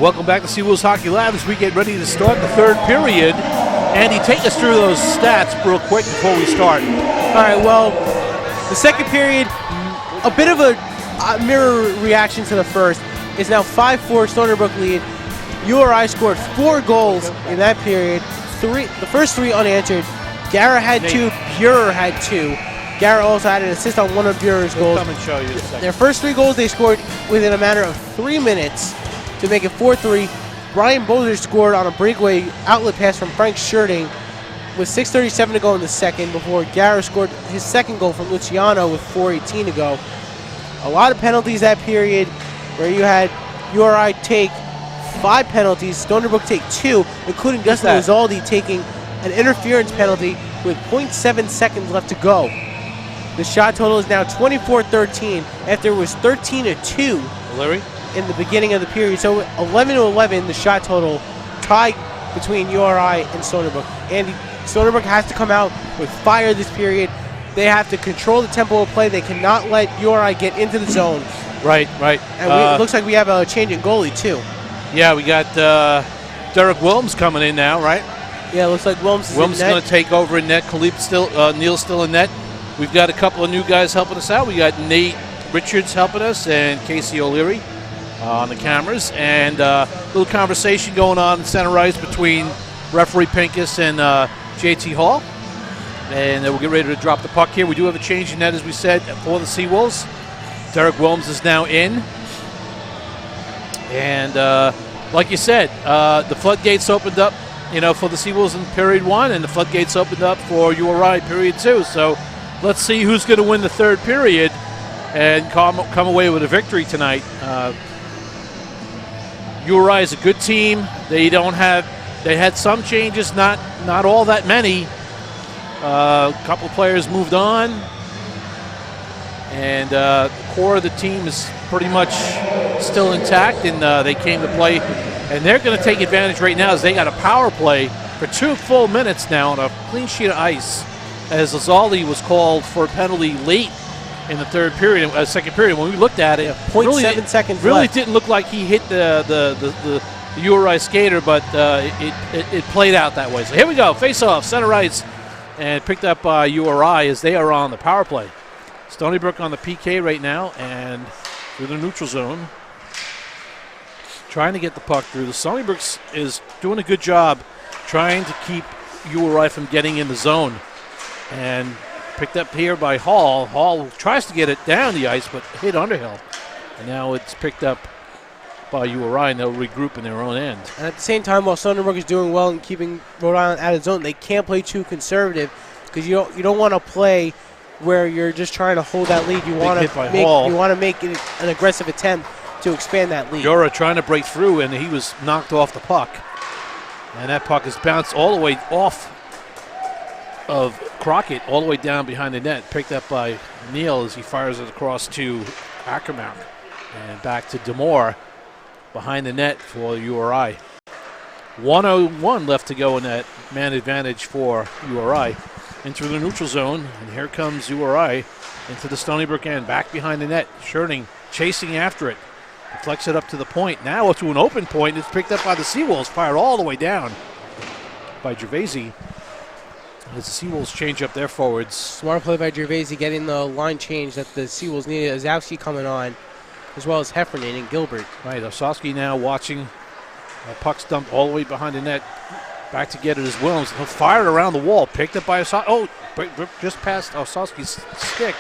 Welcome back to Seawolves Hockey Live as we get ready to start the third period. Andy, take us through those stats real quick before we start. All right, well, the second period, a bit of a mirror reaction to the first. It's now 5-4 Stony Brook lead. URI scored 4 goals in that period. The first 3 unanswered. Gara had 2, Burer had 2. Gara also had an assist on one of Burer's goals. Come and show you in a second. Their first 3 goals they scored within a matter of 3 minutes to make it 4-3. Brian Bozer scored on a breakaway outlet pass from Frank Scherting with 6:37 to go in the second before Gara scored his second goal from Luciano with 4:18 to go. A lot of penalties that period where you had URI take 5 penalties, Stony Brook take 2, including Justin Lizaldi taking an interference penalty with 0.7 seconds left to go. The shot total is now 24-13 after it was 13-2 Larry? in the beginning of the period. So 11-11, the shot total tied between URI and Stony Brook. And Stony Brook has to come out with fire this period. They have to control the tempo of play. They cannot let URI get into the zone. Right. And it looks like we have a change in goalie, too. Yeah, we got Derek Wilms coming in now, right? Yeah, it looks like Wilms is Wilms is in going net. to take over in net. Neal's still in net. We've got a couple of new guys helping us out. We got Nate Richards helping us and Casey O'Leary on the cameras. And a little conversation going on in center ice between referee Pincus and JT Hall. And we'll get ready to drop the puck here. We do have a change in net, as we said, for the Seawolves. Derek Wilms is now in. And like you said, the floodgates opened up, for the Seawolves in period 1, and the floodgates opened up for URI period 2. So let's see who's going to win the third period and come away with a victory tonight. URI is a good team. They had some changes, not all that many. A couple players moved on, and the core of the team is pretty much still intact, and they came to play. And they're going to take advantage right now as they got a power play for 2 full minutes now on a clean sheet of ice, as Lizaldi was called for a penalty late in the second period. When we looked at it, 0.7 seconds really left. didn't look like he hit the URI skater, but it played out that way. So here we go, face-off, center ice, and picked up by URI as they are on the power play. Stony Brook on the PK right now and through the neutral zone, trying to get the puck through. The Stony Brook is doing a good job trying to keep URI from getting in the zone. And picked up here by Hall. Hall tries to get it down the ice, but hit Underhill. And now it's picked up by URI, and they'll regroup in their own end. And at the same time, while Stony Brook is doing well in keeping Rhode Island out of zone, they can't play too conservative because you don't want to play where you're just trying to hold that lead. You want to make an aggressive attempt to expand that lead. Jura trying to break through, and he was knocked off the puck. And that puck is bounced all the way off of Crockett, all the way down behind the net. Picked up by Neal as he fires it across to Ackermark. And back to Demore behind the net for URI. 1:01 left to go in that man advantage for URI. Into the neutral zone, and here comes URI into the Stony Brook end, back behind the net. Scherting chasing after it. Deflects it up to the point. Now to an open point. It's picked up by the Seawolves, fired all the way down by Gervaisi. As the Seawolves change up their forwards. Smart play by Gervaisi getting the line change that the Seawolves needed. Azowski coming on, as well as Heffernan and Gilbert. Right, Osowski now watching. Puck's dumped all the way behind the net. Back to get it as Williams. He'll fire it around the wall. Picked up by Osowski. Oh, just past Osowski's stick.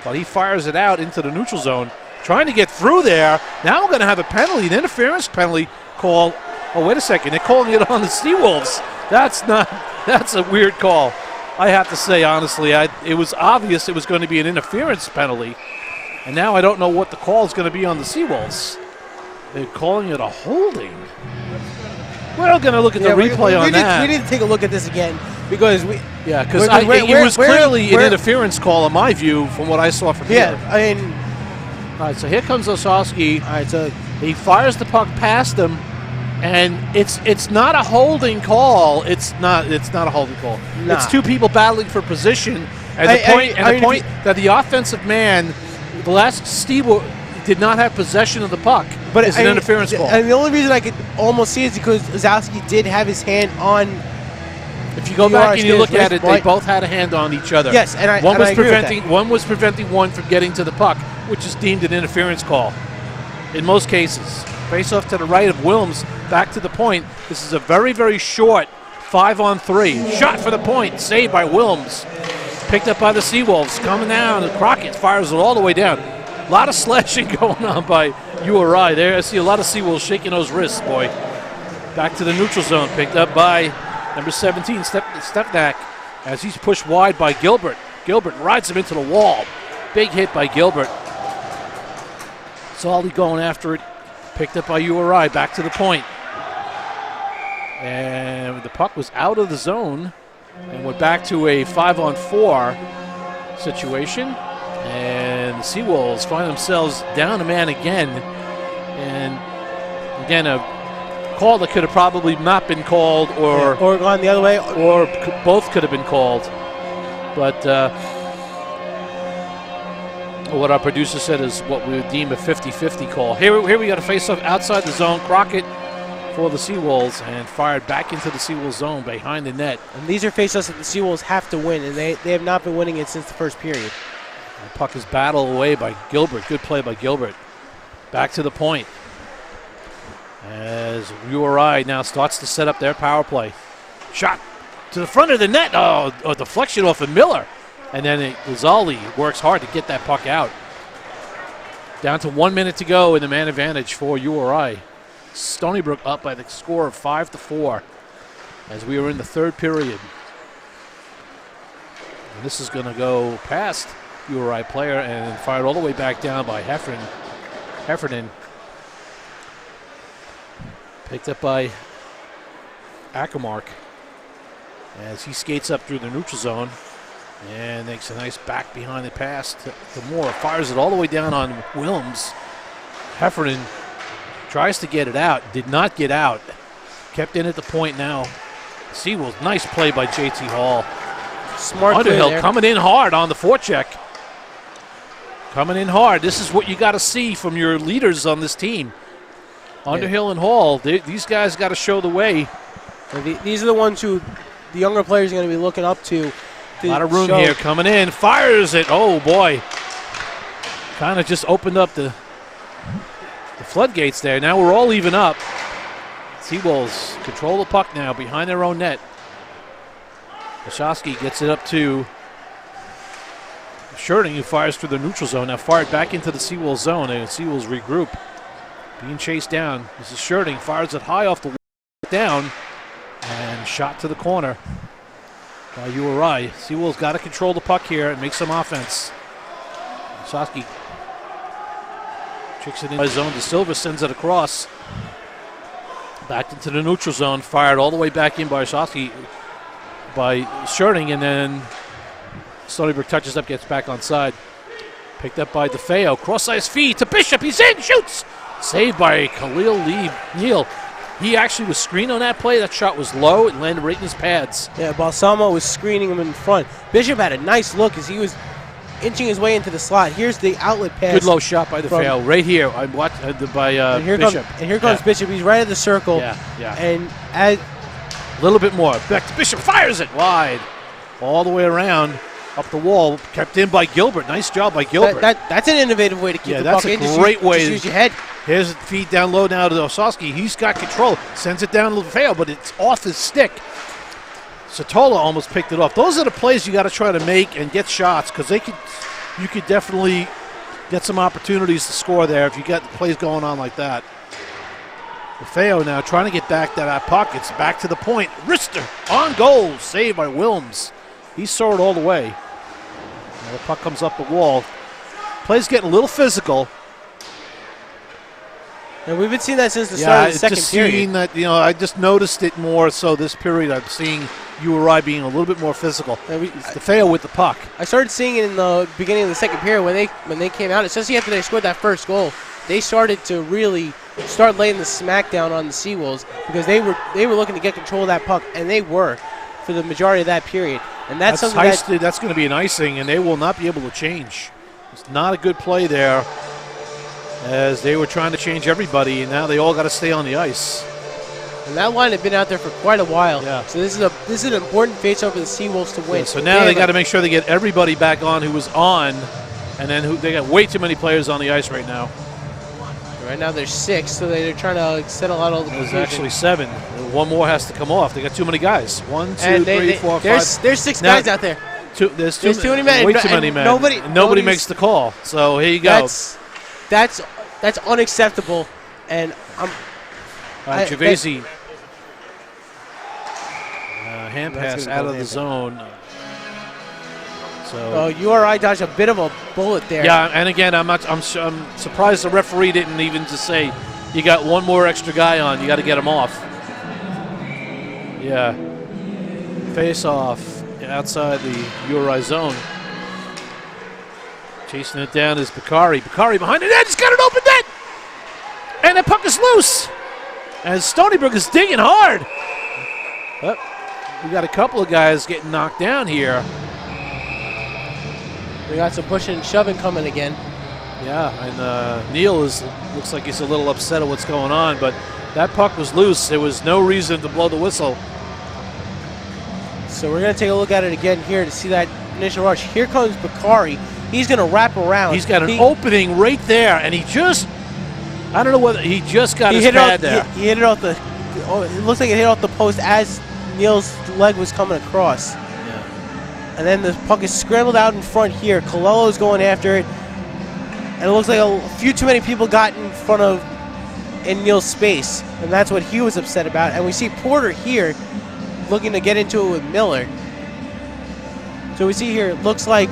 But he fires it out into the neutral zone. Trying to get through there. Now we're going to have a penalty, an interference penalty call. Oh, wait a second. They're calling it on the Seawolves. That's a weird call. I have to say, honestly, it was obvious it was going to be an interference penalty. And now I don't know what the call is going to be on the Seawolves. They're calling it a holding. We're going to look at the replay on that. We need to take a look at this again because it was clearly an interference call in my view from what I saw from here. Yeah, I mean. All right, so here comes Osowski. All right, so he fires the puck past him, and it's not a holding call. It's not a holding call. Nah. It's two people battling for position. And the point that the offensive man, the last Steve, did not have possession of the puck. is an interference call. And the only reason I could almost see it is because Zowski did have his hand on. If you go back and you look at it, they both had a hand on each other. Yes, and I one was agree with preventing that. one was preventing one from getting to the puck, which is deemed an interference call. In most cases, face off to the right of Wilms, back to the point. This is a very, very short 5-on-3 shot for the point, saved by Wilms. Picked up by the Seawolves, coming down. And Crockett fires it all the way down. A lot of slashing going on by Uri there. I see a lot of Seawolves shaking those wrists, boy. Back to the neutral zone, picked up by number 17, Stepnak, as he's pushed wide by Gilbert. Gilbert rides him into the wall. Big hit by Gilbert. Solly going after it. Picked up by Uri, back to the point. And the puck was out of the zone and went back to a 5-on-4 situation. And the Seawolves find themselves down a man again. And again, a call that could have probably not been called, or gone the other way, or both could have been called. But what our producer said is what we would deem a 50-50 call. Here we got a face-off outside the zone. Crockett for the Seawolves, and fired back into the Seawolves zone behind the net. And these are face-offs that the Seawolves have to win, and they have not been winning it since the first period. The puck is battled away by Gilbert. Good play by Gilbert. Back to the point. As Uri now starts to set up their power play. Shot to the front of the net. Oh, a deflection off of Miller. And then Lazali works hard to get that puck out. Down to 1 minute to go in the man advantage for Uri. Stony Brook up by the score of 5-4 as we are in the third period. And this is going to go past Uri player and fired all the way back down by Heffernan. Picked up by Ackermark as he skates up through the neutral zone and makes a nice back behind the pass to Moore. Fires it all the way down on Wilms. Heffernan tries to get it out, did not get out. Kept in at the point now. Seawolves, nice play by JT Hall. Smart Underhill play coming in hard on the forecheck. Coming in hard. This is what you got to see from your leaders on this team. Underhill and Hall, these guys got to show the way. These are the ones who the younger players are going to be looking up to. A lot of room here. Coming in, fires it. Oh, boy. Kind of just opened up the floodgates there. Now we're all even up. Seawolves control the puck now behind their own net. Wachowski gets it up to Sherding, who fires through the neutral zone. Now fired back into the Seawolves zone, and Seawolves regroup. Being chased down. This is Sherding. Fires it high off the wall, down, and shot to the corner by Uri. Seawolves got to control the puck here and make some offense. Wachowski kicks it in by zone. De Silva sends it across. Back into the neutral zone. Fired all the way back in by Wachowski, by Sherding, and then Stony Brook touches up, gets back on side. Picked up by DeFeo. Cross-ice feed to Bishop. He's in, shoots! Saved by Khalil Neal. He actually was screened on that play. That shot was low. It landed right in his pads. Yeah, Balsamo was screening him in front. Bishop had a nice look as he was inching his way into the slot. Here's the outlet pass. Good low shot by DeFeo. Right here by Bishop. Here comes Bishop. He's right at the circle. Yeah. And a little bit more. Back to Bishop. Fires it wide. All the way around. Up the wall. Kept in by Gilbert. Nice job by Gilbert. That's an innovative way to keep the puck in. That's a great way. Just use your head. Here's the feed down low now to Osowski. He's got control. Sends it down to DeFeo, but it's off his stick. Satola almost picked it off. Those are the plays you got to try to make and get shots, because you could definitely get some opportunities to score there if you get plays going on like that. DeFeo now trying to get back to that puck. It's back to the point. Rister on goal. Saved by Wilms. He saw it all the way. Now the puck comes up the wall. Play's getting a little physical. And we've been seeing that since the start of the second period. Seeing that, I just noticed it more so this period. I'm seeing Uri being a little bit more physical. DeFeo with the puck. I started seeing it in the beginning of the second period when they came out, especially after they scored that first goal. They started to really start laying the smackdown on the Seawolves because they were looking to get control of that puck, and they were for the majority of that period. And that's something that's going to be an icing, and they will not be able to change. It's not a good play there. as they were trying to change everybody, and now they all got to stay on the ice. And that line had been out there for quite a while. Yeah. So this is an important face-off for the Seawolves to win. Yeah, so now they got to make sure they get everybody back on who was on, and then they got way too many players on the ice right now. Right now there's 6, so they're trying to settle out all the There's confusion. actually 7. One more has to come off. They got too many guys. 1, 2, 3, 4, 5. There's 6 Now- guys out there. There's too many men. Way too And many men. nobody- Nobody nobody's- makes the call. So here you go. That's unacceptable. And All right, Gervaisi. Hand That's pass gonna out go of the there. zone. So URI dodged a bit of a bullet there. yeah, and again, I'm surprised the referee didn't even just say, you got one more extra guy on. You got to get him off. Yeah. Face off outside the URI zone. Chasing it down is Bakari. Bakari behind the net. He's got an open net. And the puck is loose. As Stony Brook is digging hard. But we got a couple of guys getting knocked down here. We got some pushing and shoving coming again. Yeah, and Neil looks like he's a little upset at what's going on, but that puck was loose. There was no reason to blow the whistle. So we're going to take a look at it again here to see that initial rush. Here comes Bakari. He's going to wrap around. He's got an opening right there, and he just, I don't know whether he just got his pad there. He hit it off the, it looks like it hit off the post as Neil's leg was coming across. Yeah. And then the puck is scrambled out in front here. Colello's going after it. And it looks like a few too many people got in Neil's space. And that's what he was upset about. And we see Porter here looking to get into it with Miller. So we see here, it looks like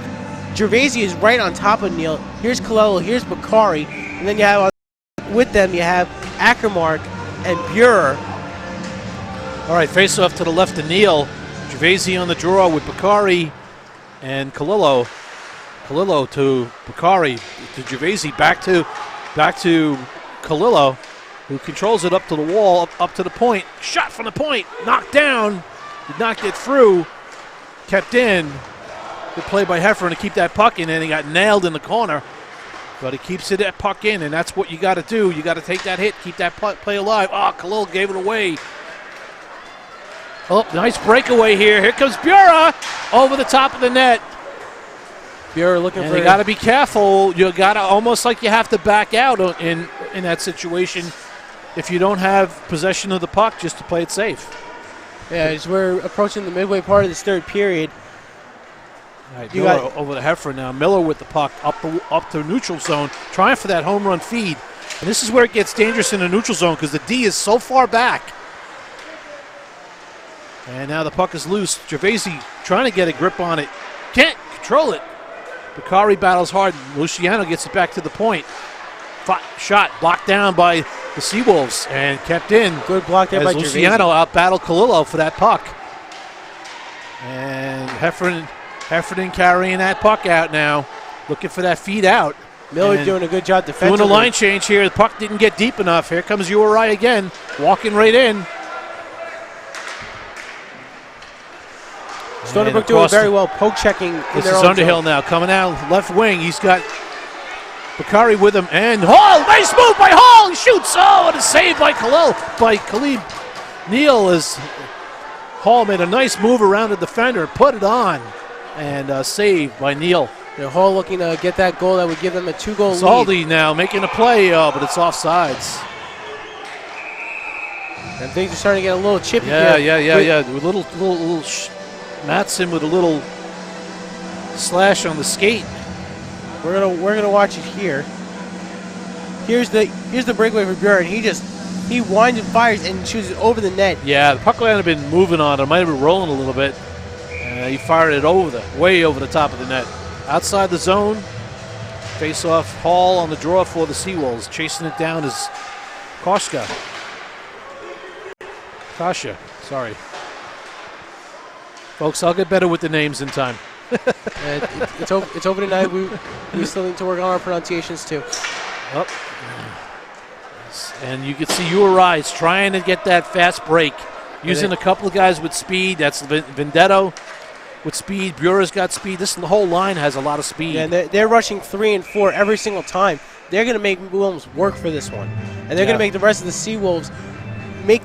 Gervaisi is right on top of Neil. Here's Colello, here's Bakari. And then you have, with them, you have Ackermark and Burer. All right, face off to the left of Neil. Gervaisi on the draw with Bakari and Colillo. Colillo to Bakari to Gervaisi, back to Colillo, who controls it up to the wall, up to the point. Shot from the point, knocked down, did not get through, kept in. Good play by Heffernan to keep that puck in, and he got nailed in the corner. But he keeps it that puck in, and that's what you got to do. You got to take that hit, keep that play alive. Oh, Colillo gave it away. Oh, nice breakaway here. Here comes Burer over the top of the net. Burer looking And for. you got to be careful. You got to almost like you have to back out in that situation if you don't have possession of the puck, just to play it safe. Yeah, as we're approaching the midway part of this third period. All right, You Miller got- over the Heffernan now. Miller with the puck up to neutral zone, trying for that home run feed. And this is where it gets dangerous in the neutral zone because the D is so far back. And now the puck is loose. Gervaisi trying to get a grip on it. Can't control it. Bakari battles hard. Luciano gets it back to the point. Shot blocked down by the Seawolves and kept in. Good block there by As Luciano out-battled Colillo for that puck. And Heffernan carrying that puck out now. Looking for that feed out. Miller And doing a good job defensively. doing a line change here. The puck didn't get deep enough. Here comes URI again. Walking right in. Stony And Brook doing across very well poke checking in This their is own Underhill zone. now coming out left wing. He's got Bakari with him and Hall. Nice move by Hall. He shoots. Oh, and a save by Khalib Neal as Hall made a nice move around the defender, put it on, and saved by Neal. Hall looking to get that goal that would give them a 2-goal lead. Saldi now making a play, but it's offsides. And things are starting to get a little chippy Yeah. here. With little Mattson with a little slash on the skate. We're gonna watch it here. Here's the breakaway for Burer, and he winds and fires and shoots it over the net. Yeah, the puck might have been moving on. It might have been rolling a little bit. He fired it way over the top of the net. Outside the zone. Face-off Hall on the draw for the Seawolves. Chasing it down is Kasha, sorry. Folks, I'll get better with the names in time. It's over tonight. We still need to work on our pronunciations too. Up. And you can see URI is trying to get that fast break. Using a couple of guys with speed. That's Vendetto with speed. Burer's got speed. This whole line has a lot of speed. Yeah, and they're rushing 3 and 4 every single time. they're going to make Williams work for this one. And they're going to make the rest of the Seawolves they're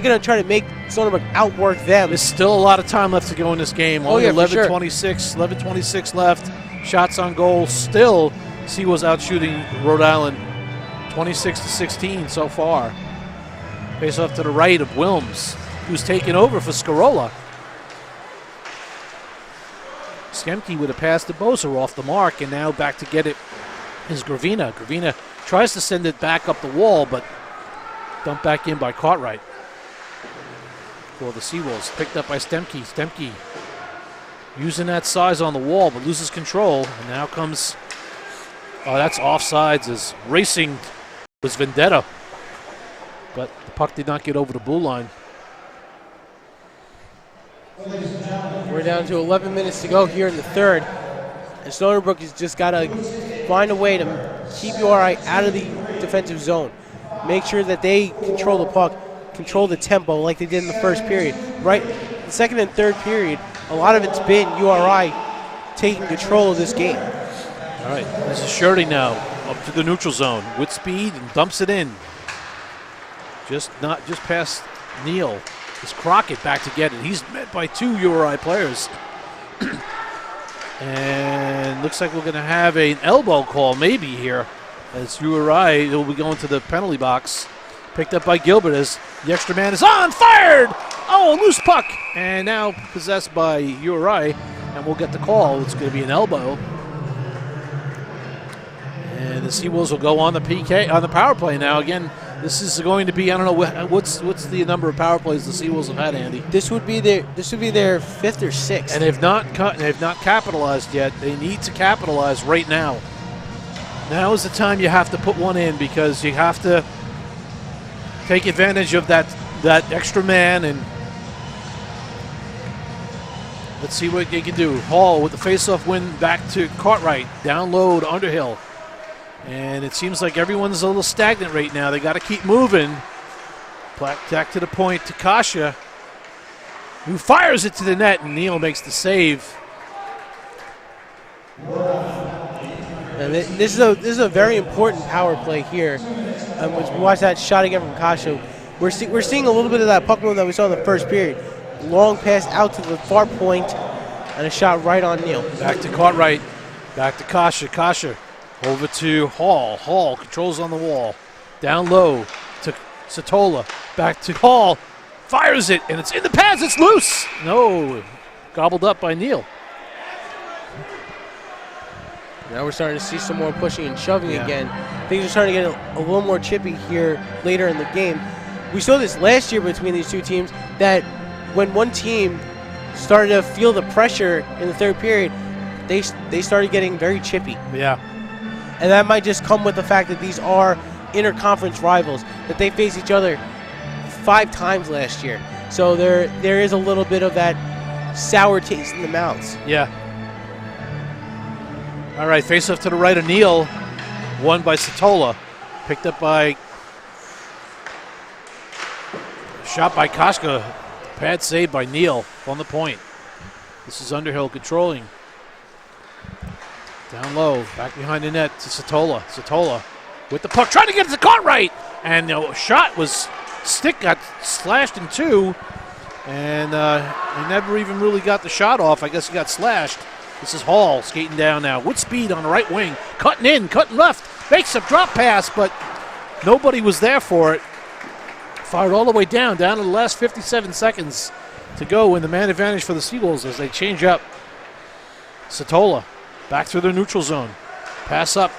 going to try to make Stony Brook outwork them. There's still a lot of time left to go in this game. Oh, yeah, 11:26 left. Shots on goal. Still, Seawolves out shooting Rhode Island 26-16 so far. Face off to the right of Wilms, who's taken over for Scarola. Skemke with a pass to Boser off the mark, and now back to get it is Gravina. Gravina tries to send it back up the wall, but dumped back in by Cartwright. For the Seawolves, picked up by Stemke. Stemke using that size on the wall, but loses control. And now comes, that's offsides, as racing was Vendetta. But the puck did not get over the blue line. We're down to 11 minutes to go here in the third. And Stony Brook has just got to find a way to keep URI out of the defensive zone. Make sure that they control the puck, control the tempo like they did in the first period. Right, the second and third period, a lot of it's been URI taking control of this game. All right, this is Shirley now up to the neutral zone with speed and dumps it in. Just past Neal. Is Crockett back to get it? He's met by two URI players. And looks like we're going to have an elbow call maybe here, as URI will be going to the penalty box. Picked up by Gilbert as the extra man is on, fired! Oh, a loose puck. And now possessed by URI, and we'll get the call. It's going to be an elbow. And the Seawolves will go on the PK, on the power play now. Again, this is going to be, I don't know, what's the number of power plays the Seawolves have had, Andy? This would be their fifth or sixth. And they've not capitalized yet. They need to capitalize right now. Now is the time you have to put one in, because you have to take advantage of that extra man, and let's see what they can do. Hall with the face-off win back to Cartwright. Down low to Underhill. And it seems like everyone's a little stagnant right now. They got to keep moving. Back to the point to Kasha, who fires it to the net, and Neal makes the save. And this is a very important power play here. As we watch that shot again from Kasha, we're seeing a little bit of that puck move that we saw in the first period. Long pass out to the far point, and a shot right on Neal. Back to Cartwright. Back to Kasha. Kasha over to Hall. Hall controls on the wall. Down low to Satola. Back to Hall. Fires it, and it's in the pads. It's loose. No. Gobbled up by Neal. Now we're starting to see some more pushing and shoving again. Things are starting to get a little more chippy here later in the game. We saw this last year between these two teams, that when one team started to feel the pressure in the third period, they started getting very chippy. Yeah. And that might just come with the fact that these are interconference rivals, that they faced each other 5 times last year. So there is a little bit of that sour taste in the mouths. Yeah. All right, face off to the right of Neal. Won by Satola. Picked up by... Shot by Koska. Pad save by Neal on the point. This is Underhill controlling. Down low, back behind the net to Satola. Satola with the puck, trying to get it to Cartwright. And the shot was... Stick got slashed in two. And he never even really got the shot off. I guess he got slashed. This is Hall skating down now with speed on the right wing. Cutting in, cutting left. Makes a drop pass, but nobody was there for it. Fired all the way down to the last 57 seconds to go in the man advantage for the Seawolves as they change up. Satola back through their neutral zone. Pass up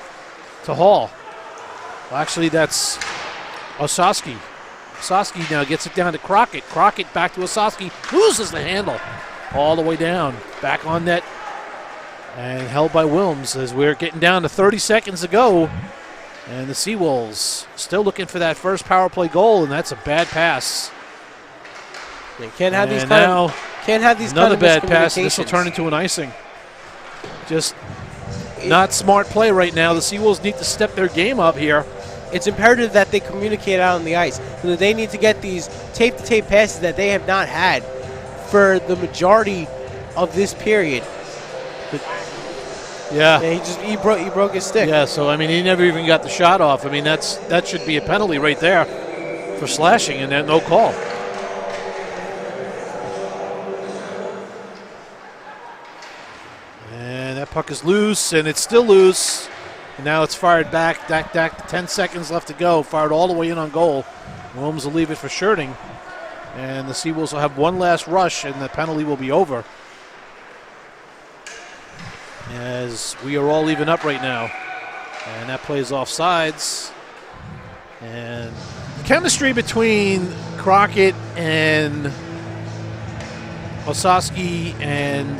to Hall. Well, actually, that's Ossowski. Ossowski now gets it down to Crockett. Crockett back to Ossowski. Loses the handle all the way down. Back on net. And held by Wilms as we're getting down to 30 seconds to go. And the Seawolves still looking for that first power play goal, and that's a bad pass. They can't have these another bad pass. This will turn into an icing. Just not smart play right now. The Seawolves need to step their game up here. It's imperative that they communicate out on the ice, so that they need to get these tape-to-tape passes that they have not had for the majority of this period. Yeah. And he broke his stick. Yeah, so, I mean, he never even got the shot off. I mean, that should be a penalty right there for slashing, and then no call. And that puck is loose, and it's still loose. And now it's fired back. 10 seconds left to go. Fired all the way in on goal. Williams will leave it for Scherting. And the Seawolves will have one last rush, and the penalty will be over. As we are all even up right now. And that plays off sides. And the chemistry between Crockett and Osowski and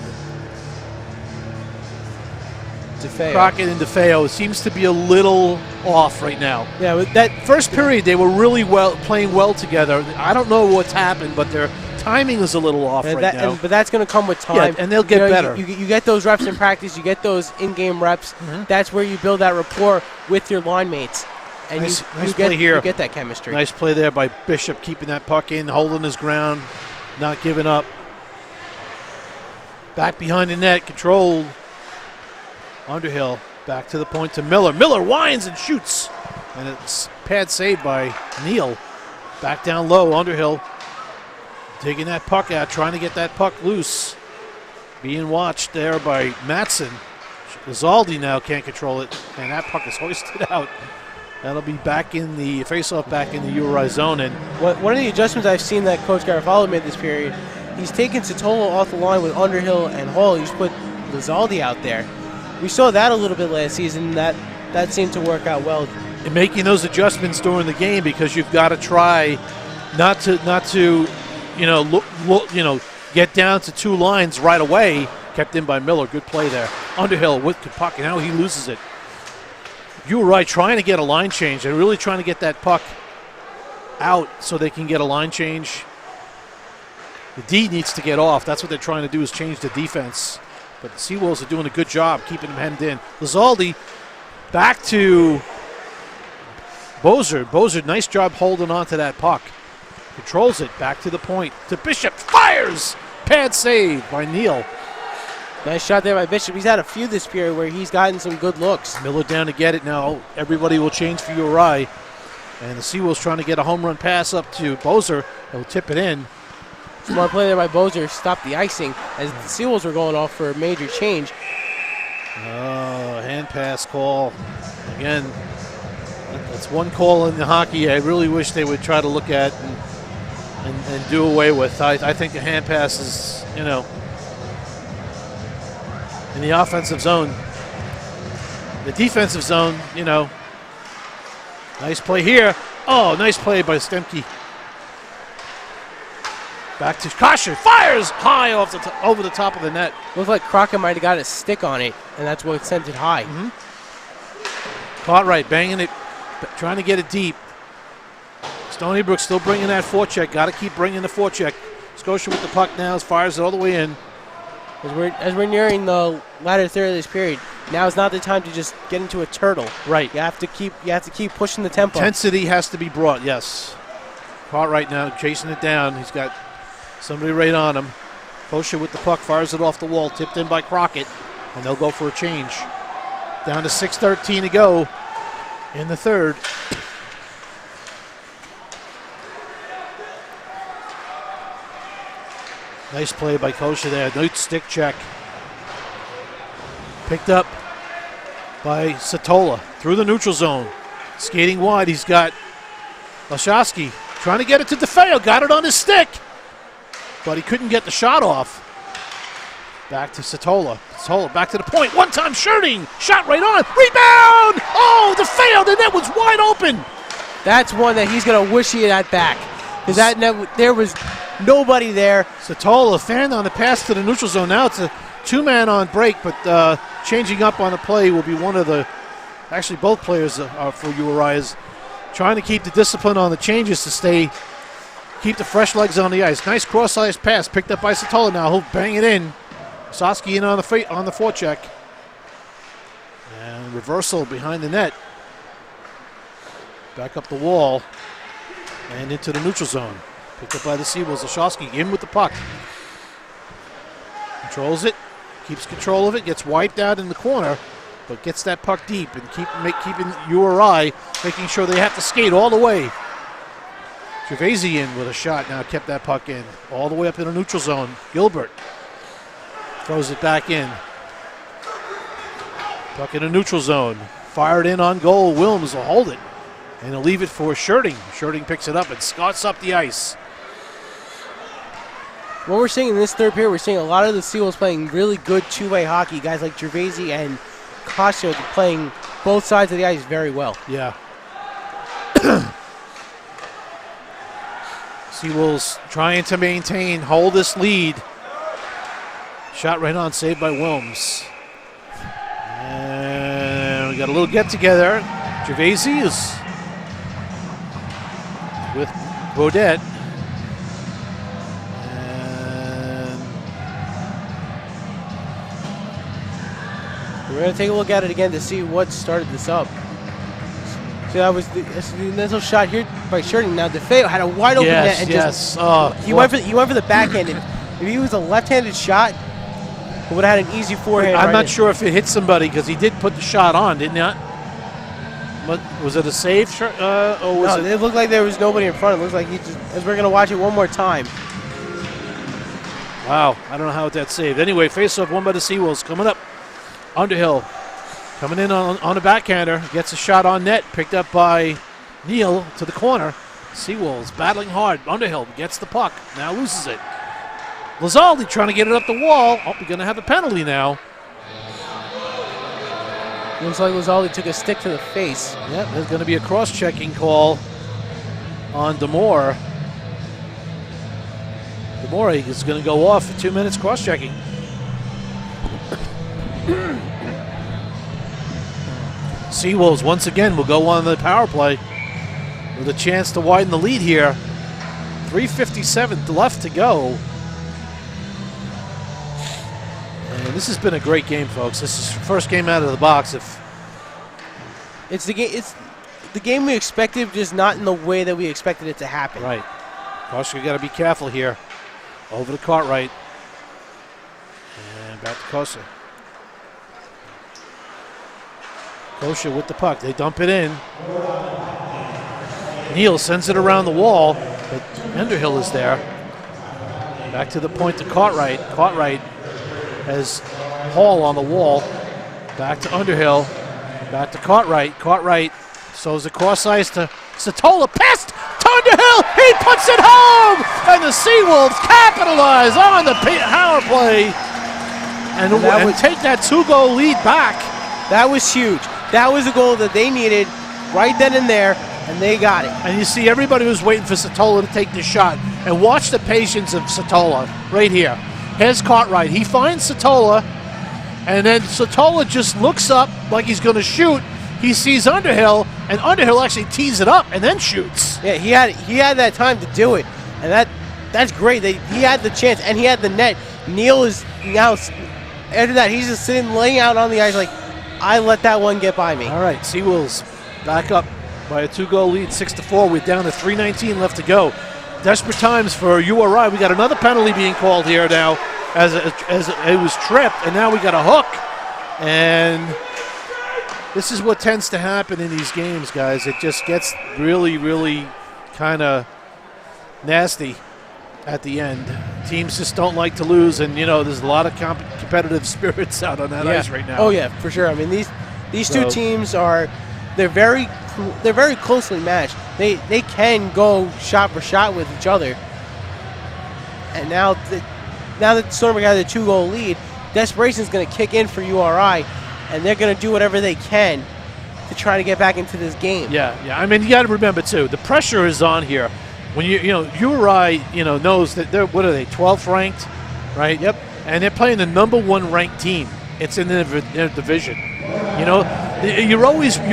DeFeo. Crockett and DeFeo seems to be a little off right now. Yeah, with that First period, they were really playing well together. I don't know what's happened, but their timing is a little off right now. But that's going to come with time. Yeah, and they'll get better. You get those reps in practice. You get those in-game reps. Mm-hmm. That's where you build that rapport with your line mates. And Nice you play here. You get that chemistry. Nice play there by Bishop, keeping that puck in, holding his ground, not giving up. Back behind the net, controlled. Underhill back to the point to Miller. Miller winds and shoots. And it's pad saved by Neal. Back down low, Underhill taking that puck out, trying to get that puck loose. Being watched there by Matson. Lizaldi now can't control it, and that puck is hoisted out. That'll be back in the face-off, back in the Uri zone. And one of the adjustments I've seen that Coach Garofalo made this period, he's taken Satola off the line with Underhill and Hall. He's put Lizaldi out there. We saw that a little bit last season. That seemed to work out well. And making those adjustments during the game, because you've got to try not to get down to two lines right away. Kept in by Miller. Good play there. Underhill with the puck, and now he loses it. You were right, trying to get a line change. They're really trying to get that puck out so they can get a line change. The D needs to get off. That's what they're trying to do, is change the defense. But the Seawolves are doing a good job keeping them hemmed in. Lizaldi back to Bozer. Bozer, nice job holding on to that puck. Controls it back to the point. To Bishop. Fires! Pad save by Neal. Nice shot there by Bishop. He's had a few this period where he's gotten some good looks. Miller down to get it now. Everybody will change for Uri. And the Seawolves trying to get a home run pass up to Bozer. He'll tip it in. Smart play there by Bozer. Stopped the icing as the Seawolves were going off for a major change. Oh, hand pass call. Again, that's one call in the hockey I really wish they would try to look at and do away with. I think the hand pass is, in the offensive zone. The defensive zone, nice play here. Oh, nice play by Stemke. Back to Kosher. Fires high over the top of the net. Looked like Crockett might have got a stick on it, and that's what sent it high. Mm-hmm. Caught right, banging it, trying to get it deep. Stony Brook still bringing that forecheck. Got to keep bringing the forecheck. Scotia with the puck now, fires it all the way in. As we're nearing the latter third of this period, now is not the time to just get into a turtle. Right. You have to keep pushing the tempo. Intensity has to be brought. Yes. Caught right now, chasing it down. He's got somebody right on him. Kosher with the puck, fires it off the wall, tipped in by Crockett, and they'll go for a change. Down to 6:13 to go in the third. Nice play by Kosher there. Nice stick check. Picked up by Satola through the neutral zone. Skating wide, he's got Laszowski trying to get it to DeFeo. Got it on his stick, but he couldn't get the shot off. Back to Satola. Satola back to the point. One-time Scherting. Shot right on. Rebound! Oh, DeFeo. The net was wide open. That's one that he's going to wish he had back. Because that net, there was nobody there. Satola fanned on the pass to the neutral zone. Now it's a two-man on break, but changing up on the play will be one of the, actually both players for Uri is trying to keep the discipline on the changes to keep the fresh legs on the ice. Nice cross-ice pass picked up by Satola now. He'll bang it in. Sosky in on the forecheck. And reversal behind the net. Back up the wall and into the neutral zone. Picked up by the Seawolves. Laszowski in with the puck. Controls it. keeps control of it, gets wiped out in the corner, but gets that puck deep and keeping URI, making sure they have to skate all the way. Gervaisian with a shot now kept that puck in, all the way up in the neutral zone. Gilbert throws it back in. Puck in the neutral zone. Fired in on goal. Wilms will hold it. And he'll leave it for Scherting. Scherting picks it up and scots up the ice. What we're seeing in this third period, we're seeing a lot of the Seawolves playing really good two-way hockey. Guys like Gervaisi and Castro playing both sides of the ice very well. Yeah. Seawolves trying to hold this lead. Shot right on, saved by Wilms. And we got a little get-together. Gervaisi is with Bodette. And we're going to take a look at it again to see what started this up. So that was the initial shot here by Scherting. Now DeFeo had a wide open net and he went for the backhand. If he was a left-handed shot, he would have had an easy forehand. I'm not sure if it hit somebody because he did put the shot on, didn't he? What, was it a save? It looked like there was nobody in front. It looks like he just, as we're going to watch it one more time. Wow, I don't know how that saved. Anyway, face-off won by the Seawolves. Coming up, Underhill coming in on a backhander. Gets a shot on net, picked up by Neal to the corner. Seawolves battling hard. Underhill gets the puck, now loses it. Lizaldi trying to get it up the wall. Oh, we're going to have a penalty now. Looks like Lizaldi took a stick to the face. Yep, there's going to be a cross-checking call on Demore. Demore is going to go off for 2 minutes cross-checking. Seawolves once again will go on the power play with a chance to widen the lead here. 3:57 left to go. And this has been a great game, folks. This is the first game out of the box. It's the game we expected, just not in the way that we expected it to happen. Right. Koshka got to be careful here. Over to Cartwright. And back to Kosa. Kosa with the puck. They dump it in. Neal sends it around the wall, but Underhill is there. Back to the point to Cartwright. Cartwright has Hall on the wall. Back to Underhill. Back to Cartwright. Cartwright throws the cross ice to Satola. Pass to Underhill. He puts it home. And the Seawolves capitalize on the power play and take that 2-goal lead back. That was huge. That was a goal that they needed right then and there, and they got it. And you see everybody was waiting for Satola to take the shot. And watch the patience of Satola right here. Here's Cartwright. He finds Satola, and then Satola just looks up like he's going to shoot. He sees Underhill, and Underhill actually tees it up and then shoots. Yeah, he had that time to do it, and that's great. He had the chance, and he had the net. Neal is now, after that, he's just sitting, laying out on the ice like, I let that one get by me. All right, Seawolves back up by a 2-goal lead, 6-4. We're down to 3:19 left to go. Desperate times for URI. We got another penalty being called here now as it was tripped, and now we got a hook. And this is what tends to happen in these games, guys. It just gets really, really kind of nasty at the end. Teams just don't like to lose, and, there's a lot of competitive spirits out on that ice right now. Oh, yeah, for sure. I mean, these two teams they're very closely matched. They can go shot for shot with each other. And now that Stormbreak has a 2-goal lead, desperation is going to kick in for URI, and they're going to do whatever they can to try to get back into this game. Yeah. I mean, you got to remember too, the pressure is on here. When URI, knows that they're 12th ranked, right? Yep. And they're playing the number 1 ranked team. It's in their division. You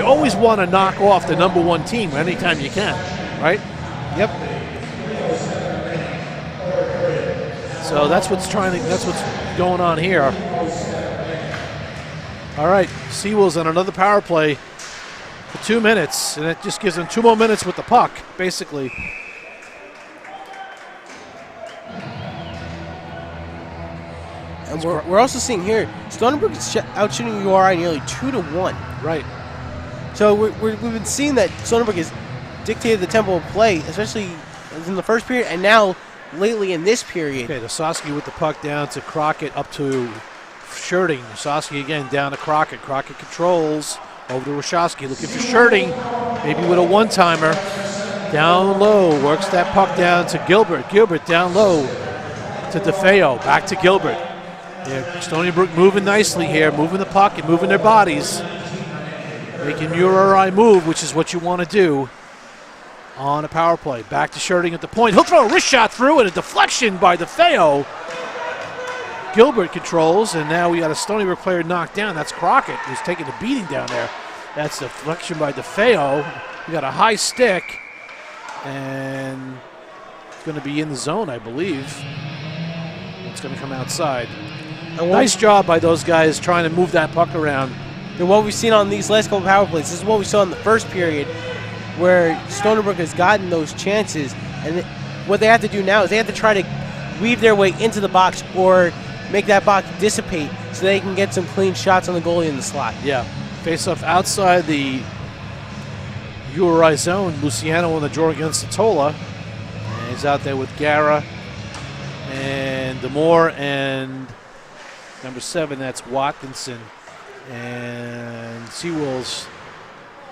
always want to knock off the number 1 team anytime you can, right? Yep. So that's what's going on here. All right, Seawolves on another power play for 2 minutes, and it just gives them 2 more minutes with the puck, basically. And we're also seeing here, Stony Brook is out shooting URI nearly 2-1. Right. So we've been seeing that Stony Brook has dictated the tempo of play, especially in the first period, and now lately in this period. Okay, Nosowski with the puck down to Crockett, up to Shirting. Nosowski again down to Crockett. Crockett controls over to Wachowski, looking for Shirting, maybe with a one-timer. Down low, works that puck down to Gilbert. Gilbert down low to DeFeo, back to Gilbert. Yeah, Stony Brook moving nicely here, moving the puck and moving their bodies. Making URI move, which is what you want to do on a power play. Back to Shirting at the point. He'll throw a wrist shot through and a deflection by DeFeo. Gilbert controls, and now we got a Stony Brook player knocked down. That's Crockett, who's taking a beating down there. That's deflection by DeFeo. We got a high stick, and it's going to be in the zone, I believe. It's going to come outside. Nice job by those guys trying to move that puck around. And what we've seen on these last couple power plays, this is what we saw in the first period, where Stony Brook has gotten those chances, and what they have to do now is they have to try to weave their way into the box or make that box dissipate so they can get some clean shots on the goalie in the slot. Yeah. Face off outside the URI zone. Luciano on the draw against Satola. And he's out there with Gara and Demore and number 7, that's Watkinson. And Seawolves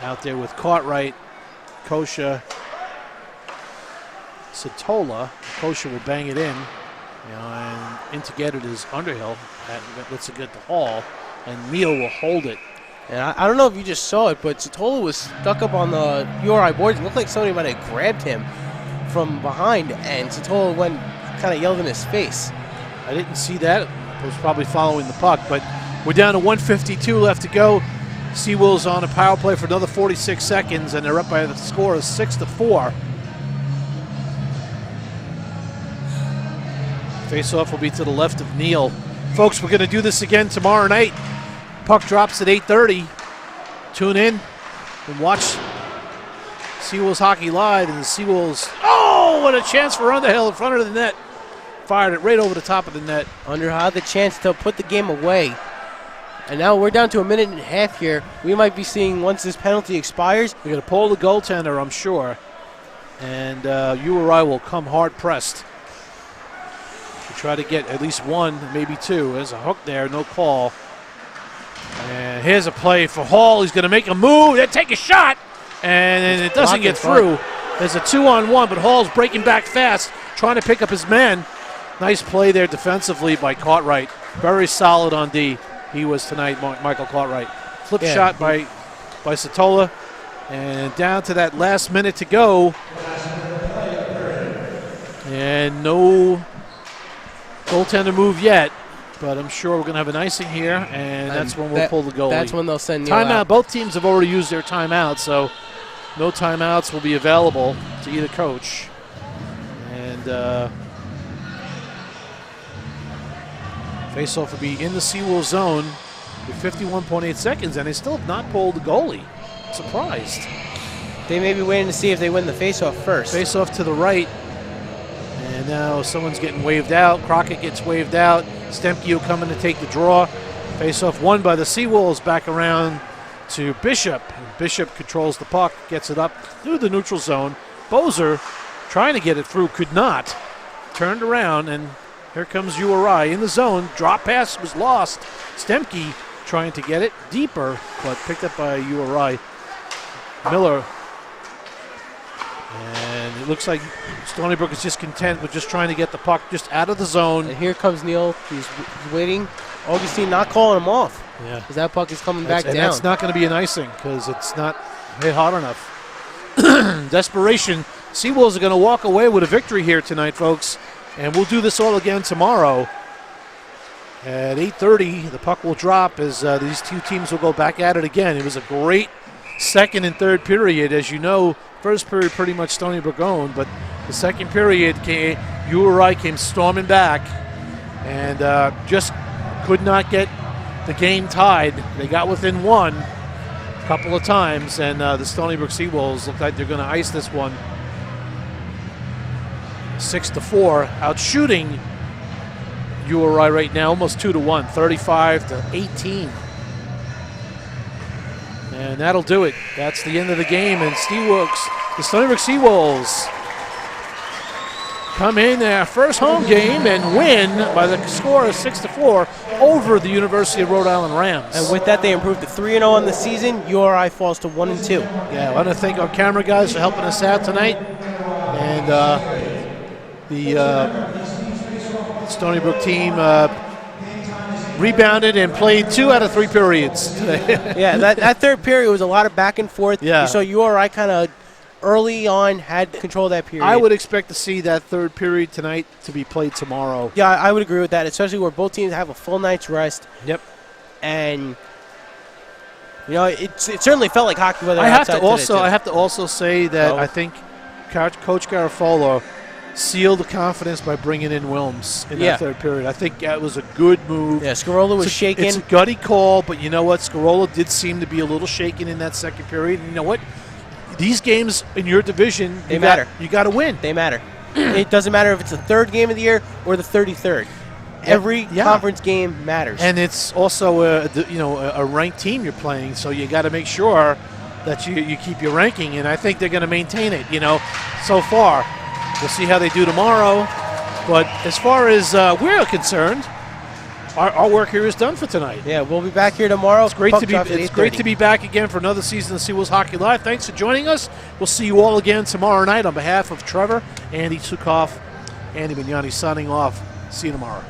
out there with Cartwright, Kosha, Satola. Kosha will bang it in. And in to get it is Underhill. That lets it get the Hall, and Neal will hold it. And I don't know if you just saw it, but Satola was stuck up on the URI boards. It looked like somebody might have grabbed him from behind, and Satola went kind of yelled in his face. I didn't see that. I was probably following the puck, but we're down to 1:52 left to go. Seawolves on a power play for another 46 seconds, and they're up by the score of 6-4. Face-off will be to the left of Neal. Folks, we're going to do this again tomorrow night. Puck drops at 8:30. Tune in and watch Seawolves Hockey Live. And the Seawolves, oh, what a chance for Underhill in front of the net. Fired it right over the top of the net. Underhill had the chance to put the game away. And now we're down to a minute and a half here. We might be seeing, once this penalty expires, we're going to pull the goaltender, I'm sure. And URI will come hard-pressed. Try to get at least one, maybe two. There's a hook there, no call. And here's a play for Hall. He's going to make a move. They take a shot, and it doesn't get through. There's a 2-on-1, but Hall's breaking back fast, trying to pick up his man. Nice play there defensively by Cartwright. Very solid on D. He was tonight, Michael Cartwright. Flip shot by Satola, and down to that last minute to go. And no goaltender move yet, but I'm sure we're going to have an icing here, and that's when we'll pull the goalie. That's when they'll send you timeout. out. Both teams have already used their timeout, so no timeouts will be available to either coach. And face-off will be in the Seawolves zone with 51.8 seconds, and they still have not pulled the goalie. Surprised. They may be waiting to see if they win the face-off first. Face-off to the right. And now someone's getting waved out. Crockett gets waved out. Stemke coming to take the draw. Face-off won by the Seawolves. Back around to Bishop. And Bishop controls the puck, gets it up through the neutral zone. Bozer trying to get it through, could not. Turned around, and here comes URI in the zone. Drop pass was lost. Stemke trying to get it deeper, but picked up by URI. Miller. And it looks like Stony Brook is just content with just trying to get the puck just out of the zone. And here comes Neal. He's waiting. Augustine not calling him off. Yeah. Because that puck is coming back down. And that's not going to be an icing because it's not hit hard enough. Desperation. Seawolves are going to walk away with a victory here tonight, folks. And we'll do this all again tomorrow. At 8:30, the puck will drop as these two teams will go back at it again. It was a great second and third period. As you know, first period pretty much Stony Brook owned, but the second period, URI came storming back and just could not get the game tied. They got within one a couple of times, and the Stony Brook Seawolves look like they're going to ice this one 6-4, out shooting Uri right now, almost 2-1, 35-18. And that'll do it. That's the end of the game. And the Stony Brook Seawolves come in their first home game and win by the score of 6-4 over the University of Rhode Island Rams. And with that, they improved to 3-0 on the season. URI falls to 1-2. Yeah, I want to thank our camera guys for helping us out tonight. And the Stony Brook team rebounded and played 2 out of 3 periods today. Yeah, that third period was a lot of back and forth. Yeah. So URI kind of early on had control of that period. I would expect to see that third period tonight to be played tomorrow. Yeah, I would agree with that, especially where both teams have a full night's rest. Yep. And it certainly felt like hockey weather. I have outside to also say that I think Coach Garofalo sealed the confidence by bringing in Wilms in that third period. I think that was a good move. Yeah, Scarola was shaking. It's a gutty call, but you know what? Scarola did seem to be a little shaken in that second period. And you know what? These games in your division, they matter. You got to win. They matter. It doesn't matter if it's the third game of the year or the 33rd. Every conference game matters. And it's also a ranked team you're playing, so you got to make sure that you keep your ranking. And I think they're going to maintain it. So far. We'll see how they do tomorrow. But as far as we're concerned, our work here is done for tonight. Yeah, we'll be back here tomorrow. It's great to be back again for another season of Seawolves Hockey Live. Thanks for joining us. We'll see you all again tomorrow night. On behalf of Trevor, Andy Sukoff, Andy Mignani signing off. See you tomorrow.